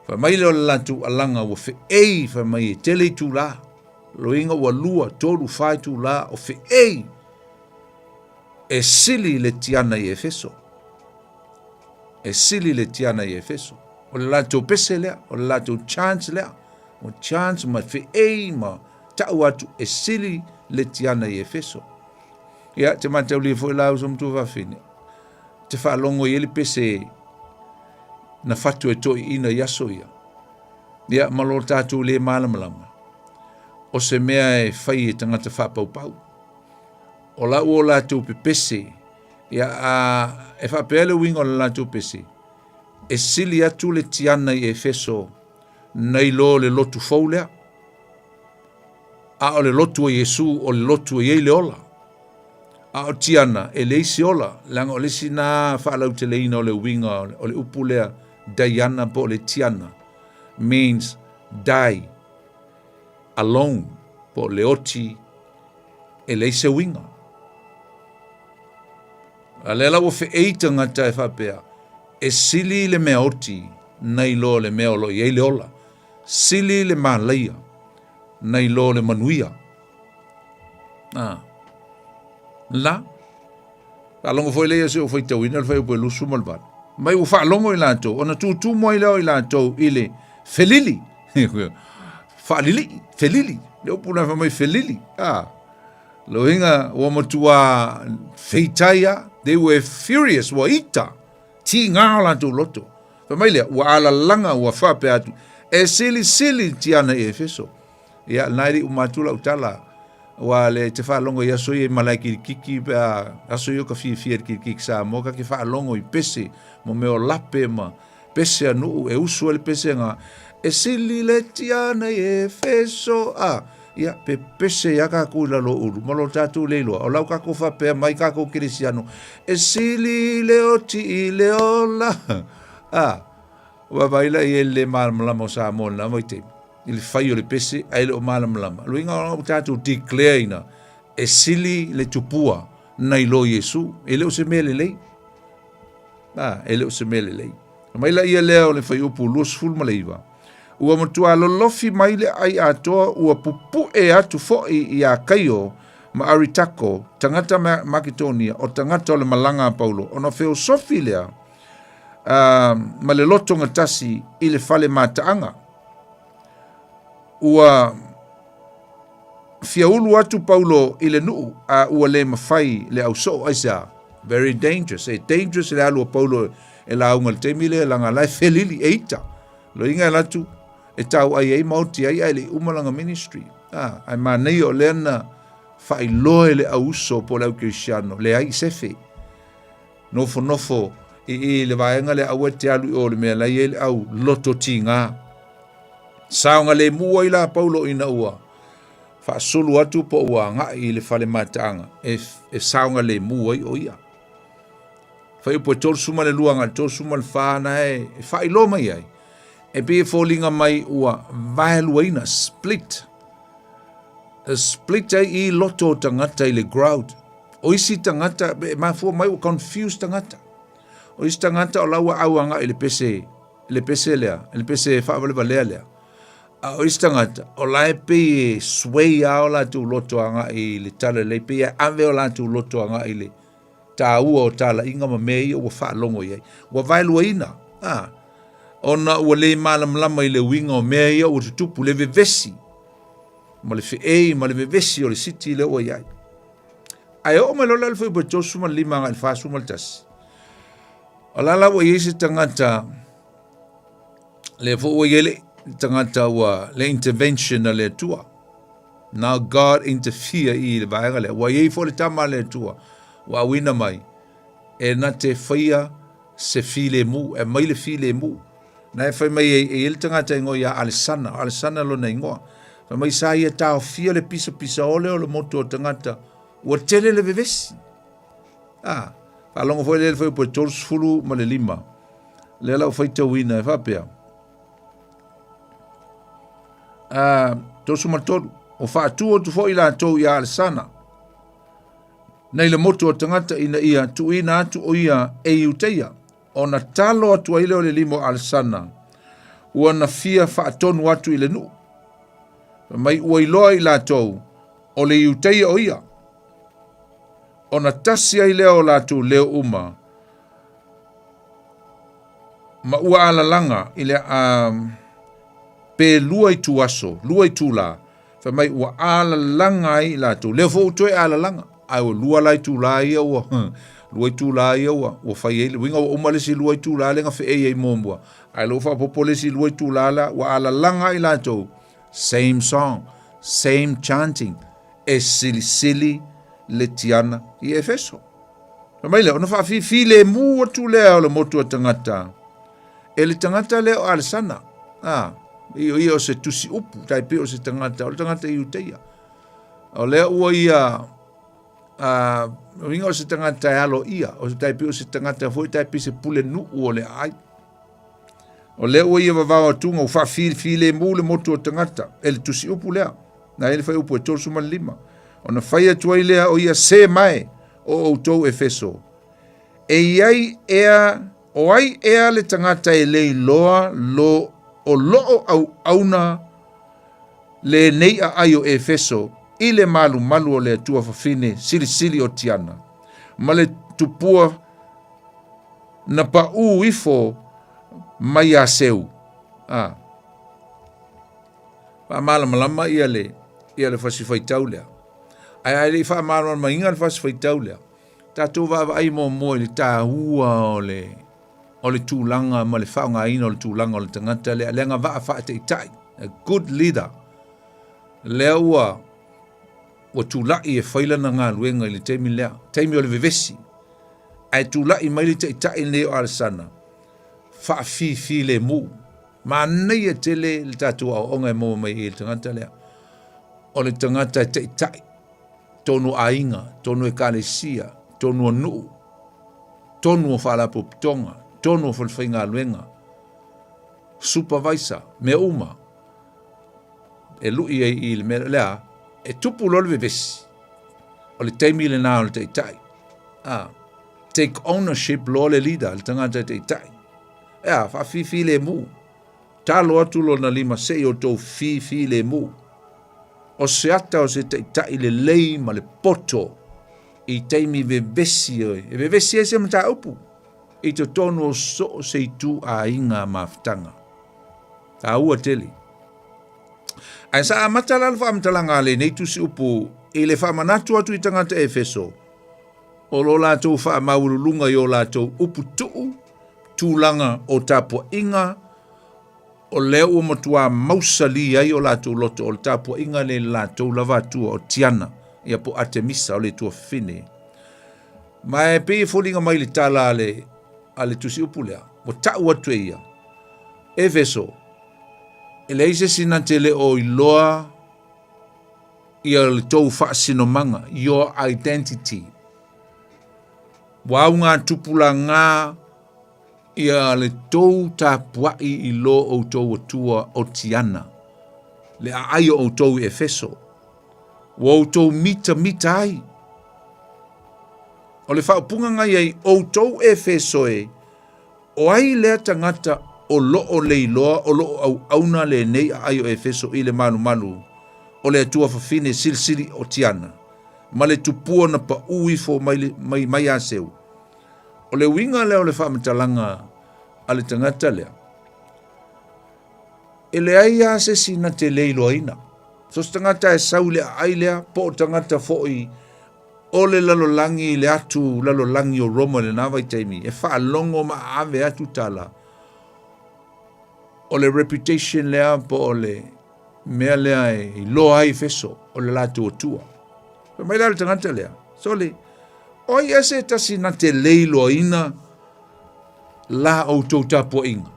Wha mai leo latu alanga ua fe ei wha mai e tele tu la. Loinga ua lua tolu whai tu la o fe ei. E sili le tiana i Efeso. E sili le tiana i Efeso. O le latu pese lea, o le latu chance lea. O chance ma fe ei ma tau atu e sili le tiana i Efeso. Ia, te matau li fo ila usom tu whawhine. Te whaalongo i ele pese na fatu e toi ina yaso ia. Ia, malo tātou le malamalama. O se mea e whai e tangata whapaupau. O la ua lātou pe pese. Ia, e whapeale winga o la lātou pese. E sili atu le tiana i Efeso nei lo le lotu faulea. A o le lotu a Yesu o le lotu a Yeile ola. A o tiana e leisi ola. Langa o lesi na whaalau te leina o le winga o le upulea Diana po le tiana. Means die alone po le oti e leise winga. A le lau fe eita ngata e whapea. E sili le mea oti nei lo le mea olo Yeile ola. Sili le malaia nei lo le manuia. La alongo foi leia se o foi tauina le fai o lusu malvat. Mai o fa longo i lato, ona tu mo i leo i lato ile felili. Fa lili, felili. Le puna fa mai felili. Lo inga o motua feitaia, they were furious wa ita. Ti ngala tu loto. Fa mai le wa ala langa wa fa pe atu. E sili tiana e Efeso. Ia nairi umatula utala wa le te fa longo ia soi malaiki kiki pa aso yo ka fi kiki sa mo ka ki fa longo i pese mo me o lape ma pese anu e usu le pese nga e sili le tiana e Efeso ia pe pese ya ka ku la lo uru mo lo tatu le lo o la ka ko fa pe mai ka ko cristiano e sili le oti le ola wa baila i le mal la mo sa mo na mo te il fai o le pese ai le o malamalama. Luinga o tātou declare ina e sili le tupua nei lo Yesu. E leo se mele lei. E leo se mele lei. Mai la ia leo le fai upu luos fulma leiva. Ua matua lolofi mai le ai atoa ua pupu e atu fo i a kaio ma aritako tangata Maketonia o tangata o le malanga a Paulo. Ono feo sofi lea ma le loto ngatasi i le fale mataanga. Ua fiaulu atu Paulo i le nuu a ua le mawhai le au so aisa. Very dangerous. E dangerous le alua Paulo e la unga le teimile e langa lai felili e ita. Lo inga latu e tau ai mauti ai le umalanga ministry. Ai manei o leana fai loe le auso po lau Cristiano, le ai sefe. Nofo, i le vaenga le au te alu o le mea lai le au loto tinga. Saonga le mua i la paulo ina ua. Fa sulu atu po ua nga i le fale matanga. E saonga le mua i o ia. Fai po tol suma le luanga, tol suma le whana e fai lo mai ai. E pe fōlinga mai ua vaheluaina, split. A split ai i loto tangata i le crowd. O isi tangata, mafua mai ua confused tangata. O isi tangata o laua auanga i le pese lea, le pese whaavale lea. O isi tangata, o lai pe sway ao la tu loto anga i le tala, le pe ave o la tu loto anga i le ta ua o tala, inga ma mei o wha longo iai. Ua vaheluaina, ona ua le malamlama i le winga o mea ia ua tutupu le vevesi. Ma le fe'ei, ma le vevesi o le siti le ua iai. Ai o me lola le fai pa tosu ma lima nga le fasu ma le tasi. O lala ua iese tangata, le fo ua iele tangata ua le intervention na le tua. Now God interfere i le vaenga le. Ua iei fo le tama le tua. Ua wina mai. E na te whaia se file mu, e mai le file mu. Na e whai mai e ele tangata ingo ia Alessana lo na ingoa. Whai mai sa ia tau fia le pisa ole o le moto o tangata. Ua tele le vevesi. Whalongo fwoi le fwoi po tors fulu ma le lima. Le lau fwai tau ina e whapea. Torsu ma toru. O whaatu o tu fwoi la tau ia Alessana. Nei le moto o tangata ina ia tu ina atu o ia e uteia. O na talo atu aile o le limo Alessana. Ua na fia whaatonu atu i le nu. Mai ua iloa i la tau o le uteia o ia. O na tasi ai leo la tu leo uma. Ma ua ala langa i le pe lua i tu aso, lua i tu la. Mai ua ala langa i la tu. Leo fo utoi ala langa. Ai o lua lai tu la ia ua. Lua i tu la ia ua. Ua fai eile. Winga o umale si lua i tu la lenga fe ei mombua. Ai lo fa popole si lua i tu la la. Ua ala langa i la tu. Same song. Same chanting. E sili le tiana i Efeso. Mai leo, ona wha fi le mua tu leo le motu a tangata. E le tangata leo Alessana. Ia o se tusi upu, taipe o se tangata. O le tangata i uteia. O leo ua ia, inga o se tangata e alo ia. O se taipe o se tangata foi taipe se pule nu o le ai. O leo ua ia vavao atunga, o wha fi le mu le motu a tangata. E le tusi upu leo. Na ele fai upu e torsu man lima. Ona fai atua i lea o ia se mai o outou Efeso. E iai ea, o ai ea le tangata e lei loa o loo au auna le nei a ai o Efeso i le malu o le atua fafine sili o tiana. Ma le tupua na pa u ifo mai a seu. Pa malama ia le fasifai tau lea. Ai le fa maro ma inga fas foi taulia. Ta tu va ai mo le ta hua o le tulanga ma le fa nga ina o le tulanga o le tangata le nga va fa te tai. A good leader. Le ua o tulai e faila na nga luenga i le teimi lea. Teimi o le vevesi. Ai tulai mai le te tai le o Alessana. Fa fi le mu. Ma nei e tele le tatu o onga e mo mai i le tangata lea. O le tangata te tai. Tonu ainga, tonu e kalesia, tonu o nuu, tonu o whalapo pitonga, tonu o whalwhainga luenga, supervisor, me uma, e lui e i le mera lea, e tupu lolo vevesi, o le teimi le nao le teitai. Take ownership lo le leader, le tangata teitai. Fa fi le mu, talo atu lo na lima sei o tau fi le mu. O se ata o se teitai le lei ma le poto i teimi vevesi oi. E vevesi e se mata upu. I to tonu o so se i tu a inga maftanga. Ta ua teli. Ai sa amatala alfa amatalanga le nei tu si upu i le whamanatu atu i tangata Efeso. O lo lātou wha maurulunga i o lātou upu tuu tūlanga o tapo inga o leo ua matua mausali ai o lātou loto o le tāpua inga le lātou lava atua o tiana ia po Artemisa o le tua fine. Ma e pe folinga mai le tala ale tusi upulea. Mo tau atu e ia. Efeso, ele ise sina te le o iloa ia le tou whaasinomanga, your identity. Wau ngā tupula ngā ia le tou ta puai I lo o tou atua o tiana. Le ai o tou Efeso. O tou mita ai. O le whaupunga ngai ai o tou Efeso e, o ai lea tangata o loo le iloa, o loo au auna le nei ai o Efeso I le manu, o le atua whawhine silsili o tiana. Ma le tupua na pa uifo mai aseu. O le winga leo le whamatalanga a le tangata lea. E le ai ase sina te leilo aina. So tangata e sau lea ai lea, po tangata foi o le lalolangi le atu lalolangi o Roma le nawa I taimi. E wha longo ma ave atu tala. O le reputation lea po o le mea lea e loa ai feso o le latu o tua. Mai la le tangata lea. So le, oi ese tasi na te leilo ina la o tau tapo inga.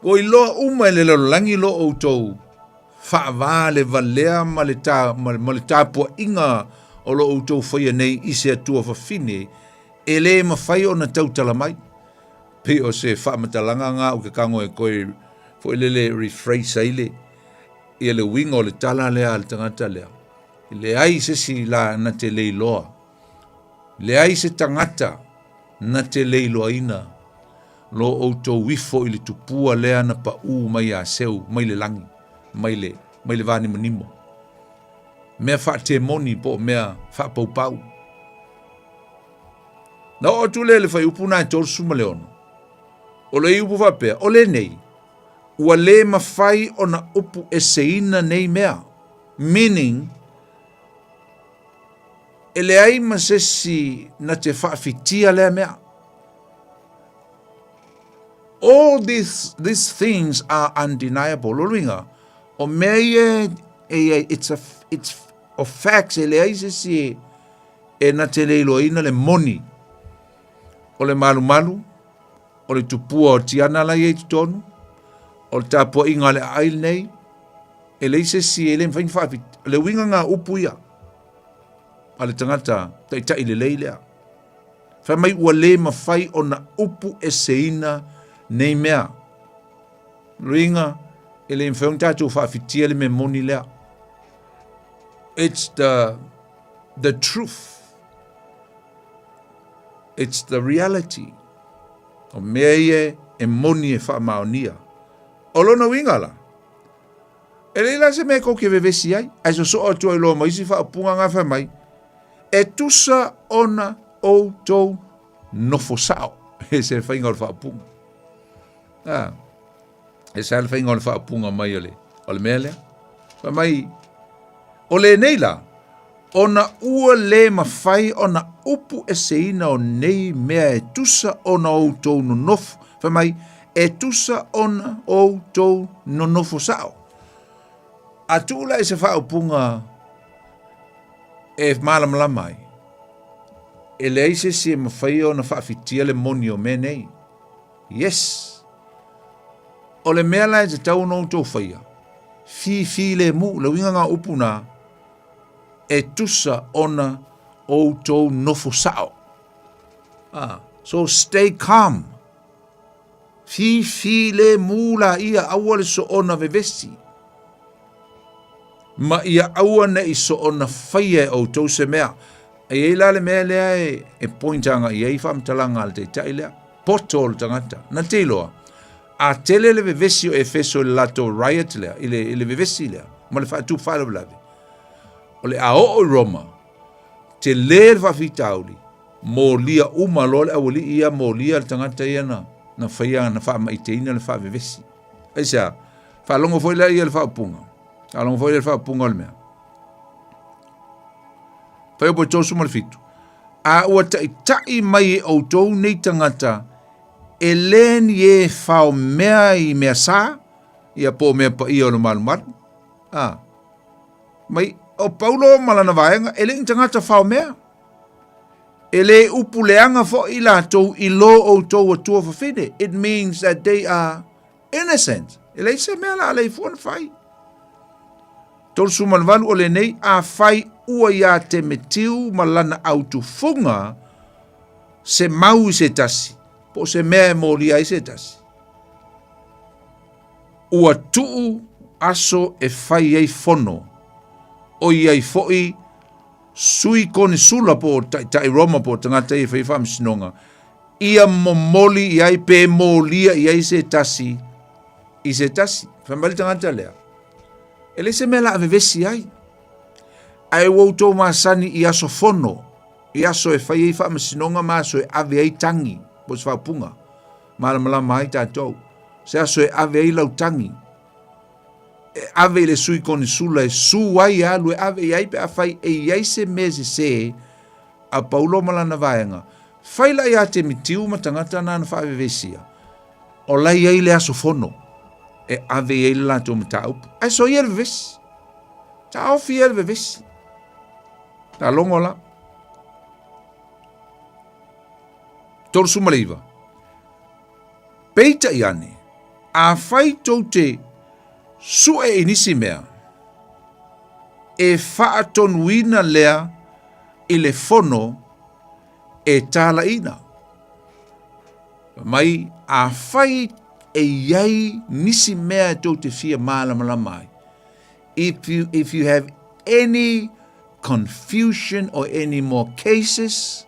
O I loa uma le lalolangi lo o tau whaava le valea ma le tāpua inga o lo o tau whaia nei I se atua whawhine e le ma whai o na tau talamai. Pe o se whaamatalanga ngā o ke kango e koe fo le rephrase aile I le winga o le tala lea le tangata lea. Le ai se si la na te leiloa. Le ai se tangata na te leiloa ina. Lo o tau wifo I le tupua lea na pa u mai a seu, mai le langi, mai le vani manimo. Mea wha te moni po mea wha paupau. Na o tu le whai upuna e tōru suma leono. O le upu whapea, o le nei. Ua le mawhai o na upu e seina nei mea. Meaning, e le ai masesi na te whaafitia lea mea. All these things are undeniable. Loringa, o mea it's of facts, e le ai sesi e na te leiloina le moni. O le malu, o le tupua o tiana la i tonu, o le tāpua inga le ail nei, e le sesi e le mwhain whaafit, le winga ngā upu ia, a le tangata, tai le leilea. Whai mai ua le mawhai o na upu e seina nei mea. Ringa, e le mwhaun tātou whaafitia le me moni lea. It's the truth. It's the reality. O mea ie e moni e wha maonia. O lona winga la. E leila se mea koke vevesi ai. Ai so atua I loa maisi wha apunga ngā wha mai. E tusa ona o tau nofo sao. E se whainga o le wha apunga. E se le whainga o le wha apunga mai o le mea lea. Wha mai. O le neila. Ona ua le mawhai ona upu e seina o nei mea e tusa ona o tau no nofo. Wha mai, e tusa ona o tau no nofo sao. A tūla e se whaupunga e malamalama ai. E le eise se mawhai ona whaafitia le moni o me nei. Yes. O le mea lai te tau no tau whaia. Fi le mu, le winga ngā upu nā. E tusa ona o tau nofo sao. So stay calm. Fi le mula ia aua le so ona vevesi. Ma ia aua ne I so ona whaia o tau se mea. E la le mea lea e pointanga I ei whamtalanga al te tai lea. Poto o le tangata. Na te loa. A tele le vevesi o Efeso le lato riot lea. I le vevesi lea. Ma le whaatu whaala blavi. O le a o Roma, te le whawhitauli, mō lia uma lole awali ia mō lia tangata ia na whaia na wha maiteina le wha vevesi. Eisa, wha longo foi ia le wha punga. Wha longo foi le wha punga le mea. Whai opo tōsu ma le fitu. A ua tai mai o tōu nei tangata e len ye fao mea I mea sa, ia po mea pa ia o na malumat. Mai, o Paulo malana vaenga, e le tangata fao mea. E le upuleanga fo I latou I lo o tau atua whawhine. It means that they are innocent. E le se mea la le fuan fai. Tolu sumanvalu o le nei a fai ua ia te metiu malana autofunga se mau I se tasi. Po se mea e molia I se tasi. Ua tuu aso e fai ei fono. O iai foi sui kone sula po tai Roma po tangata I fai whamsinonga. Ia momoli iai pe molia iai se tasi. I se tasi. Whamali tangata lea. Ele se mela avevesi ai. Ai wautou masani I aso fono. I aso e fai ei whamsinonga maso e ave ei tangi. Po se whapunga. Malamala mai tātou. Se aso e ave ei lau tangi. Ave le sui koni sula e suai alu e ave iai pe a fai e iai se meze se a Paulo malana vaenga. Fai la ia te mitiu matangata na wha ave vesia. O la iai le aso fono e ave iai le lato mata upu. Ai so iai le vesi. Ta ofi iai le vesi. Ta longo la. Toro sumaleiva. Peita iane. A fai tau te su e inisi mea, e whaatonuina lea I le fono e tala ina. Mai a whai e iai nisi mea tau te fia mālamala mai. If you have any confusion or any more cases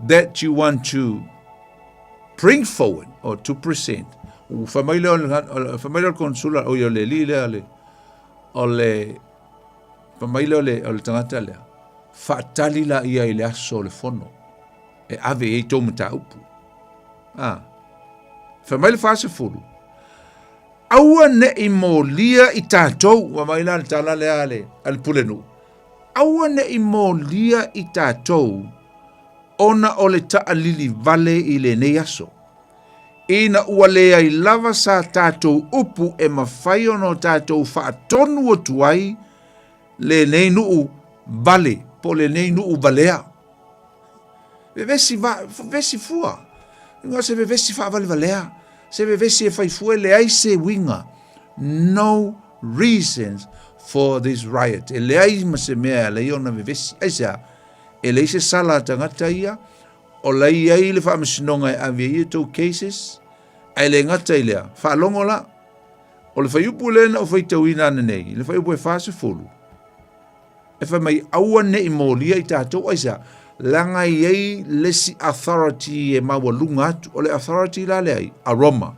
that you want to bring forward or to present, familia consula o le lile ale o le familia o le tangata le fatali la ia ile aso le fono e ave e to mata upu familia fase fulu aua ne imolia I tātou wa maila le tala le ale al pulenu aua ne imolia I tātou ona o le taalili vale I le nei aso ina ua lea I lava sa tātou upu e mawhai ono tātou whaatonu o tuai le nei nuu vale, po le nei nuu valea. Vesi fua. Inga se vesi wha vale valea. Se vesi e whai fua le ai se winga. No reasons for this riot. E le ai ma se mea le iona vesi. Aisea, e le se sala tangata ia, o lai ai le whaamasinonga e avia ia tau cases, ai le ngata I lea, whaalongo la, o le whaiupu lena o whaitauina ane nei, le whaiupu e whaase fulu. E wha mai aua ne I mōlia I tātou aisa, langa I ei lesi authority e maua lunga atu, o le authority la lea a Roma.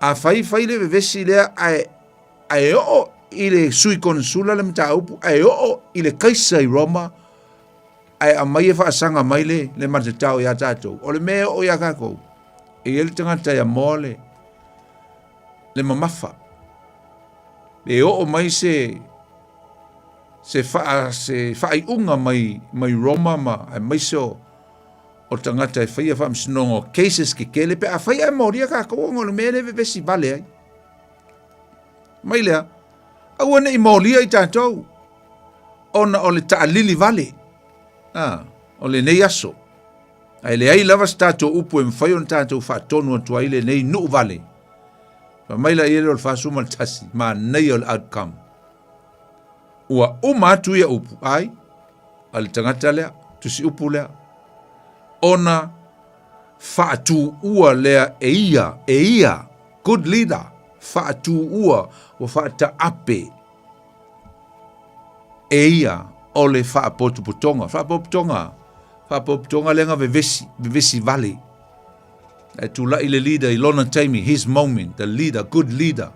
A whai le vevesi lea, ai o I le sui konsula le mta upu, ai o I le kaisa I Roma, ai a mai e whaasanga mai le matatau I a tātou, o le mea o I a kākou. E ele tangata ia mole le mamafa e o mai se fai unga mai Roma mai se o tangata e whaia whamsinongo cases ke kele pe a whaia e moria ka ngolo mele vesi vale ai mai lea au ane I moria I tātou ona o le taalili vale o le nei aso ai le ai lava stato upu e mwhai on tātou whaatonu atu ai le nei nuu vale. Ma maila I ele o le whaasuma le tasi, ma nei o le outcome. Ua atu ia upu, ai, ale tangata lea, tusi upu lea. Ona whaatu ua lea e ia, good leader, whaatu ua o whaata ape. E ia, o le whaapotuputonga, Whapoputonga lenga vevesi vale. To la ile leader, Ilona Taimi, his moment, the leader, good leader,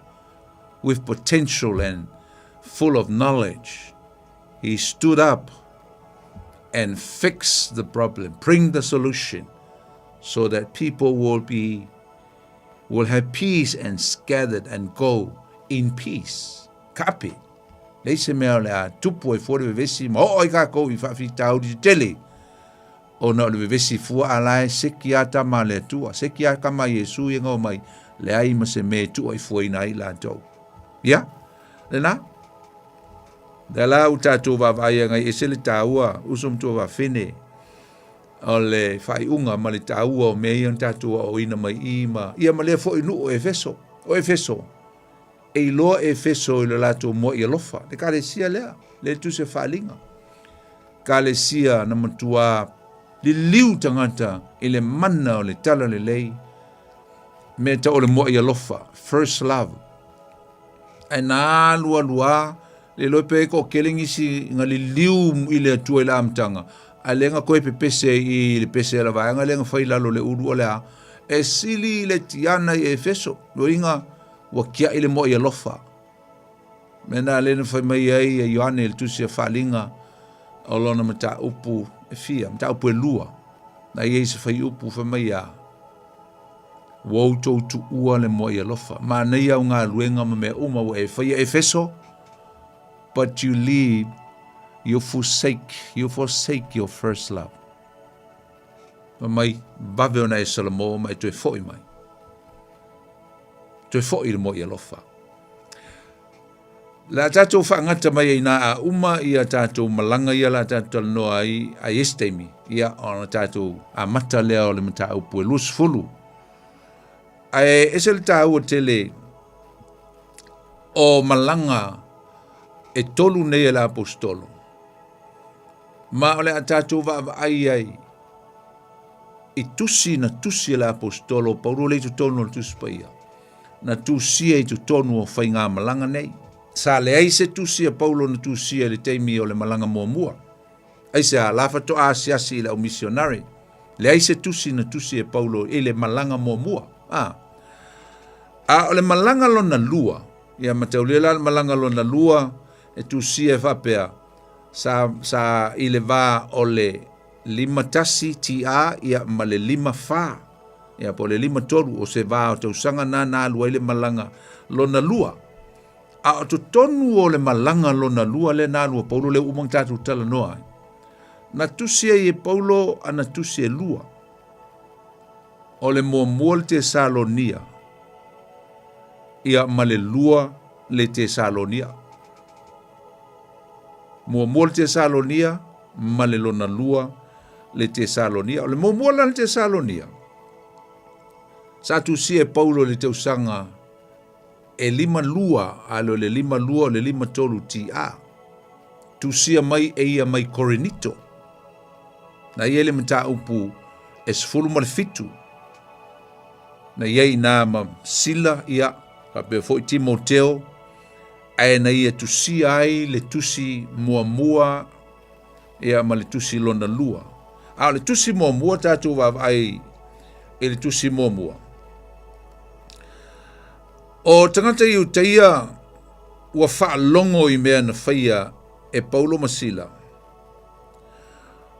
with potential and full of knowledge. He stood up and fixed the problem, bring the solution, so that people will have peace and scattered and go in peace. Kapi. Leise mea le a tupu e fore vevesi, ma o I kako I whawhitau di tele. ona o le vevesi fua alae seki ata ma le atua, seki a kama Yesu i ngau mai, le ai ma se me tu ai fua ina i la tau. Ia, le na? Da la u tātou wawai ngai e se le tāua, usum tua wa fene, o le whai unga ma le tāua o mei an tātou o ina mai ima, ia ma lea fo inu o Efeso, e iloa Efeso i le lato mo i alofa, le ka le sia lea, le tu se whalinga, ka le sia na matua, li liu tangata i le mana o le tala le lei, me ta o le mo i alofa, first love, e nā lua, le loe pe ko kelingisi nga li liu i le atua i la amtanga, a lenga koe pe pese i le pese la vai, nga lenga fai lalo le uru o le a, e sili le tiana i Efeso, lo inga wa kia i le mo i alofa. Mena lena fai mai ai e Ioane il tusi a whalinga, o lona mata upu e fia, mata upu e lua, na i eisa fai upu fai mai a, wau tau tu ua le mo i alofa, ma nei au ngā luenga ma mea uma wa e fai Efeso, but you leave, you forsake your first love. Mai, bawe ona e salamo, mai tue foi mai. Tue foi le mo i alofa. La tātou whaangata mai i nā a uma i a tātou malanga i a la tātou noa i a yesteimi, i a ona tātou a mata lea o le mata upu e lus fulu. Ai ese le tāua tele o malanga e tolu nei la apostolo. Ma ole a tātou ai, i tusi na tusi la apostolo, pauro le tu tonu o tusi paia. Na tusi e tu tonu o whai ngā malanga nei. Sa le ai se tusi a paulo na tusi e le teimi o le malanga mua. Ai se a lafa to a siasi la o missionari. Le ai se tusi na tusi e paulo e le malanga mua. A o le malanga lo na lua. Ia mataulia la malanga lo na lua, e tusi e whapea. Sa i le vā o le 5 tasi tia ia ma le 5 whā. Ia po le 5 toru o se vā o tausanga nā lua i le malanga lona lua. A o to tonu o le malanga lona lua le nā lua paulo le umang tātou tala noa. Na tusi e paulo ana tusi e lua. O le mua te Salonia. Ia ma le lua le te Salonia. Mua te Salonia, ma le lona lua le te Salonia. O le mua le te Salonia. Sa tu si e paulo le te usanga e 5 lua, alo le 5 lua, le 5 tolu ti a. Tu si mai e ia mai Korinito. Na ia le mta upu e sfulu ma le fitu. Na ia ina ma sila ia, ka pe fo Timoteo, ai na ia tusi ai le tusi mua ia ma le tusi lona lua. A le tusi mua tātou ai e le tusi mua. O tangata i utaia ua whaalongo i mea na whaia e Paulo Masila.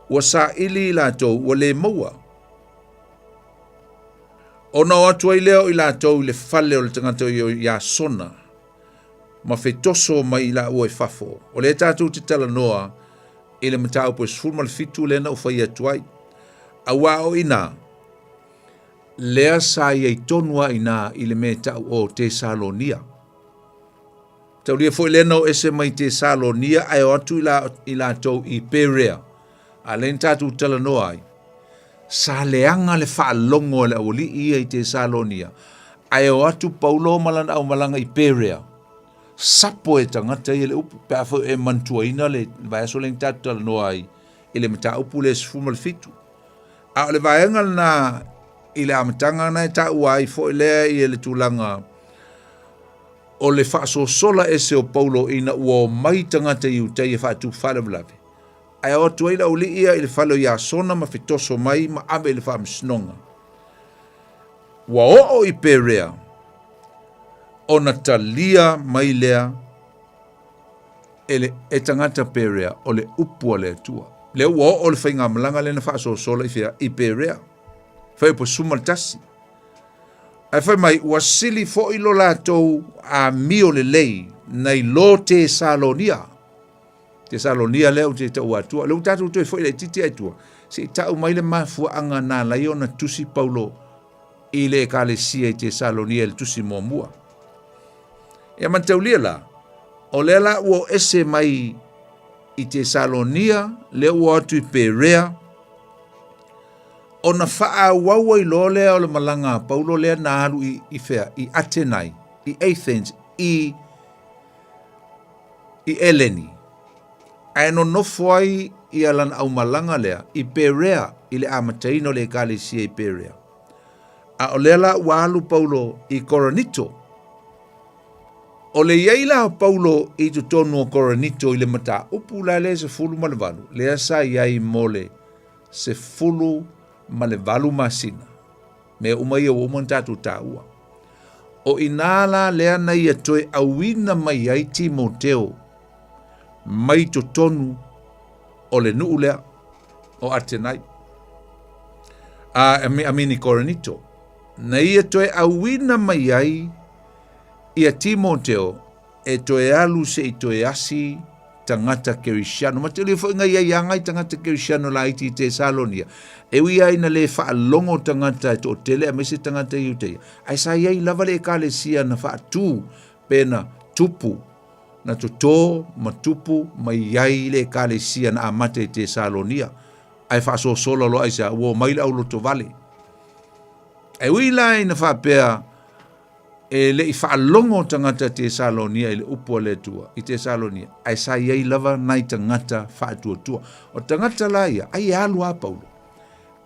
Ua sa ili i lātou ua le maua. O na atu ai leo i lātou i le whale o le tangata i a sona. Ma fetoso mai la ua e fafo. O le tātou te tala noa, i le matau po sfulma le fitu le na ufai atuai. A wao ina, lea sa i tonua ina i le me tau o te Salonia. Tau lia foi lena o ese mai te Salonia, ai o atu i la tau i Perea. A len tātou tala noa ai. Sa leanga le whaalongo le awali ia i te Salonia. Ai o atu Paulo malana au malanga i Perea. Sapo e tangata i le upu, pe afo e mantua ina le vaiaso leng tātou tala noa ai, i le mata upu le sfuma le fitu. A le vaianga na i le amatanga na e tau ai fo lea i le tūlanga o le whaaso sola ese o Paulo ina ua o mai tangata i utai e whaatu whalawalawe. Ai o tuai la uli ia i le whalo i a sona ma fitoso mai ma ame i le whaamsnonga. Ua o i Perea, o na talia mai lea e tangata Perea o le upua le atua. Le ua o le whainga malanga le na whaaso sola i whia i Perea. Whai po sumaltasi. Ai whai mai, ua sili fo ilo lātou a mio le lei, nei lo te Salonia. Te Salonia leo te tau atua. Leu tātou toi fo ila titi aitua. se tau mai le mafuanga na lai ona tusi Paulo i le ekalesia i Tesalonia le tusi mua. Ia mataulia la, o le la ua ese mai i Tesalonia, le ua atu i Perea, ona faa wawa i lo lea o le malanga Paulo lea na alu i fea, i Atenai, i Athens, i Eleni. Ai no nofo ai i alan au malanga lea, i Perea, i le amataino le ekalesia i Perea. A o lea la ua alu Paulo i Koronito. O le iaila Paulo i tutonu o Koronito i le mata upu la le se fulu malevalu. Lea sa iai mole se fulu malevalu masina. Me umai o umantatu taua. O inala lea na ia toe awina mai ai Timoteo mai tutonu o le nuu lea o Atenai. Amini Koronito. Na ia toe awina mai ai ia Timoteo e toe alu se i toe asi tangata kerisiano. Ma te le fo inga ia iangai tangata kerisiano la iti Tesalonia. E wia ina le faa longo tangata e to tele a mese tangata i uteia. Ai sa iai lava le ekalesia na faa tu pena tupu na toto ma tupu ma iai le ekalesia na amate i Tesalonia. Ai faa so solo lo aisa uo maila au loto vale. E wila ina faa pea e le i whaalongo tangata Tesalonia i le upua le tua i Tesalonia. Ai sa iei lava nai tangata whaatua tua. O tangata la ia, ai alu a Paulo.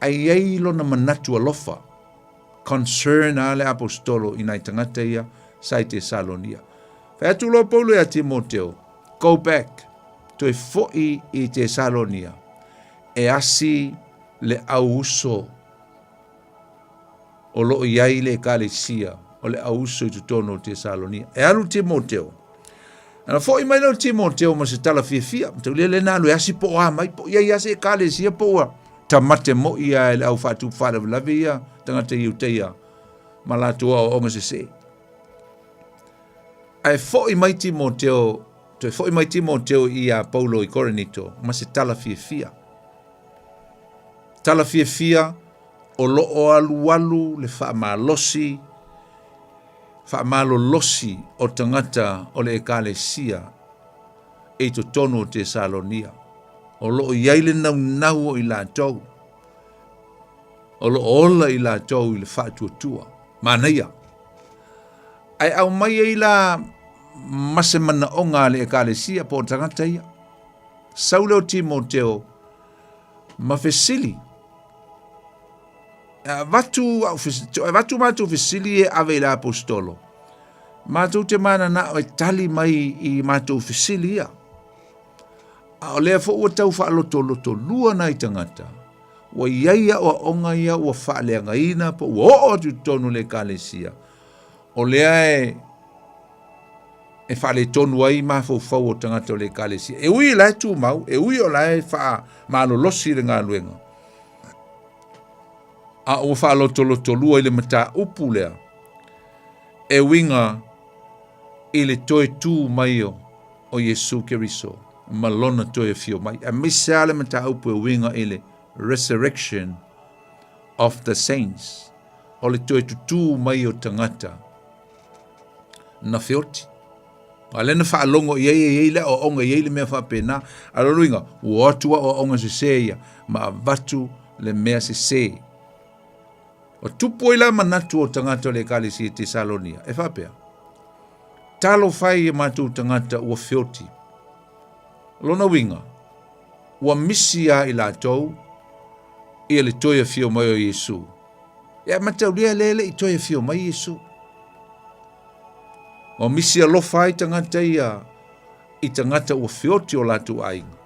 Ai iei lona manatua lofa. Concern a le apostolo i nai tangata ia sa i Tesalonia. Whaatu lo Paulo a Timoteo. Go back. Toi foi i Tesalonia. E asi le au uso o lo iei le ekalesia. O le auso i tutono Tesalonia. E alu Timoteo. Ana fo i mai lau Timoteo ma se tala fia. Mtau le na alu e asi po a mai. Po ia se ekalesia po a. Ta mate mo ia le au fatu fara vlave ia. Tangata iu teia. Ma la tua o onga se. Ai fo i mai Timoteo. Toi fo i mai Timoteo i a Paulo i Korinito. Ma se tala fia. Tala fia. O lo o alu le wha malosi. Whaamalo losi o tangata o le ekalesia e to tono Tesalonia. O lo iaile nau o i la tau. O lo ola i la tau i le whaatuatua. Manaia. Ai au mai e la masemana o ngā le ekalesia po tangata ia. Saule o Timoteo mawhesili. Vatu matu fisili e ave la apostolo. Matu te mana na o tali mai i matu fisili ia. O lea fo ua tau wha loto lua na i tangata. Wa iaia o onga ia ua wha leanga ina po ua o tu tonu le kalesia. O lea e wha le tonu ai ma fau o tangata o le kalesia. E ui lai tu mau, e ui o lai wha malo losi le ngā luenga. A o wha loto lua i le mata upu lea. E winga i le toe tū mai o Yesu Keriso. Malona toe fio mai. A misa le mata upu e winga i le resurrection of the saints. O le toe tū mai o tangata. Na fioti. A lena wha alongo i ei le o onga i ei le mea wha pena. A lo winga, uotua o onga se seia. Ma vatu le mea se seia. O tupu ila manatu o tangata le kalisi i Tesalonia. E whapea. Talo whai e matu tangata ua whioti. Lona winga. Ua misia i la tau. Ia le toia fio mai o Yesu. Ia matau lia lele i toia fio mai Yesu. Ua misia lo whai tangata ia. I tangata ua whioti o latu ainga.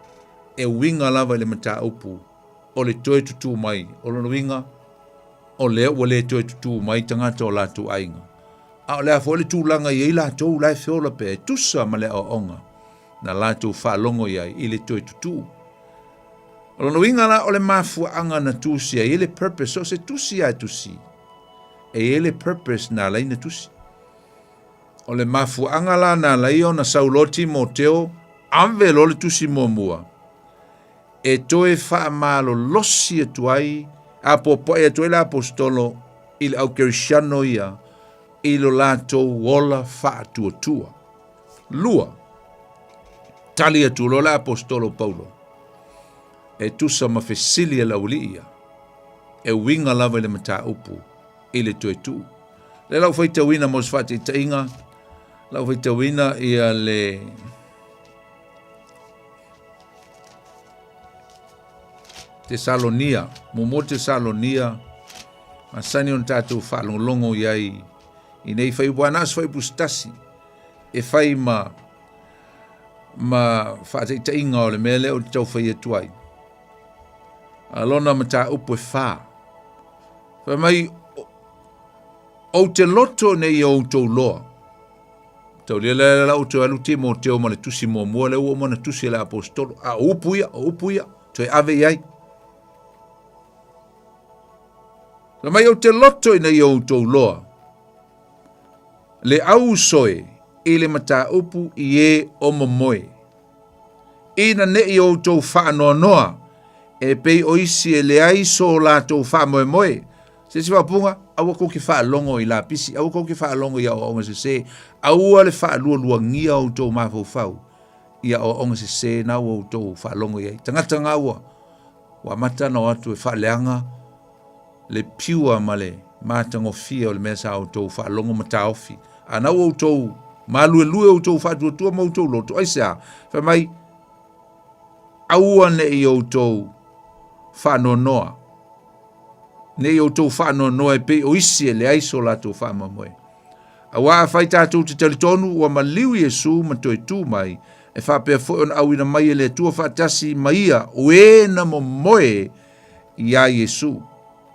E winga lava le mata upu. O le toia tutu mai. O lona winga. O lea ua le toe tutu mai tangata o latu ainga. A o lea fo le tūlanga i la tau lai whiola pe tusa ma le o onga. Na latu whaalongo iai i le toe tutu. O lono winga la o le mafua anga na tusia i le purpose o se tusi ai tusi. E le purpose na lai na tusi. O le mafua anga la na lai o na sauloti Timoteo ave lo le tusi mua. e toe wha malo losi e tuai, a popo e toe la apostolo, i le au kerisiano ia, i lo lātou wola wha tua. Lua, tali atu lo la apostolo Paulo, e tusa mawhesili e lauli ia, e winga lava le mata upu, i le toe tu. Le lau whaita wina mos whati tainga, lau whaita wina ia le Tesalonia, momo Tesalonia, masani on tātou whaalongolongo iai, i nei whai wanas whai pustasi, e whai ma whaatei inga o le mea leo te tau whai atuai. Alona ma tā upo e whā. Whai mai, o te loto nei o tau loa. Tau lia la o te alu te mo teo ma le tusi mo mua le ua mana tusi la apostolo. A upuia, toi ave iai. Whai mai o te loto nei o tau loa. Le au soe, i le mata upu i e o momoe. Ina ne i o tau wha noa noa, e pei o isi e le ai so la tau wha moe moe. Se si wapunga, awa kou ki wha longo i la pisi, awa kou ki wha longo i a o onga se, awa le wha lua lua ngia o tau mafau fau, i a o onga se na o tau wha longo i ai. Tangata ngawa, wa mata na watu e wha leanga, le piua male, matango fia o le mesa o tau wha longo mata ofi. Ana o tau malue lue o tau wha tua mo tau loto. Ai sea, wha mai, aua ne i o tau wha no noa. Ne i o tau wha no noa e pe o isi e le aiso la tau wha mamoe. Awa a whai tātou te talitonu ua maliu Yesu ma toi tū mai e wha pia fo on au ina mai e le tua wha tasi maia o e na mamoe i a Yesu.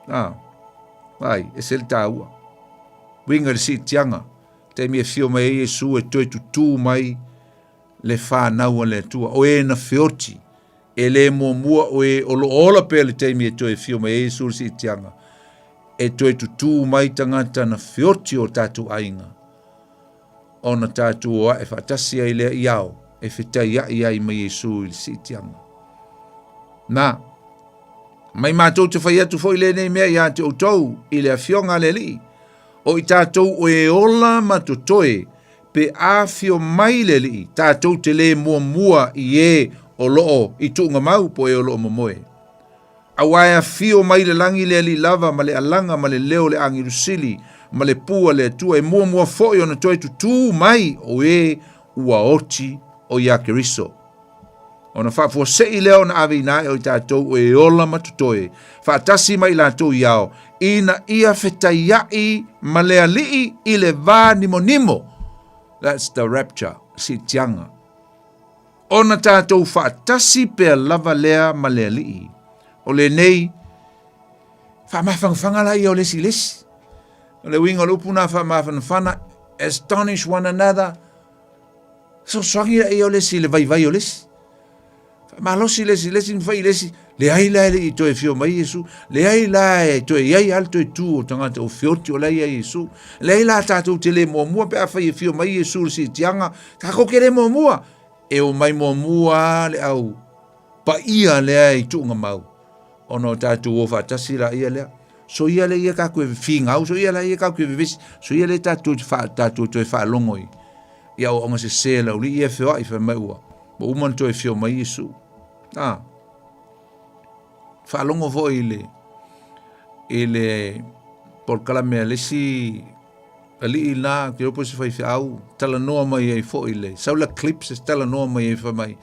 Ai, e sel tā ua. Winga le si tianga. Te mi e fio mai Yesu e toi tutu mai le wha naua le tua. O e na whioti. E le mua o e olo ola pe le te mi e toi fio mai Yesu le si tianga. E toi tutu mai tangata na whioti o tatu ainga. O na tatu oa e whatasi ai lea iao. E whitai ai mai Yesu le si tianga. Na, mai mātou te whai atu fo i le nei mea ia te outou i le awhionga le li. O i tātou o e ola matotoe pe awhio mai le li. Tātou te le mua i e o loo i tuunga mau po e o loo mamoe. A waia whio mai le langi le li lava ma le alanga ma le leo le angi rusili ma le pua le atua e mua foi o na toi tutu mai o e ua oti o ia keriso. O na whafua sei leo na awe inae o i tātou o e ola matutoe. Whaatasi mai lātou iao. Ina ia whetaiai ma lea lii i le vā nimo. That's the rapture. Si tianga. O na tātou whaatasi pea lava lea ma lea lii. O le nei. Whamawhangwhanga la i o lesi. O le winga lupuna whamawhangwhana. Astonish one another. So swangi la i o lesi le vai o lesi. Ma losi lesi nwhai lesi, le ai lai le i toi fio mai Yesu, le ai lai toi iai al toi tu o tangata o fioti o lai ai Yesu, le ai la tātou te le mua pe a whai fio mai Yesu si tianga, ka koke le mua, e o mai mua le au, pa ia le ai tuunga mau, ono tātou o whatasi la ia lea, so ia le ia kako e whingau, so ia le ia kako e visi, so ia le tātou toi whalongoi, ia o onga se lau li ia whiwa i whamaua, mo uman toi fio mai Yesu. Whalongo fo i le por kala mea lesi ali i nā ki ropo se whai whiau tala noa mai ei fo i le saula clips es tala noa mai ei wha mai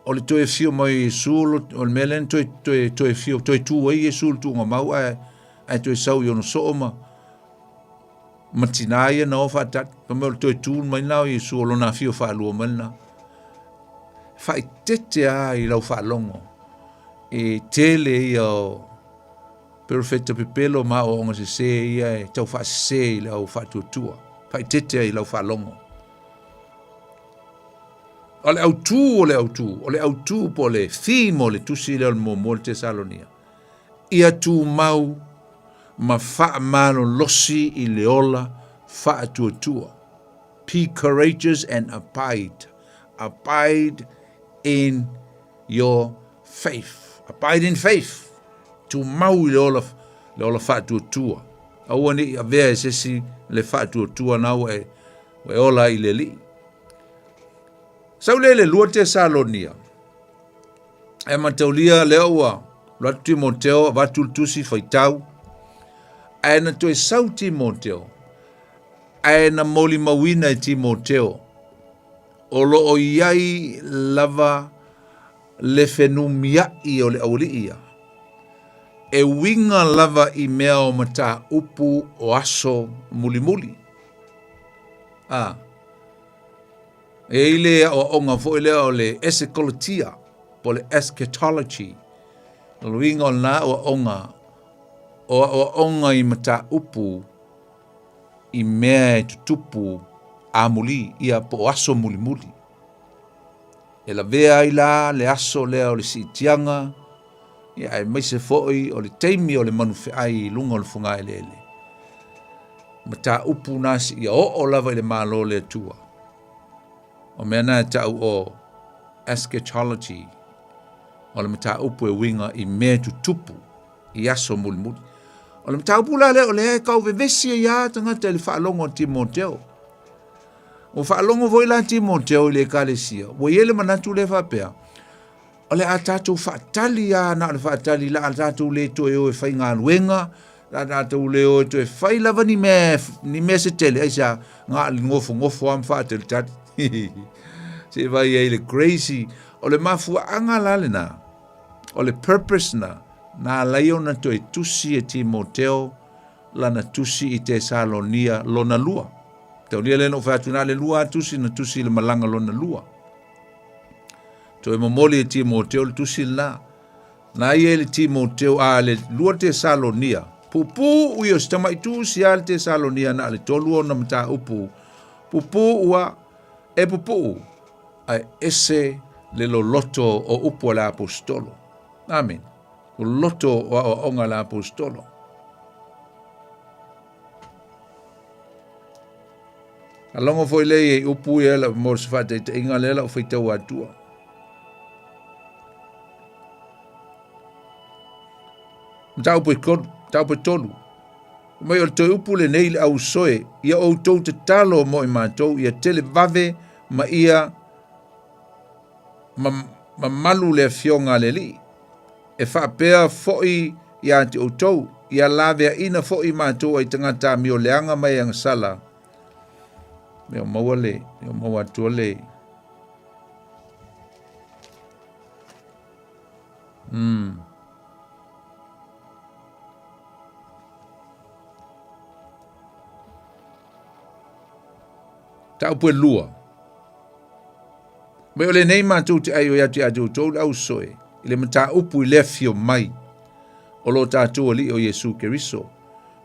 o le toe fio mai Yesu o le melen toe fio toe tu ai Yesu tu ngā mau ai toe sau i ono sooma matina ia na o whatat kama o le toe tu mai nao Yesu o lona fio whalua mana fai tete a i lau whalongo. E tele i au perfecta pepelo ma o onga se ia e tau wha se i lau whatuatua. Fai tete a i lau whalongo. O le au tu po le thimo le tusi leo mo le Tesalonia. Ia tu mau ma wha mano losi i le ola whatuatua. Be courageous and abide in your faith. Abide in faith. Tu mau le ola whātua. Aua ni a vea e sesi le whātua na we ola i le li. Sau le lua te Salonia. E mataulia le ua. Latu Timoteo vatul tusi whaitau. E na toi sau Timoteo. E na moli mawina e Timoteo. Olo o iai lava le whenumia i o le auli ia. E winga lava i mea o mata upu o aso muli. E ile o onga fo ile o le eschatologia, po le eschatology. Lo winga o na o onga i mata upu i mea e tutupu a muli ia po aso muli. E la vea ila le aso lea o le siitianga, ia e maise foi o le teimi o le manufe ai lunga o le funga ele. Mata upu nasi ia o lava i le malo le tua. O mena e tau o eschatology, o le mata upu e winga i mea tutupu i aso muli. O le mata upu la le o le kau vevesi ia tangata i le whaalongo Timoteo. O whaalongo voi la Timoteo i le kalesia. Wo iele manatu le whapea. O le atatu whaatali a na le whaatali la atatu le to e o e whai ngā luenga. La atatu le o e to e whai lava ni me se tele. Aisa ngā li ngofo am whaatali tati. Se vai e le crazy. O le mafua anga lale na. O le purpose na. Na laio na to e tusi e Timoteo. La na tusi i te Salonia lona lua. Tau lia le no whaatuna le lua tusi na tusi le malanga lona lua. To e mamoli e Timoteo le tusi la. Na ie le Timoteo a le lua te Salonia. Pupu ui o stama i tusi a le te Salonia na le tolu o na mata upu. Pupu ua e pupu. Ai ese le lo loto o upu la apostolo. Amen. O loto o onga la apostolo. Alongo foi lei e upu e la mors fate te inga lela o foi tau atua. Tau pe tolu. Mai o te upu le nei le au soe, ia o tau te talo mo i mātou, ia tele vave ma ia ma malu le fionga le li. E whaapea foi ia te o tau, ia lavea ina foi mātou ai tangata mi o leanga mai ang sala. Meo maua atua le. Tau pue lua. Meo le nei mātou te ai o ia te atu tau au soe. Ile mata upu i lefio mai. O lo tātou ali o Yesu Keriso.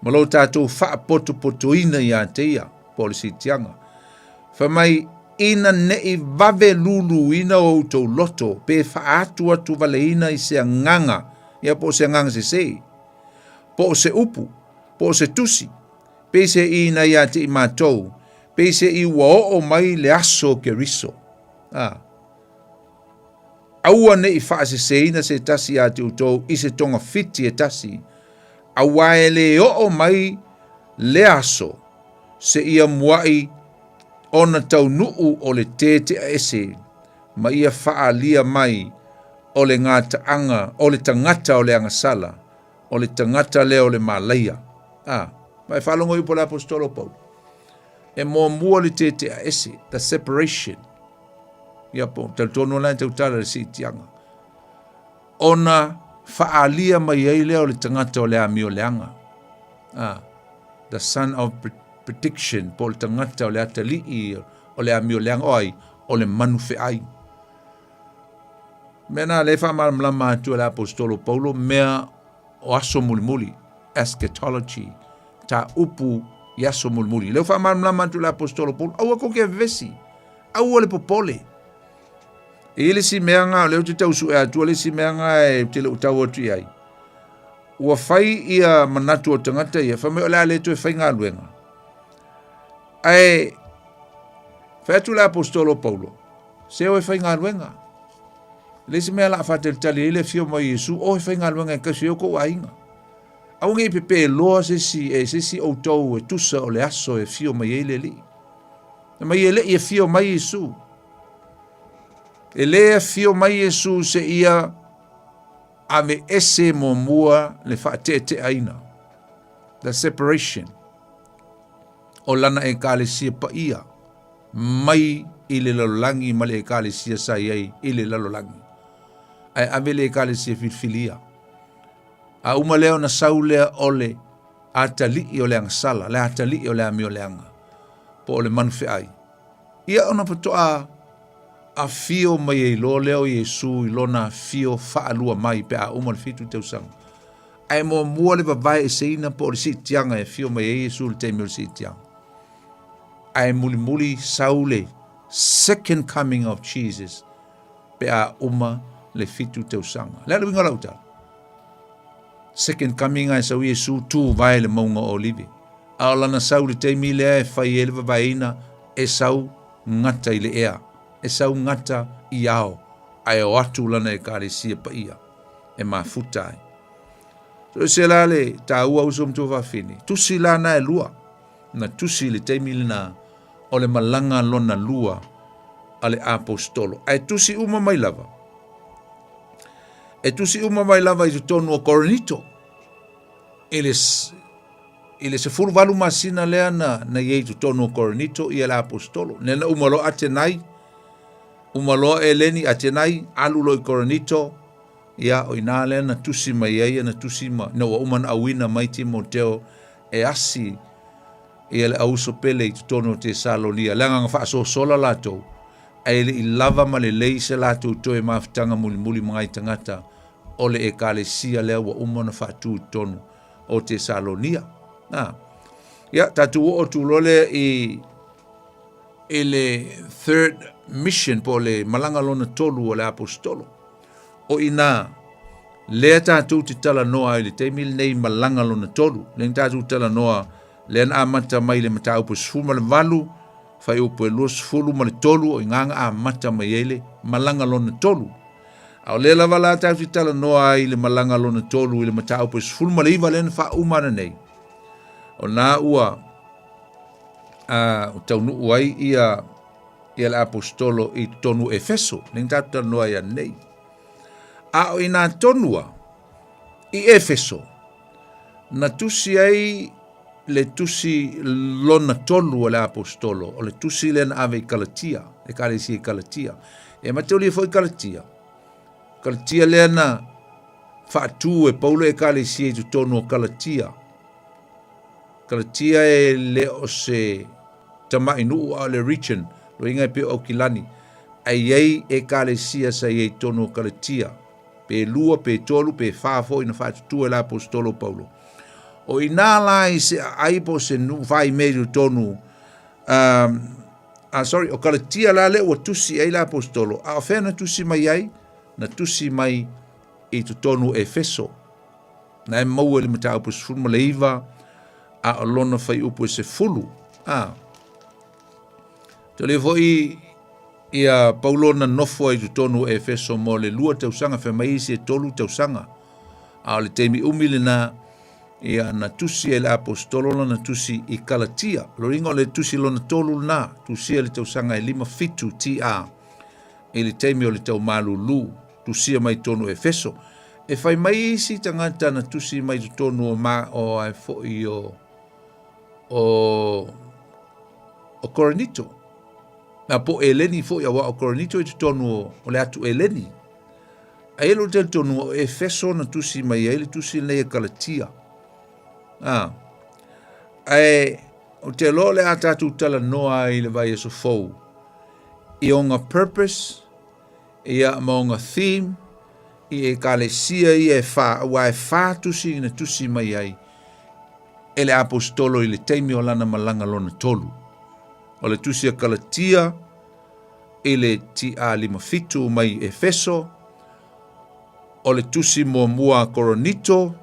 Ma lo tātou wha poto ina ia te ia. Polisi tianga. Whamai ina nei vave lulu ina o tau loto, pe whaatua tu vale ina i se nganga, ia po se nganga se, po se upu, po se tusi, pe se ina ia te i mātou, pe se i wao mai le aso Keriso. Aua nei whaase se ina se tasi a te utou, i se tonga fiti e tasi, aua e le o mai le aso, se ia muai ona tau nuu o le tete a ese, ma ia whaalia mai o le ngata anga, o le tangata o le angasala, o le tangata le o le malaia. Mai whalongo i po la apostolo Paul. E mo mua le tete a ese, the separation. Ia po, tau tono lai tau tala le si tianga. Ona whaalia mai ei le o le tangata o le ami o le anga. The son of prediction, po le tangata o le atali o le ami o le anga oi, o le manufe ai. Mena le wha maramlama atu le apostolo Paulo, mea o aso mulimuli, eschatology, ta upu i aso mulimuli. Le wha maramlama atu le apostolo Paulo, aua koke vesi, aua le popole. E le si mea ngā, leo te tau su e atua, le si mea ngā e te le utau atu i ai. Ua whai ia manatu o tangata ia, wha mea o le tu e whai ngā luenga. Ai, whai atu le apostolo Paulo, se o e whai ngā luenga. Le se mea la fatel tali le fio mai Yesu o fa nga luanga ka sio ko ainga. Au ngi pepe loa se si o tau e tusa o le aso e fio mai ele li. Mai ele e fio mai Yesu. E le fio mai Yesu se ia a me ese mo mua le fa te aina. The separation. O lana e kalesia pa ia. Mai ile lalolangi ma le kalesia sa iai ile lalolangi. Ai ave le kalesia filfilia. A uma leo na saulea ole atali o le angsala, le atali o le ami o le anga. Po ole manfe ai. Ia ona patoa a fio mai e lo leo Yesu i lona fio faalua mai pe a uma le fitu teu sanga. Ai mo mua le vavai e seina po le si tianga e fio mai e Yesu le temi o le si tianga. Ai muli saule second coming of Jesus pe a uma le fitu teu sanga. Lea le winga lauta. Second coming ai sau Yesu tu vai le maunga o livi. A lana sau le teimi lea e fai ele vavaina e sau ngata i le ea. E sau ngata i ao. Ai o atu lana e kare sia pa ia. E mafuta ai. So se la le ta ua usum tu vafini. Tusi lana e lua. Na tusi le teimi le na o le malanga lona lua ale apostolo. Ai tusi uma mai lava. E tusi uma mai lava i tonu o Korinito. Ele se furu valu masina lea na iei tu tonu o Korinito i ele apostolo. Nena umalo atenai, umalo eleni atenai, alulo i Korinito, ia o ina lea na tusi mai eia na tusi ma, na wa uman awina mai Timoteo e asi i ele auso pele i tu tonu o Tesalonia. Lenga nga faa so sola lato, a ele i lava ma le leise lato toe maafitanga muli mga tangata ole e kalesia lea wa umana faa tu tonu o Tesalonia. Ya tatu o tu lole i le third mission po le malanga lona tolu o le apostolo. O ina lea tatu te tala noa i le teimil nei malanga lona tolu. Le tatu tala noa le an amata mai le mata upo sfuma le valu fai upo e luos fulu ma le tolu o inganga amata mai ele malanga lona tolu. Au le lava la tau tala noa i le malanga lona tolu i le mata upo sfulu ma le iwa le fa umana nei. O na ua o tau nuu ai ia le apostolo i tonu Efeso. Ning tatu tala noa ia nei. A o ina tonua i Efeso na tusi ai le tusi lona tolu o le apostolo o le tusi le na ave i Kalatia, le kalesi i Kalatia. E mateu li foi Kalatia. Kalatia le na faatu e Paulo e kalesi i tu tonu o Kalatia. Kalatia e le o se tama inu a le region, lo inga e pe o kilani. Ai ei e kalesia sa ei tonu o Kalatia. Pe lua, pe tolu, pe fafo ina faatu e la apostolo Paulo. O ina lai se aipo se nu vai medio tonu o Kalatia la le o tusi ai la apostolo. A ofena tusi mai ai, na tusi mai i tu tonu Efeso. Na e mau ele mata upo se fulu le iva, a alona fai upo se fulu. Te le voi ia Paulo na nofo ai tu tonu Efeso mo le lua tausanga fe mai se tolu tausanga. A le teimi umile na ia na tusi e le apostolo na tusi i Kalatia. Lo ringo le tusi lona tolu na tusi e le tausanga e 5 fitu tia. E le teimi o le tau malu lu tusi mai tonu Efeso. E fai mai isi tangata na tusi mai tu tonu o ma o ai fo i o Korinito. Na po eleni fo ia wa o Korinito i tu tonu o le atu eleni. A elo te tonu o Efeso na tusi mai e le tusi le Kalatia. O te lo le atatu tala noa i le vai e so fou. I onga purpose, i a maonga theme, i e kalesia i e fa, wa e fa tusi ina tusi mai ai. E le apostolo i le teimi o lana malanga lona tolu. O le tusi a Kalatia, i le ti a 5 fitu mai Efeso, o le tusi mua Korinito,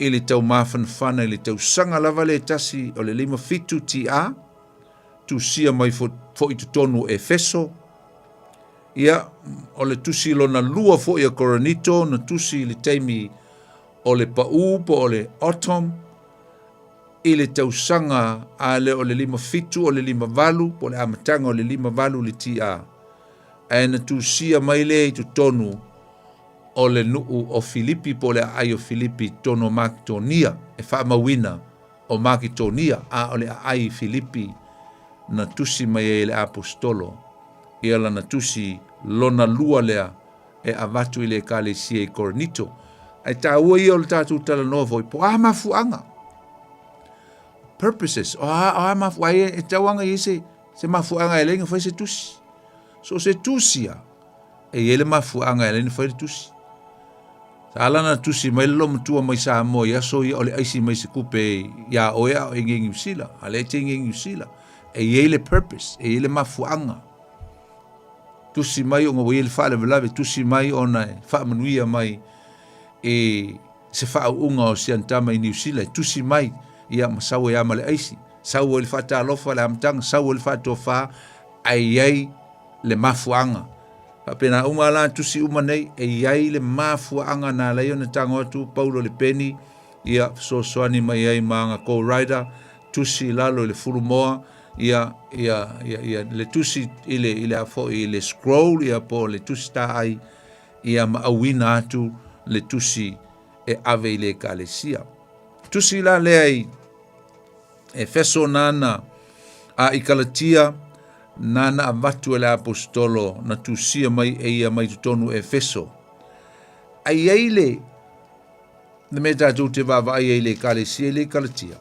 i le tau mawhanwhana, i le tau sanga lava le tasi o le 5 fitu ti a, tu sia mai fo i tu tonu Efeso, ia o le tusi lona lua fo ia Koronito, na tusi le taimi o le pau po o le autumn, i le tausanga a le o le 5 fitu o le 5 valu, po le amatanga o le 5 valu le tia. E na tusia mai le i tu tonu o le nuu o Filipi po le ai o Filipi tono Makitonia, e wha mawina o Makitonia a o le ai Filipi na tusi mai e le apostolo, ia la na tusi lona lua lea e avatu i le ekalesia i Koronito. Ai ta ua ia o le tatu tala novo i po mafuanga. Purposes, mafuanga e tauanga i se mafuanga e lenga fai se tusi. So se tusia, e ele mafuanga e lenga fai se tusi. Sa ala na tusi mai lo mtua mai Samoa ia so ia o le aisi mai se kupe ia oea o ingengi usila, ale te ingengi usila. E ele purpose, e ele mafuanga. Tusi mai o ngawai ele whaale velave, tusi mai o na wha manuia mai e se wha unga o siantama i New Zealand, tusi mai ia masawa ia male aisi. Sawa ele wha ta lofa le amtanga, sawa ele wha tofa ai le mafuanga. Pena uma la tusi uma nei e iai le mafuanga na leo na tango atu Paulo le peni ia so soani mai ai manga co-rider tusi lalo le fulumoa ia le tusi ile afo ile scroll ia po le tusi ta ai ia maawina atu le tusi e ave ile kalesia tusi la le ai e feso nana a ikalatia nana avatu ele apostolo na tusia mai e ia mai tutonu Efeso. Ai eile, na me tātou te vava ai eile kalesia ele kalatia.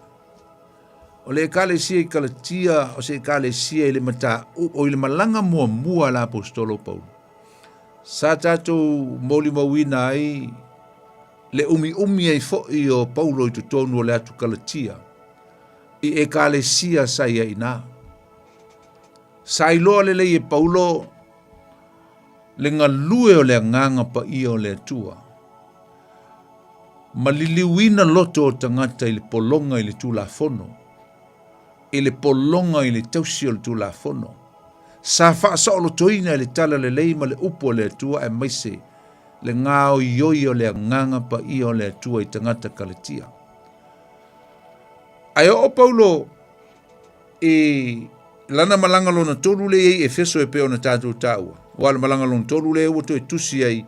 O le kalesia i kalatia, o se kalesia ele mata, o ile malanga mua la apostolo Paulo. Sa tātou moli mawina ai, le umi ai fo i o Paulo i tutonu o le atu kalatia. I e kalesia sa ia ina. Sailo le e Paulo le ngalue o le nganga pa i o le tua. Maliliwina loto o tangata i le polonga i le tula fono. I le polonga i le tausi o le tula fono. Sa wha sa o lo toina i le tala le leima le upo o le tua e maise le ngao ioi o le nganga pa i o le tua i tangata kaletia. Ai o Paulo lana malanga lona tolu le e Efeso e peo na tātou tāua. Wala malanga lona tolu le wato e tusi ai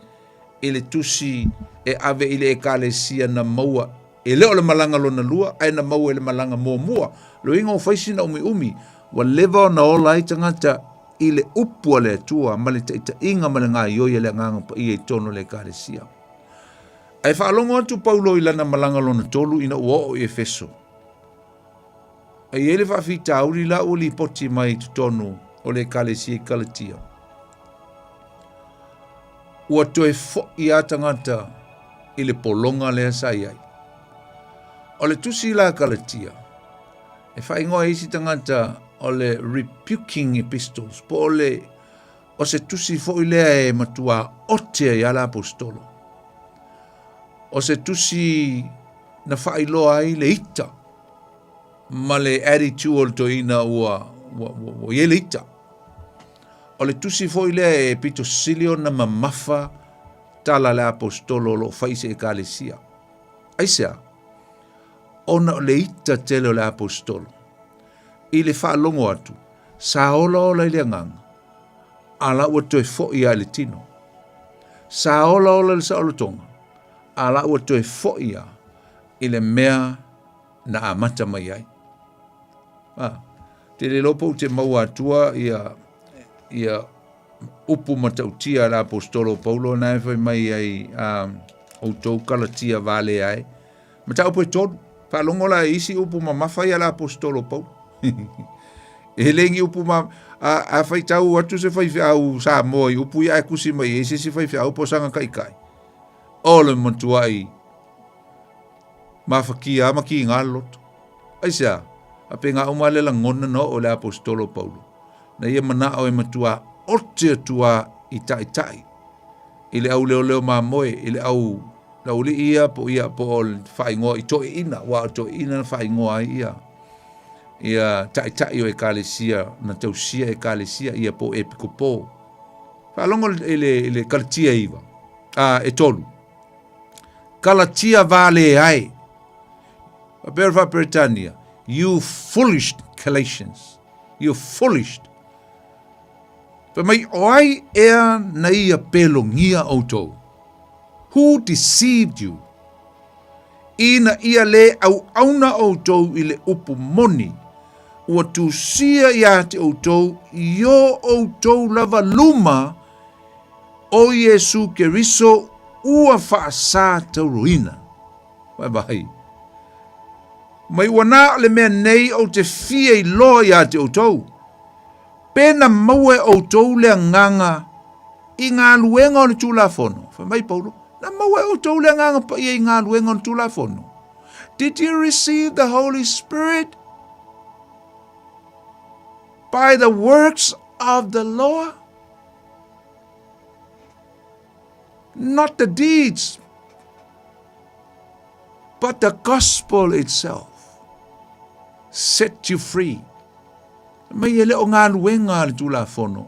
ele tusi e ave ile e kalesia na maua. E leo le malanga lona lua, ai na maua ele malanga mua. Lo inga o faisi na umi. Wa leva na ola i tangata ile upua le tua, male ta inga male ngā ioi le nganga pa i e tono le kalesia. Ai whaalongo atu Paulo i lana malanga lona tolu ina ua o Efeso. Ai ele whawhita auri la uli poti mai tutonu o le kalesia i kalatia. Ua toe fo i atangata i le polonga le asai ai. O le tusi la kalatia. E whaingoa isi tangata o le rebuking epistles. Po o se tusi fo i lea e matua otea i ala apostolo. O se tusi na whailoa ai le ita. Ma le attitude to ina ua iele ita. O le tusi fo i lea e pito silio na mamafa tala le apostolo lo faise e kalesia. Aisea, ona le ita tele o le apostolo. I le whaalongo atu, sa ola i le nganga, ala ua toe fo i a le tino. Sa ola le sa olotonga, ala ua toe fo i a i le mea na amata mai ai. Te le lopo te maua atua ia upu matautia la apostolo Paulo na e whai mai ai o tau kalatia vale ai. Matau po e tonu, whalongo la isi upu mamawhai a la apostolo Paulo. E lengi upu a whai tau atu se whai au Samoa i upu ia e kusi mai e se whai au po sanga kai. Ole mantua i mawhakia maki ngā loto. Aisea, a penga umale la ngona no o le apostolo Paulo. Na ia mana o e matua ote atua i tai. Ile au leo mamoe, ile au lauli ia po o whaingoa i toi ina, wa toi ina na whaingoa ia. Ia tai o e kalesia, na tausia e kalesia ia po e pikopo. Whaalongo ele kalatia iwa. E tolu. Kalatia vale ai. Berva Britannia. You foolish Galatians. You foolish. But mai oai ea na ia pelongia outou. Who deceived you? Ina ia le au auna outou ile upu moni. Ua tu sia ia te outou, yo outou lava luma o Yesu Keriso ua whaasa tauruina. Vai. Mai wana le mea nei o te fia I loa ia te outou. Pena maue outou le nganga I ngā luenga o le tūlafono. Mai Paulo, na maue outou le nganga pa I ngā luenga o le tūlafono. Did you receive the Holy Spirit by the works of the law? Not the deeds, but the gospel itself set you free. Mai ele o ngā luenga le tūlafono.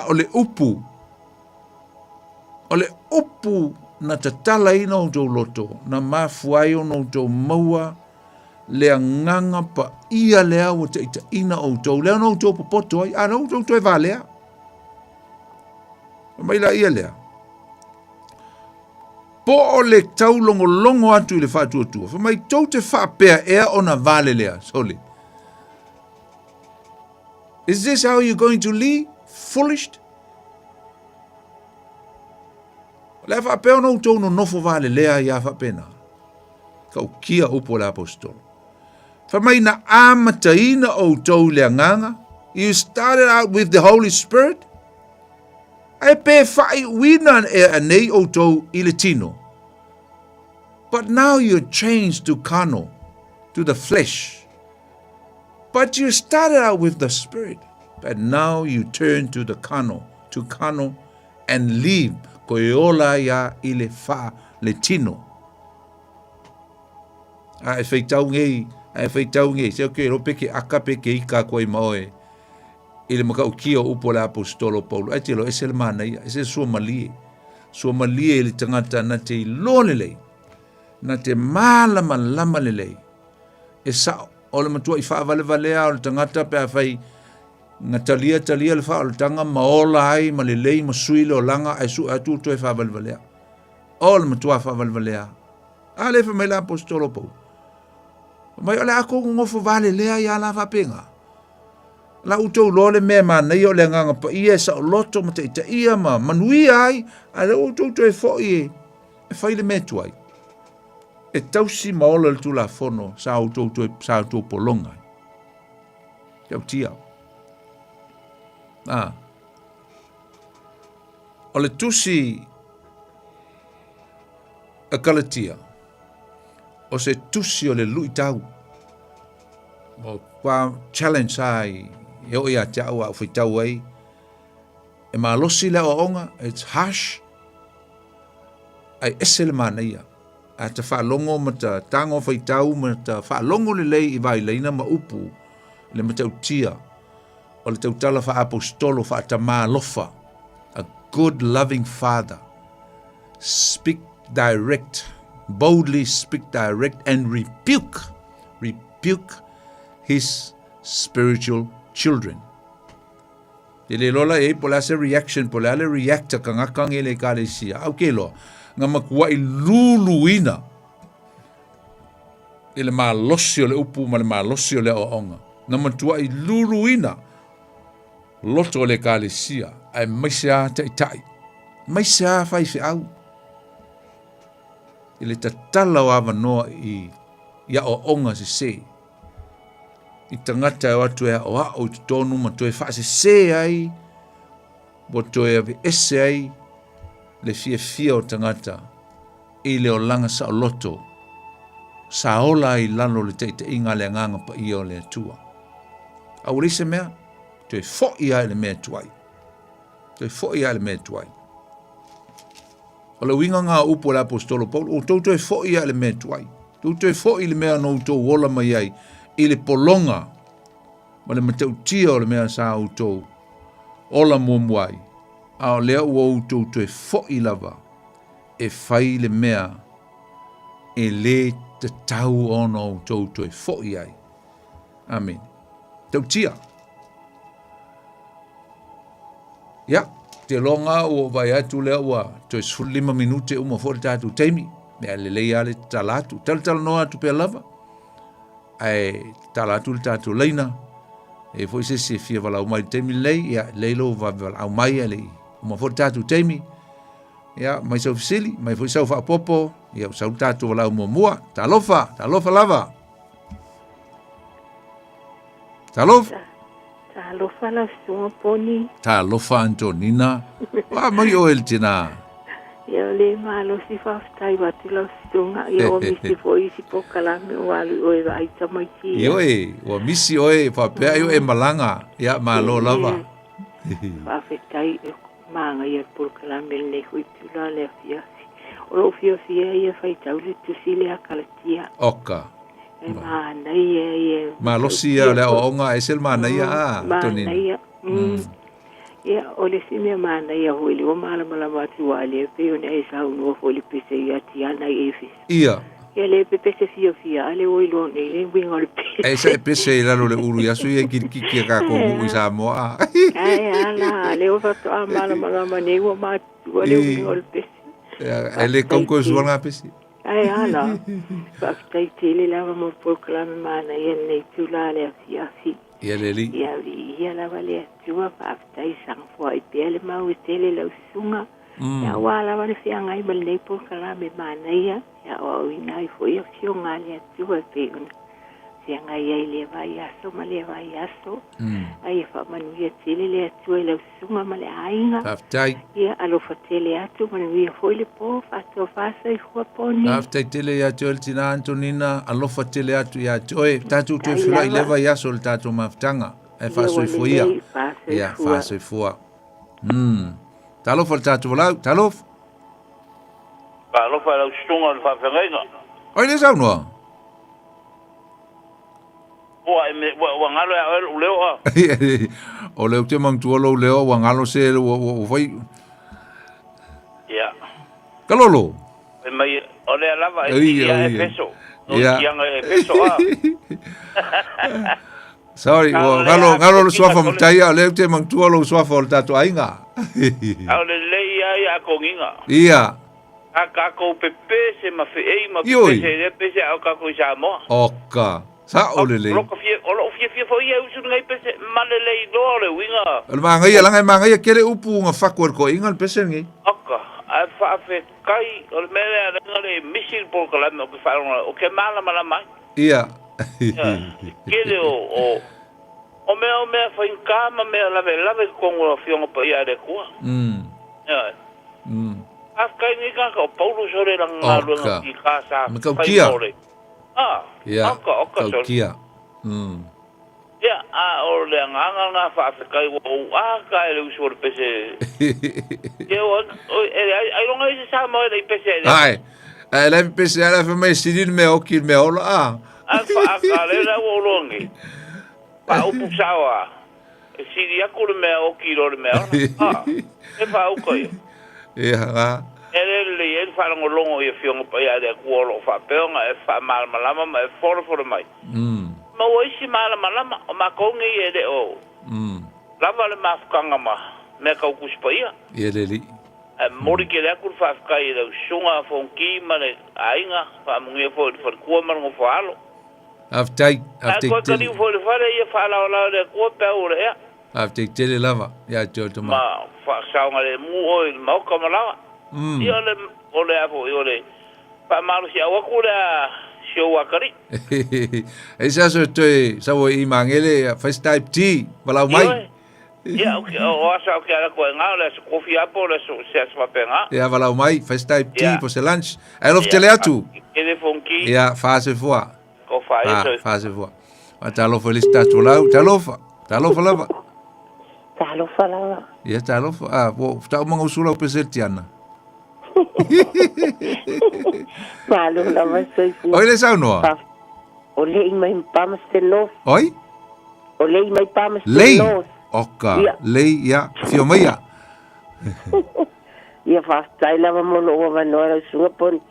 O le upu. O le upu na tatala ina o tau loto. Na mafuai o no tau maua. Lea nganga pa ia lea o te ita ina o tau. Lea no tau popoto ai. No tau tau e valea. Mai la ia lea. Po o le tau longo atu I le whātua tua. Mai tau te whapea ea o na vale lea. Sole. Is this how you're going to live? Foolish? Le whapea no tau no nofo vale lea ia whapena. Kau kia upo le apostolo. Whamai na amataina o tau lea nganga. You started out with the Holy Spirit. Ai pe whai wina e nei o tau I le tino. But now you're changed to carnal, to the flesh. But you started out with the Spirit. But now you turn to the carnal, and live. Koeola ia I le wha le tino. Ai whaitau ngei. Se o ke ropeke aka peke ika koe maoe. I le makau kia upo le apostolo Paulo. Ai te lo ese le mana ia. Ese sua malie. Sua malie I le tangata na te ilone lei. Na te malama lama le lei. E sao. O le matua I whaavale valea o le tangata pe a whai nga talia le wha o le tanga maola ai ma le lei ma sui le o langa ai su atu tu e whaavale valea. O le matua whaavale valea. A le wha mai la apostolo Paulo. Mai o le ako ngofo vale lea ia la whapenga. La utou lo le mea mana o le nganga pa ia sa o loto ma te ita ia ma manui ai a le utou tu e fo i e whai le mea tuai. E tausi maola le tula fono sa utou polonga. Kiau tia. O le tusi a kalatia. O se tusi o le lui tau. O kwa challenge ai. E o ia te au au whitau ai. E maa losi le o onga. It's harsh. Ai ese le mana ia. A te whaalongo ma ta tango whitau ma ta whaalongo le lei I vai leina ma upu. Le ma tau tia. O le tau tala wha apostolo wha ta maa lofa. A good loving father. Speak direct. Boldly speak direct and rebuke his spiritual children. Ele lola e pola se reaction pola le reacta kanga kanga ele kalesia. Au kelo nga makua I luluina. Ele ma losio le upu ma le ma losio le oonga. Nga matua I luluina. Loto le kalesia. Ai maisia tai. Maisia fai fi au. Ele tatala o ava noa I ia oonga se. I tangata e watu e o hao I tonu ma toe whaase se ai. Bo toe ave ese ai. Le fia o tangata. I leo langa sa o loto. Sa ola I lano le teite inga le nganga pa I o le atua. Au lise mea. Toe fo I ai le mea tuai. Toe fo I ai le mea tuai. O le winga ngā upo le apostolo Paulo. O tau toe fo I ai le mea tuai. Tau toe fo I le mea no tau wola mai ai. I le polonga. Ma le matau tia o le mea sa utou. Ola muamuai. A o lea ua outou toe fo'i lava. E fai le mea. E le te tau ono outou toe fo'i ai. Amen. Tau tia. Ia. Te longa ua vai atu lea ua. Toe 5 minute uma fo'i tatu teimi. Mea le leia le talatu. Tal noa atu pia lava. Ai talatu le tatu leina. E foi se fia vala mai teimi lei. Ia leilo va vala mai ali. Uma fo'i tatu teimi. Ia, mai sau fisili, mai foi sau whaapopo, ia sau tātou walau mua, talofa lava. Talofa? Talofa la sunga poni. Talofa Antonina. Wa mai o el tina. Ia le malo si whaftai wati la sunga, ia o misi foi si pokalame o alu o e vai tamaiti. Ioe, o misi oe, whapea io e malanga, ia malo lava. Whafetai e manga ia pokalame le hui tula le fiasi. O lo fia ia fai taule tusile a kalatia. Oka. E mana ia. Malosi ia le onga esel mana ia Antonina. Mana ia. Ia o le sime mana ia hoi o mala matu wale pe o nei sa no fo le pese ia tiana efe. Ia. Ia le pese fia ale o ilo nei le winga le pese. E sa pese la lo le uru ya su ia ki ka ko u Samoa. Ai ala le o fato mala nei o matu le winga le pese. Ele konko suanga pese. Ai ala. Faktai tele la mo proclame mana ia nei tula le fiasi. Ia leli. Ia la vale tua faktai sang foi pele mau tele la sunga. Ya wala vale fianga i bel nei proclame mana ia. Ya o inai foi a fionga le tua pe. Fianga ia le vai aso male vai aso. Ai fa manu ia tele le tua la sunga male ainga. Faktai. Ia alo fatele atu manu ia foi le po fato fasa i hua poni. Faktai tele ya tol tina Antonina alo fatele atu ya toe tatu tu fila leva ya sol tatu maftanga. E fa so fuia. Ia fa so fua. Talo fal tatu volau, talo. Talo fa la stunga fa fenga. Oi le sau no. Wa ngalo ya o leo. O leo te mang tu lo leo wa ngalo se o foi. Ya. Kalolo. Mai o le lava ia peso. Ia. Ia peso ah. Sorry, ngalo swafa mtaia leo te mang tu lo swafa o tatu ainga. Au le ia ko nginga. Ia. Aka ko pepe se ma fe ma pese au ka ko Samoa. Oka. Sa o le le. Lo fie fo ia usu ngai pese male le do le winga. Le manga ia langa manga ia kere upu nga fakor ko ingal pese ngi. Oka. A fa fe kai o mele ngale misil por kala no ke fa o ke mala mai. Ia. Kele o me fa in kama me lave con o fiong pa ia de ko. Ya. Afkai ni ka ko Paulo sore lang ngalo ng ikasa. Kia. Ya. Oka so. Kia. Ya, o le nga fa kai o ka le usor pese. Ye o ai longa ise sa mo le pese. Ai. La pese ala fa mai sidin me o ki me o la. Fa ka le la o longi. Pa o pusawa. Si dia ko le me o ki lo le me. E fa o ko. Ia. Ele fa longo e fiong pa ia de ko lo fa peonga e fa mal malama ma for mai. Ma o isi mal malama o ma ko ngi e de o. Lava le mafkanga ma me ka ku spaia. Ele. Mori ke la ku fa kai de sunga fonki ma le ainga fa mungi fo ko ma ngo fa alo. Aftai. Ko ka di fo le fa le fa la de ko pe o le. Aftai tele lava. Ya jolto ma. Ma fa sa ngale mu o ma ko ma lava. Io le io le pa malu si awa kura show akari. Esa so toi sa wo I mangele first type T balau mai. Ya okay o asa okay ala ko ngala so coffee apo le so se asma penga. Ya balau mai first type T for lunch. I love teleatu. Ele fonki. Ya fase fois. Ko fa eso. Fase fois. Matalo felicitato lau talofa. Talofa lava. Talofa lava. Ya talofa. Wo sta mo usula o peseltiana. Malo la masai. Oi le sau no. Ole mai pamas tenos. Oi? Ole mai pamas tenos. Lei. Oka. Lei ya. Fio mai ya. ia whaftai lava mono ua wanoa rau sunga poni.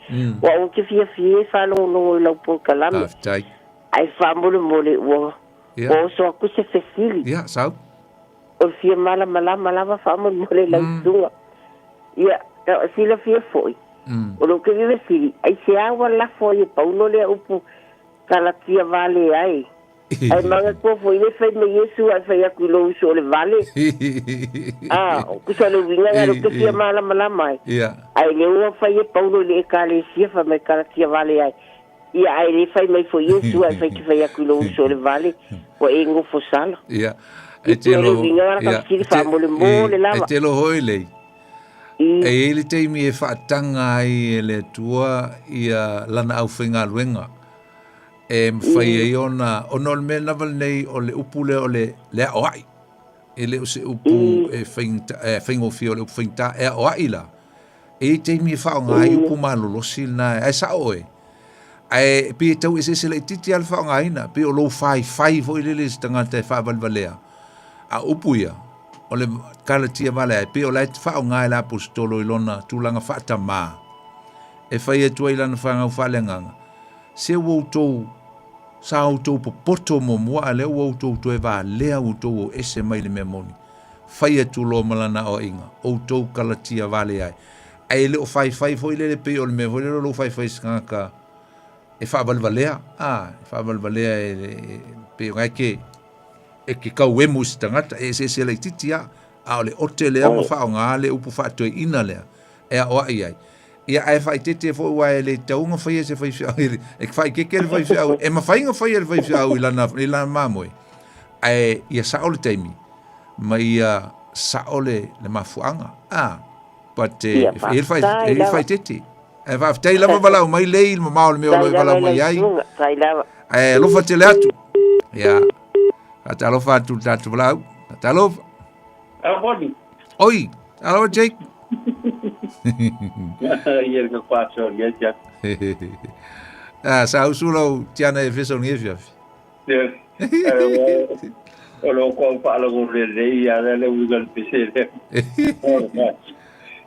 Wa o ke fia whalongo lau po kalami. Whaftai. Ai whamole mole ua. O so aku se fesili. Ia, sau. O fia malama lava whamole mole lau sunga. Ia, sila fia foi. O lo ke vive sili. Ai se awa la foi pauno lea upu kalatia vale ai. Ai manga ko foi le fai me Yesu ai fai aku lo uso le vale. O kusa le winga ngaro ke fia malama mai. Ia. Ai le ua fai e pauno le kale sia fa me kalatia vale ai. Ia ai le fai mai foi Yesu ai fai ki fai aku lo uso le vale. O e ngofo sala. Ia. E te lo. Ia. E te lo hoi lei. E ele teimi e whaatanga ai e le tua ia lana au whinga luenga. E mwhai e ona le mea naval nei o le upule o le lea oai. E le o se upu e whingo fi o le upu whinta e oai la. E teimi e whaonga ai upu malolosi na e sa oe. E pi e tau e se le titi al whaonga ina. Pi o lo whai vo i lele tangata e whavalvalea. A upu ia. O le kalatia vale ai pe o lai whaonga e la apostolo i lona tūlanga whaata mā. E whai e tua i lana whanga u whalenganga. Se wautou, sa autou popoto mo mua a leo wautou to e wā lea autou o ese mai le mea moni. Whai e tūlo malana o inga, autou kalatia vale ai. Ai leo whai fo i le pe o le mea, hoi leo whai skanga e whavalvalea. E whavalvalea e pe o ngai ke e ke kau e musi tangata e se le titia a o le ote lea ma whaonga le upu whaatoi ina lea e a oa iai ia ai whai tete fo ua e le taunga whai e se whai whiau e whai keke le whai whiau e ma whainga whai e le whai whiau i lana mamoe ai ia sa ole taimi ma ia sa ole le mafuanga but e whai tete e whai lama walau mai leil ma mao le meo loi walau mai ai e lofa te le atu ia Atalofa tu tatu blau. Atalofa. Boni. Oi, alo Jake. Ia ka kwacho ia ja. Sa usulo tiana e feso ni fia. Olo ko pa lo le ia le ugal pese.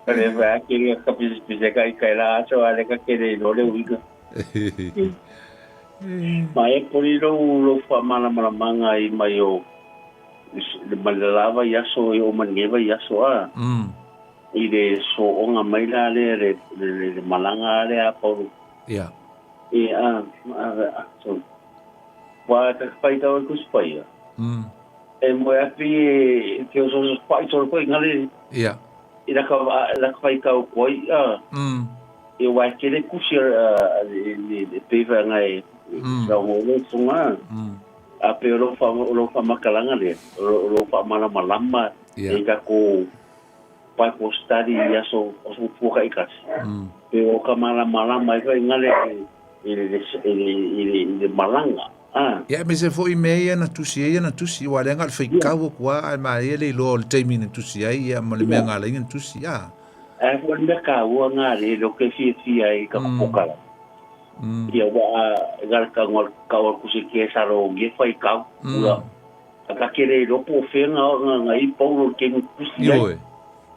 Ale va que ka pise kai la so ale ka kere lo le uga. Mai pori lo fa mala manga I mai o le malava ya so o maneva ya so I de so onga mai la le malanga le a po ya so wa ta pai ta ko spai e mo ya pi que os pai so ko ngale ya ira ka la pai ka ko e wa que le kushir le peva ngai so mo funga a pero lo fa makalanga le lo fa malama e ka ko pa ko study ya so fuka ikas pero ka malama e ngale e malanga ya me se foi meia na tusi wa lenga fe kawo kwa ma ele lo taimi na tusi ai ya ma le me ngala in tusi ya e fo le kawo ngale lo ke fi ai ka pokala ia wa gar ka ngor ka o ku se ke sa ro ge fai ka ua ka kere ro po fe nga I po ke kusi yo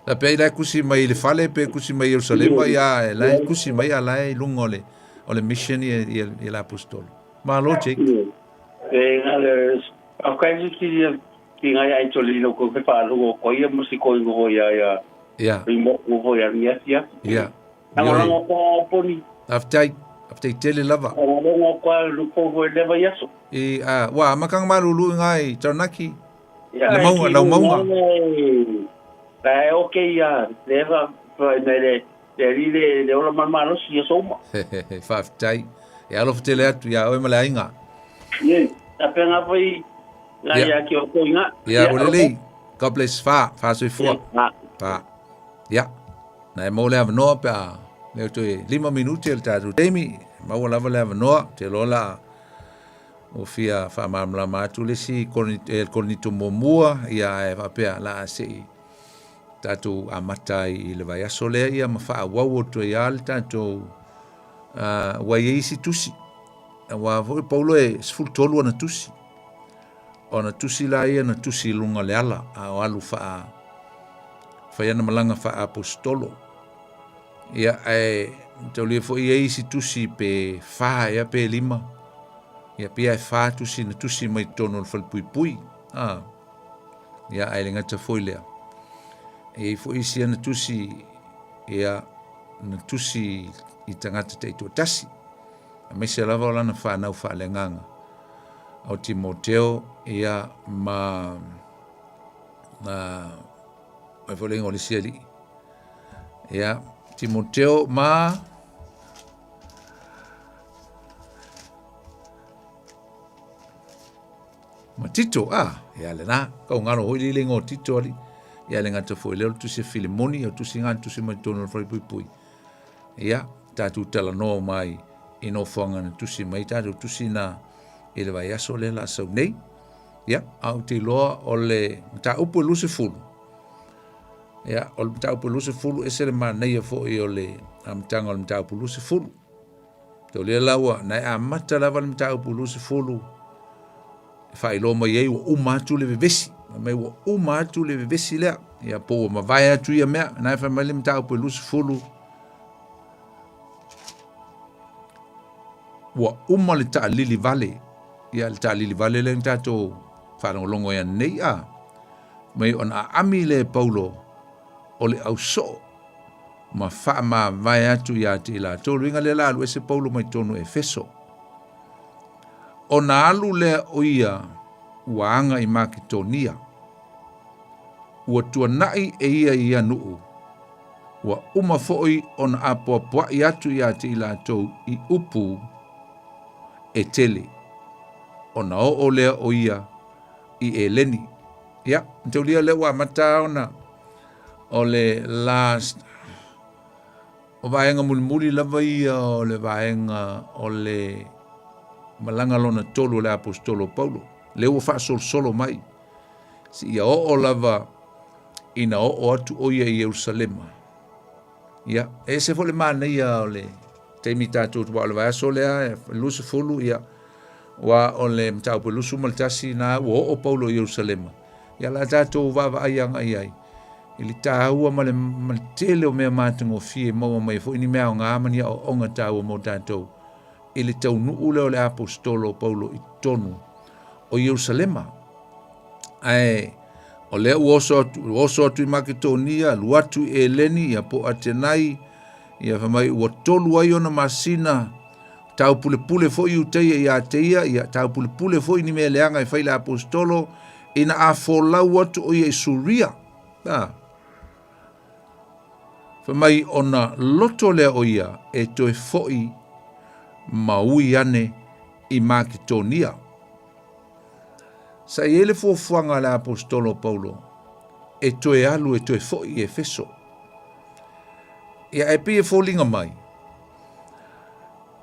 la pe la kusi mai le fale pe kusi mai Jerusalem ya la kusi mai ala lungole o le mission e la apostolo ma lo che ngale a ka ki nga ai tolino ko ke fa ro ko ia musiko ngo ya mo ko ya ya ngora ngo po ni aftai tele lava. Ngo kwa lupo ho leva yaso. Wa makang malulu ngai Taranaki. La maunga. Tai okay ya. Leva le le ola mama si soma. Faftai. Ya lo tele atu ya o malainga. Ye, apenga foi la ya ki o koinga. Ya olele. God bless fa so fu. Pa. Ya. Na mo le no pa. Le to 5 minuti el tatu. Demi ma wala lava no te lola o fia fa mamla matu le si konito momua ia e va pe la se tatu amatai I le vai asole ia ma fa wa to ia tatu wa isi tusi wa Paulo e sfultolo na tusi ona tusi la ia na tusi lunga le ala a alu fa whaiana malanga wha apostolo. Ia ai, tau lia fo ia isi tusi pe wha ia pe lima. Ia pia e wha tusi na tusi mai tono whal pui pui. Ia ai le ngata foi lea. E fo isi ana tusi ia na tusi I tangata te itua tasi. A mese lava o lana whanau whaalenganga. Au Timoteo ia mai whalenga o le siali. Ia Timoteo ma Tito, ia le nā, kau ngaro hoi li lengo Tito ali. Ia le ngata fo leo tusi Filimoni, o tusi ngan tusi mai tono whai pui pui. Ia, tātou tala noa mai ino whanga na tusi mai, tātou tusi na ele vai aso le la sau nei. Ia, au te loa o le mta upo luse fulu. Ia, o le mta upo luse fulu, ese le maa neia fo I o le amtanga o le mta upo luse fulu. Tau lea laua, nai a mata lava le mta upo luse fulu. Whai lo mai ei wa umatu le vevesi. Mai wa umatu le vevesi lea. Ia po ma vai atu ia mea, nai whai mai le mta upo luse fulu. Wa uma le ta lili vale. Ia le ta lili vale le tato whanongolongo ia nei a. Mai on a ami le Paulo o le au so. Ma wha ma vai atu ia te la tolu. Inga le la alu ese Paulo mai tonu e feso. O na alu le o ia waanga I Maketonia. Ua tuanai e ia nuu. Ua uma foi on a poa I atu ia te la tolu I upu e tele. O na o lea o ia I e leni. Ia, tau lia le wa mata ona o le last o vaenga mulimuli lava ia o le vaenga o le malanga lona tolu le apostolo Paulo. Le ua wha solo mai. Si ia o lava ina o atu o ia I Jerusalema. Ia, e se fo le mana ia o le teimi tātou tuwa o le vaeso lea, lusu fulu ia wa o le mtau pe lusu maltasi na o Paulo Jerusalema. Ia la tātou vava ai anga ai. Ili tāua ma le tele o mea mātango fie maua mai fo ini mea o ngā amani o onga tāua mo tātou. Ili tau nuu leo le apostolo Paulo I tonu o Jerusalema. Ai, o lea uoso atu I Maketonia, luatu e leni, ia po atenai, ia whamai ua tolu ai ona masina, tau pule fo I uteia ia teia, ia tau pule fo I ni mea leanga I whaile apostolo, ina a folau atu o ia I Suria. Whamai ona loto lea o ia e toe foi maui ane I Maketonia. Sa ele fuanga le apostolo Paulo e toe alu e toe foi e feso. Ia e pia fōlinga mai.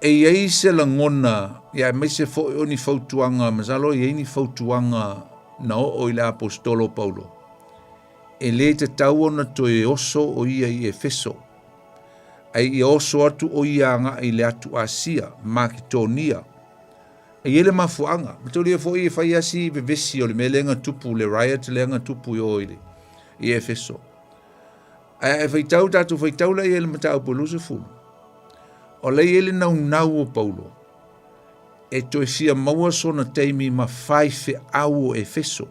E iei se la ngona, ia mai se foi o ni fautuanga, masalo iei ni fautuanga na o I le apostolo Paulo. E le te tau ona toe oso o ia I Efeso. Ai I oso atu o ia nga I le atu Asia, Maketonia. E ele mafuanga. Matolia fo I fai asi vevesi o le melenga tupu, le riot lenga tupu o ile. I Efeso. Ai faitau tatu faitau la ele matau polusu fulu. O le ele nau o Paulo. E toi fia maua sona teimi ma fai fe au o Efeso.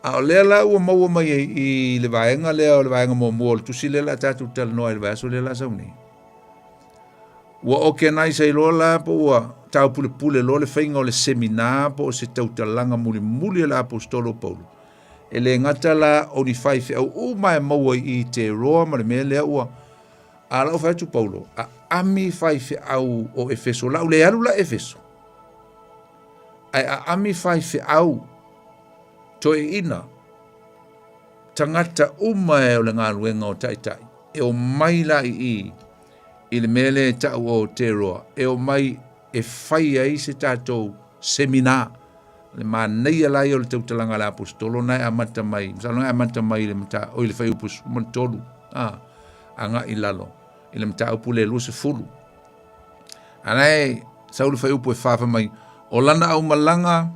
A o lea la ua maua mai I le vaenga lea o le vaenga mo muol. Tusi le la tatu tala noa le vaeso le la sauni. Ua oke nai sa iloa la po ua tau pule lo le whainga o le seminar po o se tau talanga muli la apostolo Paulo. E le ngata la o ni fai fe au mai maua I te roa ma le mea lea ua. A lau fai tu Paulo. A ami fai fe au o Efeso. Lau le alu la Efeso. Ai a ami fai fe au. Toi ina. Tangata e o le ngā luenga o taitai. E o mai la I le mele tau o te roa. E o mai e fai ai se tātou seminar. Le manei alai o le tautalanga la apostolo nai amata mai. Msalo nai amata mai le mta o le fai upus montolu. Anga I lalo. I le mta upu le luse fulu. Anai, sau le fai upu e fafa mai. O lana au malanga,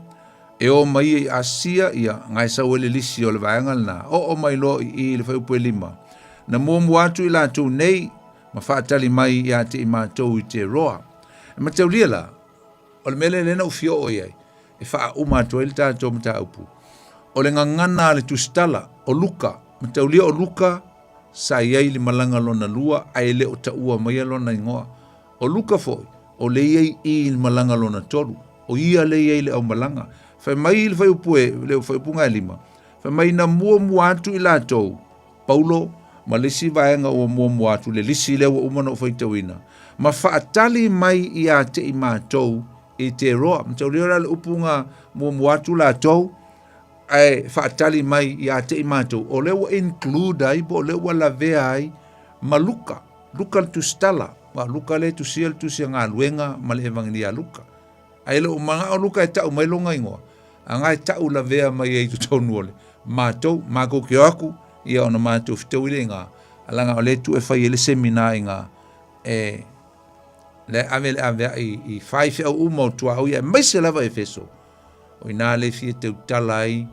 E o mai asia ia ngai sa wele lisi o le vaenga na o mai lo I le fai upu lima. Na mua atu I la tau nei ma whaatali mai ia te I mātou I te roa. E ma tau lia la, o le mele lena ufio o iai, e wha a umātou e le tātou ma tā upu. O le ngangana le tustala, o luka, ma tau lia o luka, sa iai le malanga lona lua, ai le o taua mai lona ingoa. O luka foi, o le iai I le malanga lona toru, o ia le iai le au malanga. Fai mai le fai upu e, le fai upu ngai lima. Fai mai na mua atu I la tau, Paulo, ma lisi vaenga o mua atu, le lisi le o umana o fai tauina. Ma whaatali mai I a te I mātou I te roa. Ma tau rea le upunga mua atu la tau, ai whaatali mai I a te I mātou. O lewa include ai, bo lewa la vea ai, ma luka tu stala, ma luka le tu sia ngā luenga, ma le evangeli a luka. Ai le umanga o luka e tau mai longa ingoa. A ngai tau la vea mai e tu tau nuole. Mātou, mākou ke aku, ia ona mātou fitau ile ngā. Alanga o le tu e whai ele semina I ngā. Le ave avea I whai whia umau tua au ia mai se lava e feso. O ina le fie tau talai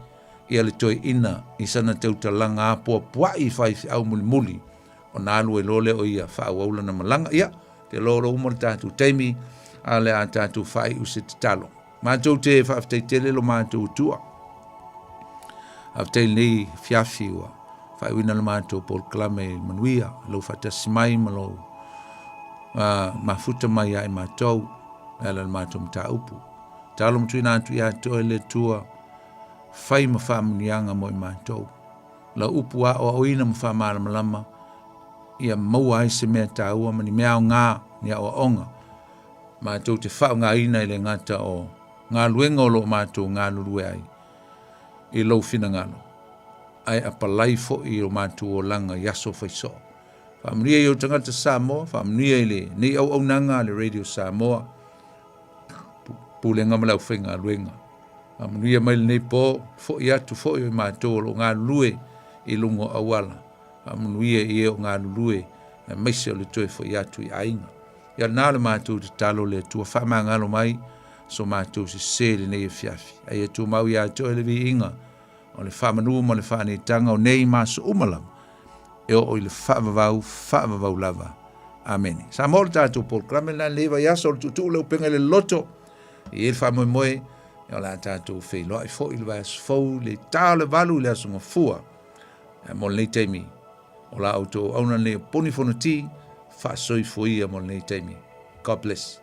ia le toi ina I sana tau talanga apua pua I whai whia au muli muli. O nā lue lole o ia wha waula na malanga ia. Te loro umar tātou teimi a le a tātou whai use te talo. Mātou te whaaftei tele lo mātou tua. Aftei nei fiafi ua. Whai wina le mātou Paul Klame manuia. Lau whatasi mai malo. Mafuta mai ai mātou. Ela le mātou mta upu. Talo mtui nātu ia toe le tua. Whai ma whamunianga mo I mātou. La upu a o oina ma whamara malama. Ia maua ai se mea tāua mani mea o ngā ni a o onga. Mātou te whao ngā ina I le ngata o ngā luenga o lo mātou ngā lurue ai. I lau whina ngano. Ai apalai fo I o mātou o langa yaso whaiso. Whaamria I o tangata Samoa, whaamria I le nei au nanga le Radio Samoa. Pūlenga malau whainga luenga. Whaamria mai le nei pō, fo I atu fo I o mātou o ngā lurue I lungo awala. Whaamria I o ngā lurue, maise o le toe fo I atu I ainga. Ia nā le mātou te talo le tua whamangalo mai, so mātou se sele nei e fiafi. Ai e tu mau ia toi le vi inga, o le whamanu mo le whane tanga o nei maso umalam, e o le whaavavau lava. Amen. Sa mōr tātou Paul Klame na lewa iaso le tutu leo penga le loto, I e whamoe moe, e o la tātou whei loa I fo I le vas fau, le tā le valu le asunga fua, mo le teimi, o la auto auna le ponifono ti, whaasoi fuia mo le teimi. God bless.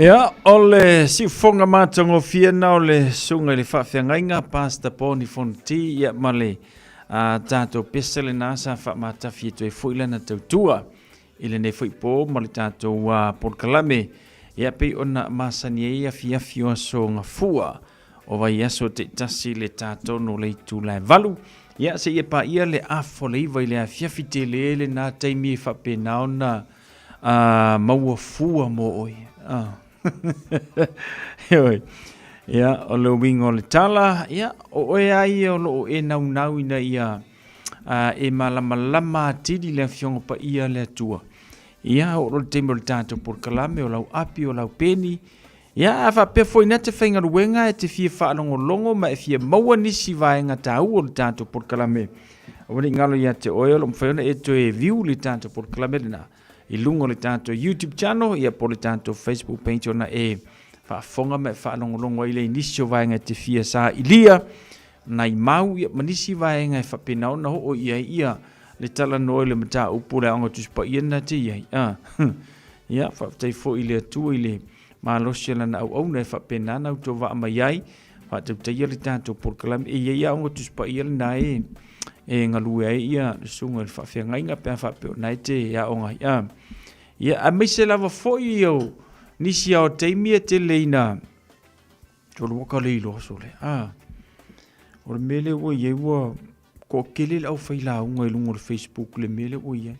Ia, ole si fonga matongo fiena ole sunga le whawhiangainga pasta poni fonti ia male tātou pesele nasa whamatafi e fuila na tautua ile ne fui po male tātou porkalame ia pe ona masani ia fiafi o so ngafua o vai aso te tasi le tātou no le tu lai valu ia se ia pa ia le afo le iwa ile fiafi te le na taimi e whapena ona maua fua mo oi ia o le wingo le tala ia o e ai o lo e nau ina ia e malama tidi le fiongo pa ia le tua ia o lo tembo le tato por kalame o lau api o lau peni ia a fa pe foi na te whainga ruenga e te fia whaalongo longo ma e fia maua nisi vaenga tau o le tato por kalame o wani ngalo ia te oe o lo mwhaiona e to e view le tato por kalame na i lungo le tanto YouTube channel ia po le tanto Facebook page ona e whaafonga me whaalongolongo i le inisio vaenga te fia sa ilia na i mau ia manisi vaenga e whapena ona ho o ia le tala noe le mata upu le anga tuspa ia na te ia ia whapatei fo i le atua i le malosia lana au na e whapena na uto wa ama iai whatau teia le tanto por kalam e ia anga tuspa ia na e ngalu e ia sunga le whawhiangainga pia whapeo nai te ia onga ia a meise lava foi o nisi ao teimia te leina tolu waka leilo aso le o le mele o iei ua ko kele lau whaila unga i lungo le Facebook le mele o iei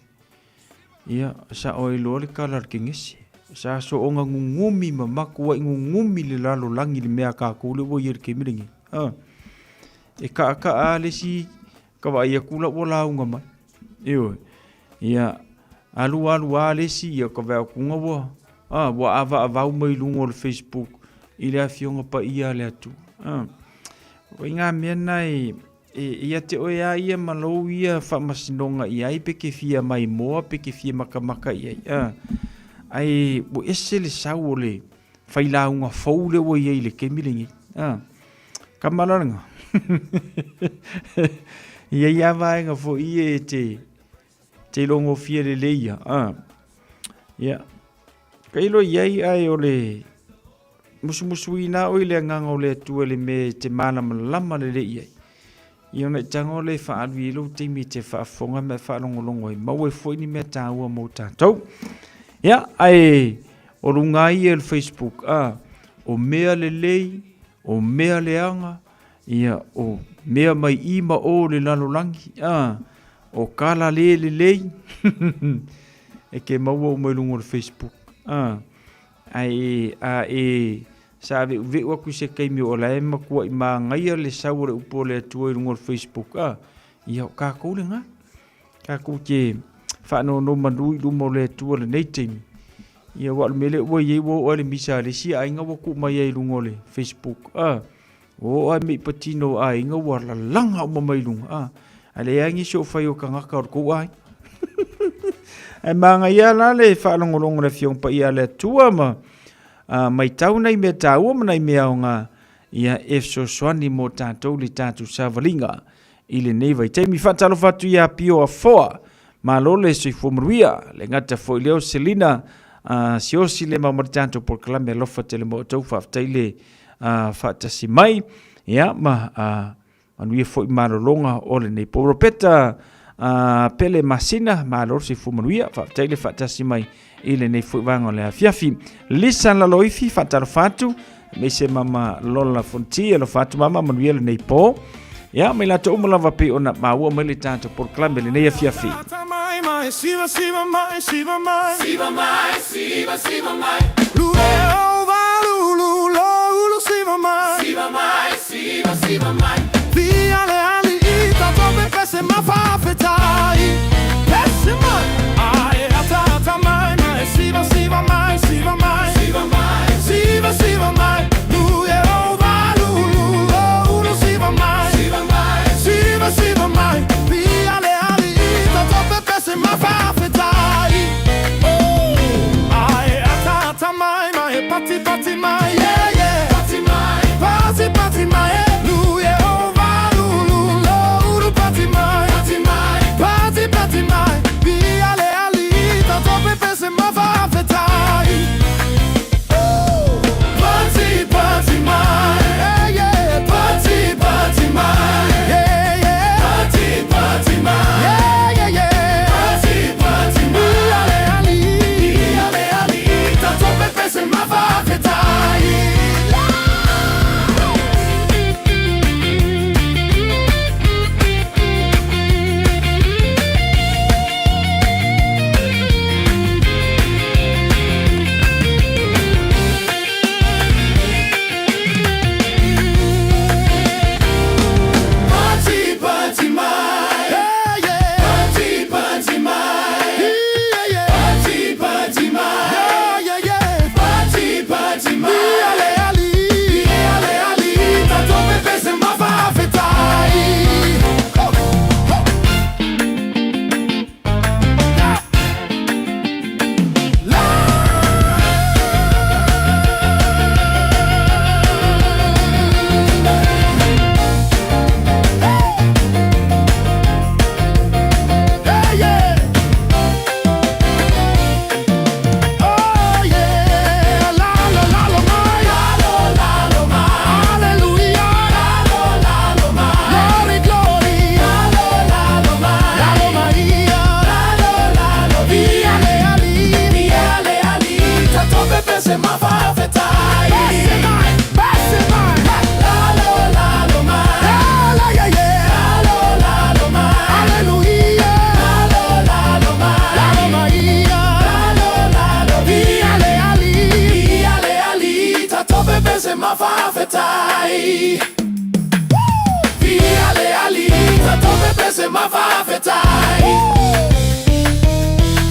ia sa o ilo le kalar kengesi sa so onga ngungumi mamaku wa ngungumi le lalo langi le mea kakule o iei ke miringi e ka a le si kawa ia kula wala unga mai ia alu ale si ia ka vea kunga wa ava avau mai lungo le Facebook i le afionga pa ia le atu o inga mea nai ia te oea ia malou ia whamasinonga ia i peke fia mai moa peke fia makamaka ia ai bo ese le sau o le whailaunga fau le o ia i le kemiringi kamaranga ia vaenga fo ia te longo fia le leia ia kailo iai ai o le musu ina o le nganga o le tua le me te mana malama le leia ia na tango le faalu i lo te mi te faafonga me faalongolongo i mau e foi ni me tāua mo tātou ia ai o rungai e le Facebook o mea le lei o mea le anga ia o mea mai ima o le lalolangi o kala le lei e ke maua o mai lungo le Facebook ai sa ve wa ku se kai mi o la e makua i ma ngai le sau le upo le tua i lungo le Facebook ia ka ko le nga ka ku ke fa no mandu i lungo le tua le nei timi ia wa mele o ye wo le misa le si ai nga ku mai i lungo le Facebook o ai mi patino ai nga wa la langa o mai lunga ale angi so fai o kanga ka ko ai ai manga ia la le fa longolongo le fiong pa ia le tua ma mai tau nei me tau ma nei me nga ia efso swani mo tatou li tatu savalinga ile nei vai te mi fatalo fatu ia pio a foa ma lo le sui fomruia le ngata foi leo selina si osi le mamartanto por klame lo fatele mo tau fa taile fatasi mai ia ma anui foi malolonga ole nei poropeta pele masina malo si fumanuia fa tele fatasi mai ile nei foi vanga le fiafi lisan la loifi fatar fatu me se mama lola fonti lo fatu mama manuel nei po ya me la to umla va pe ona maua me tanto por clambe le nei fiafi siva mai via le ali ita dove pese ma fa fetai pese mai ai ata mai siva mai lu e ova lu siva mai via le ali ita dove pese ma fa fetai ai ata mai pati mai yeah pati mai via le ali, tanto per se ma fa fetai. pese mafafetai. Via le alita tope pese mafafetai.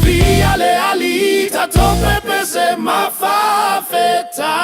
Via le alita tope pese mafafetai.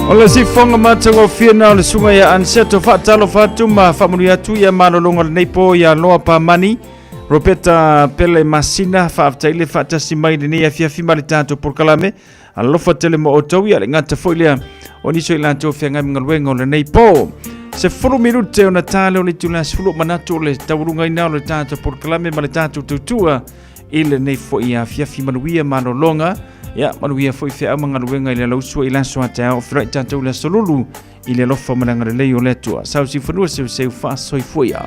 Ola si fonga matango fiena le sunga ya anseto fatalo fatuma famuri atu ya malolonga neipo ya loa pa mani Ropeta pele masina faaftaile faatasimai le nei afiafi ma le tatou polokalame alofa tele mo outou ia le gata foi lea o niso i latou feagami galuega o lenei po se 10 minute ona tale o le tulasifulu manatu o le taurugaina o le tatou polokalame ma le tatou tautua i lenei foʻi afiafi manuia malologa ia manuia foʻi feʻauma galuega i le alausua i laso ataea o ferai tatou le asolulu i le alofa ma le agalelei o le atua sausifanua seuseu faasoifuia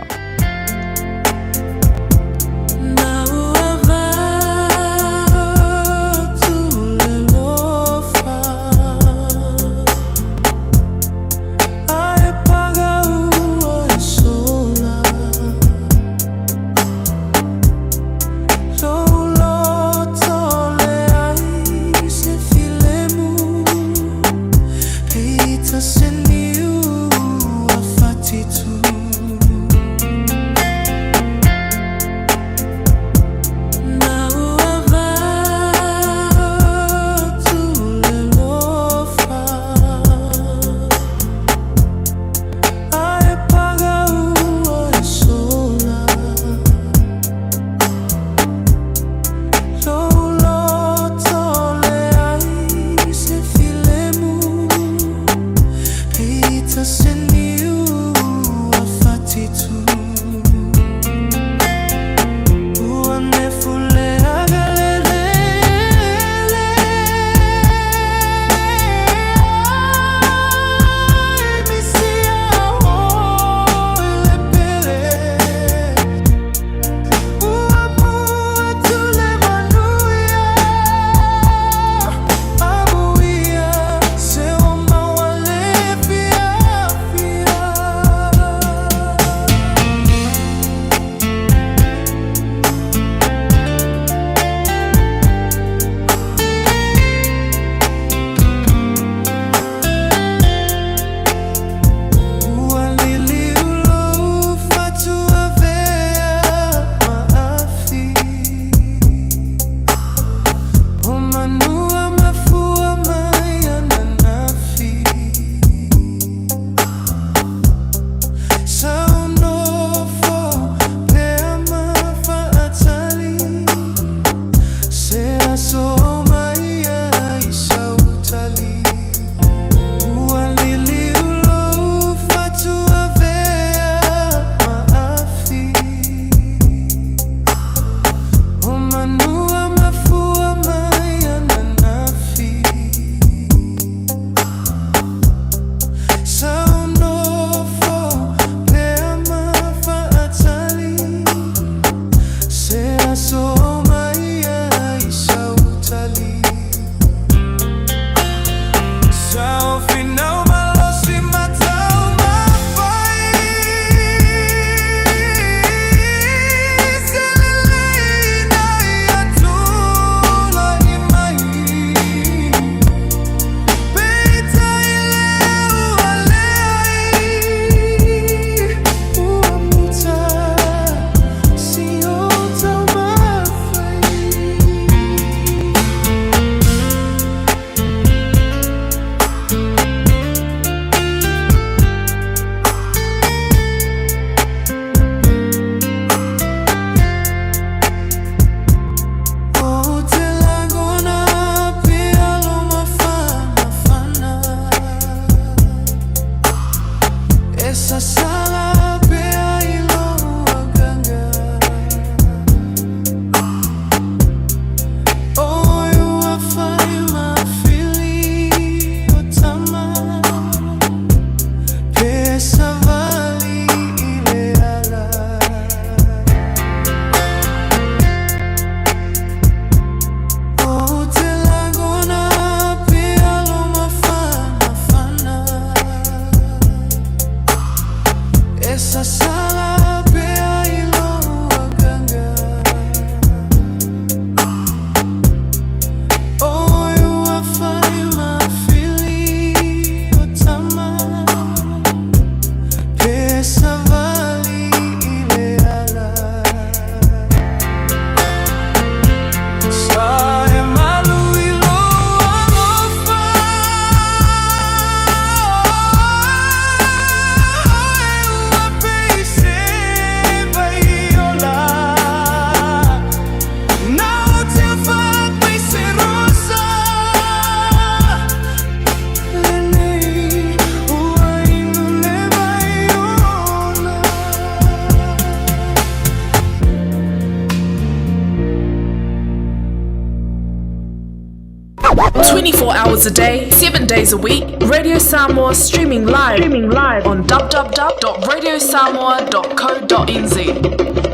24 hours a day, 7 days a week. Radio Samoa streaming live on www.radiosamoa.co.nz.